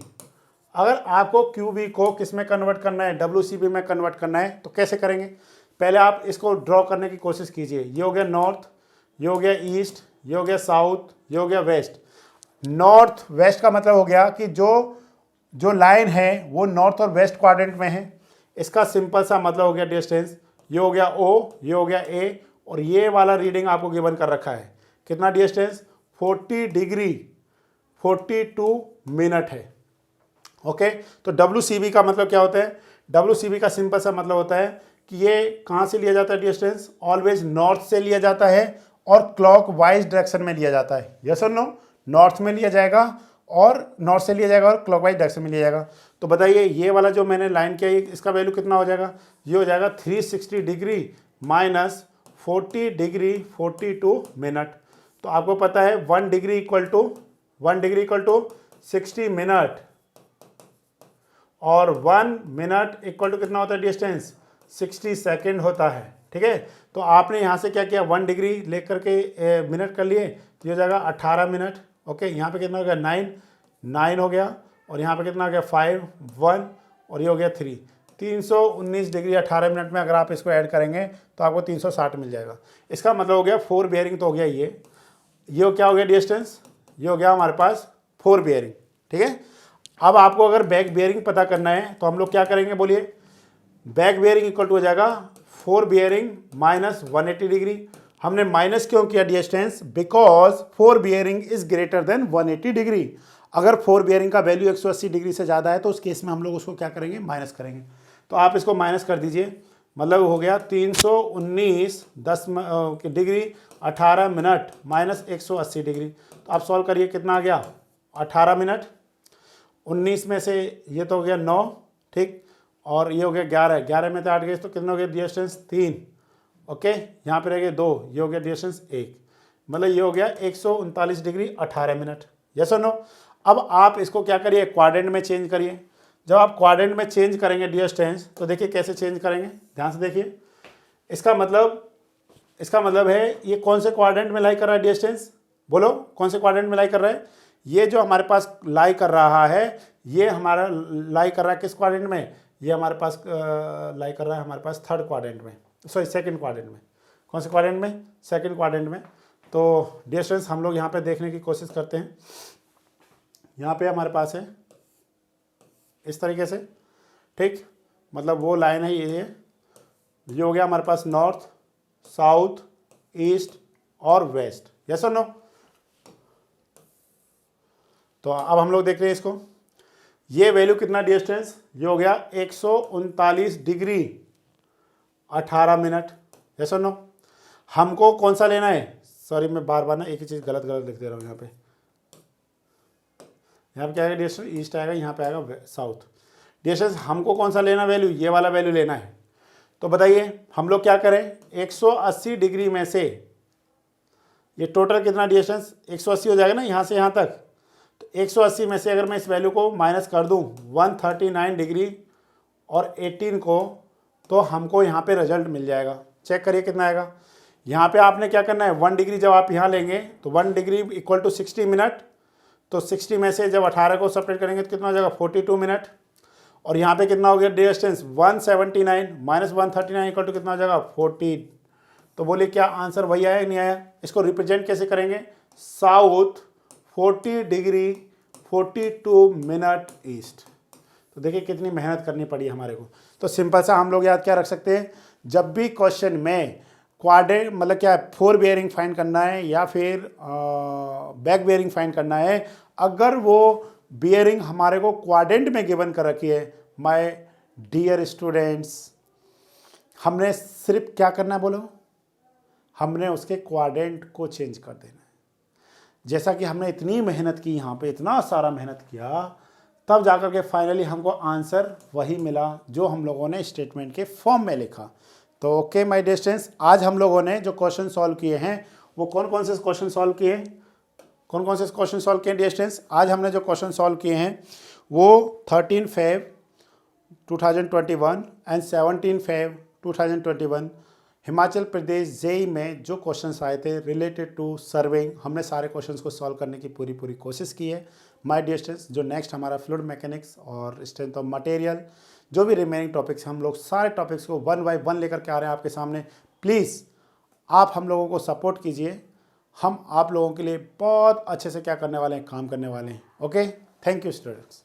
Speaker 1: अगर आपको QB को किस में कन्वर्ट करना है, WCB में कन्वर्ट करना है, तो कैसे करेंगे, पहले आप इसको ड्रॉ करने की कोशिश कीजिए। ये हो गया नॉर्थ, ये हो गया ईस्ट, ये हो गया साउथ, ये हो गया वेस्ट। नॉर्थ वेस्ट का मतलब हो गया कि जो लाइन है वो नॉर्थ और वेस्ट क्वाड्रेंट में है। इसका सिंपल सा मतलब हो गया डिस्टेंस, ये हो गया O, ये हो गया A, और ये वाला रीडिंग आपको गिवन कर रखा है, कितना डिस्टेंस, 40 डिग्री 42 मिनट है। ओके, तो WCB का मतलब क्या होता है, WCB का सिंपल सा मतलब होता है कि ये कहाँ से लिया जाता है डिस्टेंस, ऑलवेज नॉर्थ से लिया जाता है और क्लॉक वाइज डायरेक्शन में लिया जाता है। यस और नो, नॉर्थ में लिया जाएगा और नॉर्थ से लिया जाएगा और क्लॉक वाइज डायरेक्शन में लिया जाएगा। तो बताइए ये वाला जो मैंने लाइन किया इसका वैल्यू कितना हो जाएगा, ये हो जाएगा 360 डिग्री माइनस 40 डिग्री 42 मिनट। तो आपको पता है 1 डिग्री इक्वल टू 60 मिनट और 1 मिनट इक्वल टू कितना होता है डिस्टेंस, 60 सेकेंड होता है। ठीक है, तो आपने यहाँ से क्या किया, 1 डिग्री लेकर के मिनट कर लिए, तो ये हो जाएगा 18 मिनट। ओके, यहाँ पे कितना हो गया 9 हो गया और यहाँ पे कितना हो गया 5 1 और ये हो गया 3, 319 डिग्री 18 मिनट में अगर आप इसको ऐड करेंगे तो आपको 360 मिल जाएगा। इसका मतलब हो गया 4 बियरिंग तो हो गया ये क्या हो गया डिस्टेंस, ये हो गया हमारे पास 4 बियरिंग। ठीक है, अब आपको अगर बैक बियरिंग पता करना है तो हम लोग क्या करेंगे बोलिए, बैक बियरिंग इक्वल टू हो जाएगा 4 बियरिंग माइनस 180 डिग्री। हमने माइनस क्यों किया distance, because 4 bearing is greater than 180 degree. अगर 4 बियरिंग का वैल्यू 180 डिग्री से ज़्यादा है तो उस केस में हम लोग उसको क्या करेंगे, माइनस करेंगे। तो आप इसको माइनस कर दीजिए, मतलब हो गया 319 डिग्री 18 मिनट माइनस 180 डिग्री। तो आप सॉल्व करिए, कितना आ गया 18 मिनट, 19 में से ये तो हो गया 9, ठीक, और ये हो गया 11 में से 8 गए तो कितना हो गया डिस्टेंस 3। ओके, यहाँ पे रह गए 2, ये हो गया डिस्टेंस 1, मतलब ये हो गया 139 डिग्री 18 मिनट। यस और नो। अब आप इसको क्या करिए, क्वाड्रेंट में चेंज करिए। जब आप क्वाड्रेंट में चेंज करेंगे डिस्टेंस तो देखिए कैसे चेंज करेंगे, ध्यान से देखिए। इसका मतलब है ये कौन से क्वाड्रेंट में लाई कर रहा है डिस्टेंस, बोलो कौन से क्वाड्रेंट में लाई कर रहा है। ये जो हमारे पास लाई कर रहा है, ये हमारा लाई कर रहा है किस क्वाड्रेंट में, ये हमारे पास लाई कर रहा है हमारे पास थर्ड क्वाड्रेंट में, सॉरी सेकंड क्वाड्रेंट में। कौन से क्वाड्रेंट में, सेकंड क्वाड्रेंट में। तो डिस्टेंस हम लोग यहाँ पे देखने की कोशिश करते हैं। यहाँ पे हमारे पास है इस तरीके से, ठीक, मतलब वो लाइन है ये हो गया हमारे पास नॉर्थ, साउथ, ईस्ट और वेस्ट। यस और नो। तो अब हम लोग देख रहे हैं इसको, ये वैल्यू कितना डिस्टेंस, ये हो गया 139 डिग्री 18 मिनट। यस और नो। हमको कौन सा लेना है, सॉरी मैं बार बार ना एक ही चीज़ गलत लिख दे रहा हूँ। यहाँ पे क्या आएगा डिस्टेंस, ईस्ट आएगा, यहाँ पे आएगा साउथ। डिस्टेंस हमको कौन सा लेना वैल्यू, ये वाला वैल्यू लेना है। तो बताइए हम लोग क्या करें, 180 डिग्री में से ये टोटल कितना डिस्टेंस 180 हो जाएगा ना यहाँ से यहाँ तक। तो 180 में से अगर मैं इस वैल्यू को माइनस कर दूँ 139 डिग्री और 18 को, तो हमको यहाँ पे रिजल्ट मिल जाएगा। चेक करिए कितना आएगा। यहाँ पे आपने क्या करना है, 1 डिग्री जब आप यहाँ लेंगे तो 1 डिग्री इक्वल टू 60 मिनट। तो 60 में से जब 18 को सेपरेट करेंगे तो कितना हो जाएगा 42 मिनट। और यहाँ पे कितना हो गया डिस्टेंस 179 माइनस 139 इक्वल टू कितना हो जाएगा 40। तो बोलिए क्या आंसर वही आया नहीं आया। इसको रिप्रेजेंट कैसे करेंगे, साउथ 40 डिग्री 42 मिनट ईस्ट। तो देखिए कितनी मेहनत करनी पड़ी हमारे को। तो सिंपल सा हम लोग याद क्या रख सकते हैं, जब भी क्वेश्चन में क्वाड्रेंट मतलब क्या 4 बियरिंग फाइंड करना है या फिर बैक बियरिंग फाइंड करना है, अगर वो बियरिंग हमारे को क्वाड्रेंट में गिवन कर रखी है, माय डियर स्टूडेंट्स, हमने सिर्फ क्या करना है बोलो, हमने उसके क्वाड्रेंट को चेंज कर देना है। जैसा कि हमने इतनी मेहनत की, यहाँ पे इतना सारा मेहनत किया, तब जाकर के फाइनली हमको आंसर वही मिला जो हम लोगों ने स्टेटमेंट के फॉर्म में लिखा। तो ओके माय डियर स्टूडेंट्स, आज हम लोगों ने जो क्वेश्चन सॉल्व किए हैं वो कौन कौन से क्वेश्चन सॉल्व किए डियर स्टूडेंट्स। आज हमने जो क्वेश्चन सॉल्व किए हैं वो 13 Feb 2021 and 17 Feb 2021 Himachal Pradesh JE में जो क्वेश्चंस आए थे रिलेटेड टू सर्वेइंग, हमने सारे क्वेश्चंस को सॉल्व करने की पूरी कोशिश की है माय डियर स्टूडेंट्स। जो नेक्स्ट हमारा फ्लूइड मैकेनिक्स और स्ट्रेंथ ऑफ मटेरियल, जो भी रिमेनिंग टॉपिक्स, हम लोग सारे टॉपिक्स को 1 बाय 1 लेकर के आ रहे हैं आपके सामने। प्लीज़ आप हम लोगों को सपोर्ट कीजिए, हम आप लोगों के लिए बहुत अच्छे से क्या करने वाले हैं, काम करने वाले हैं। Okay, thank you students.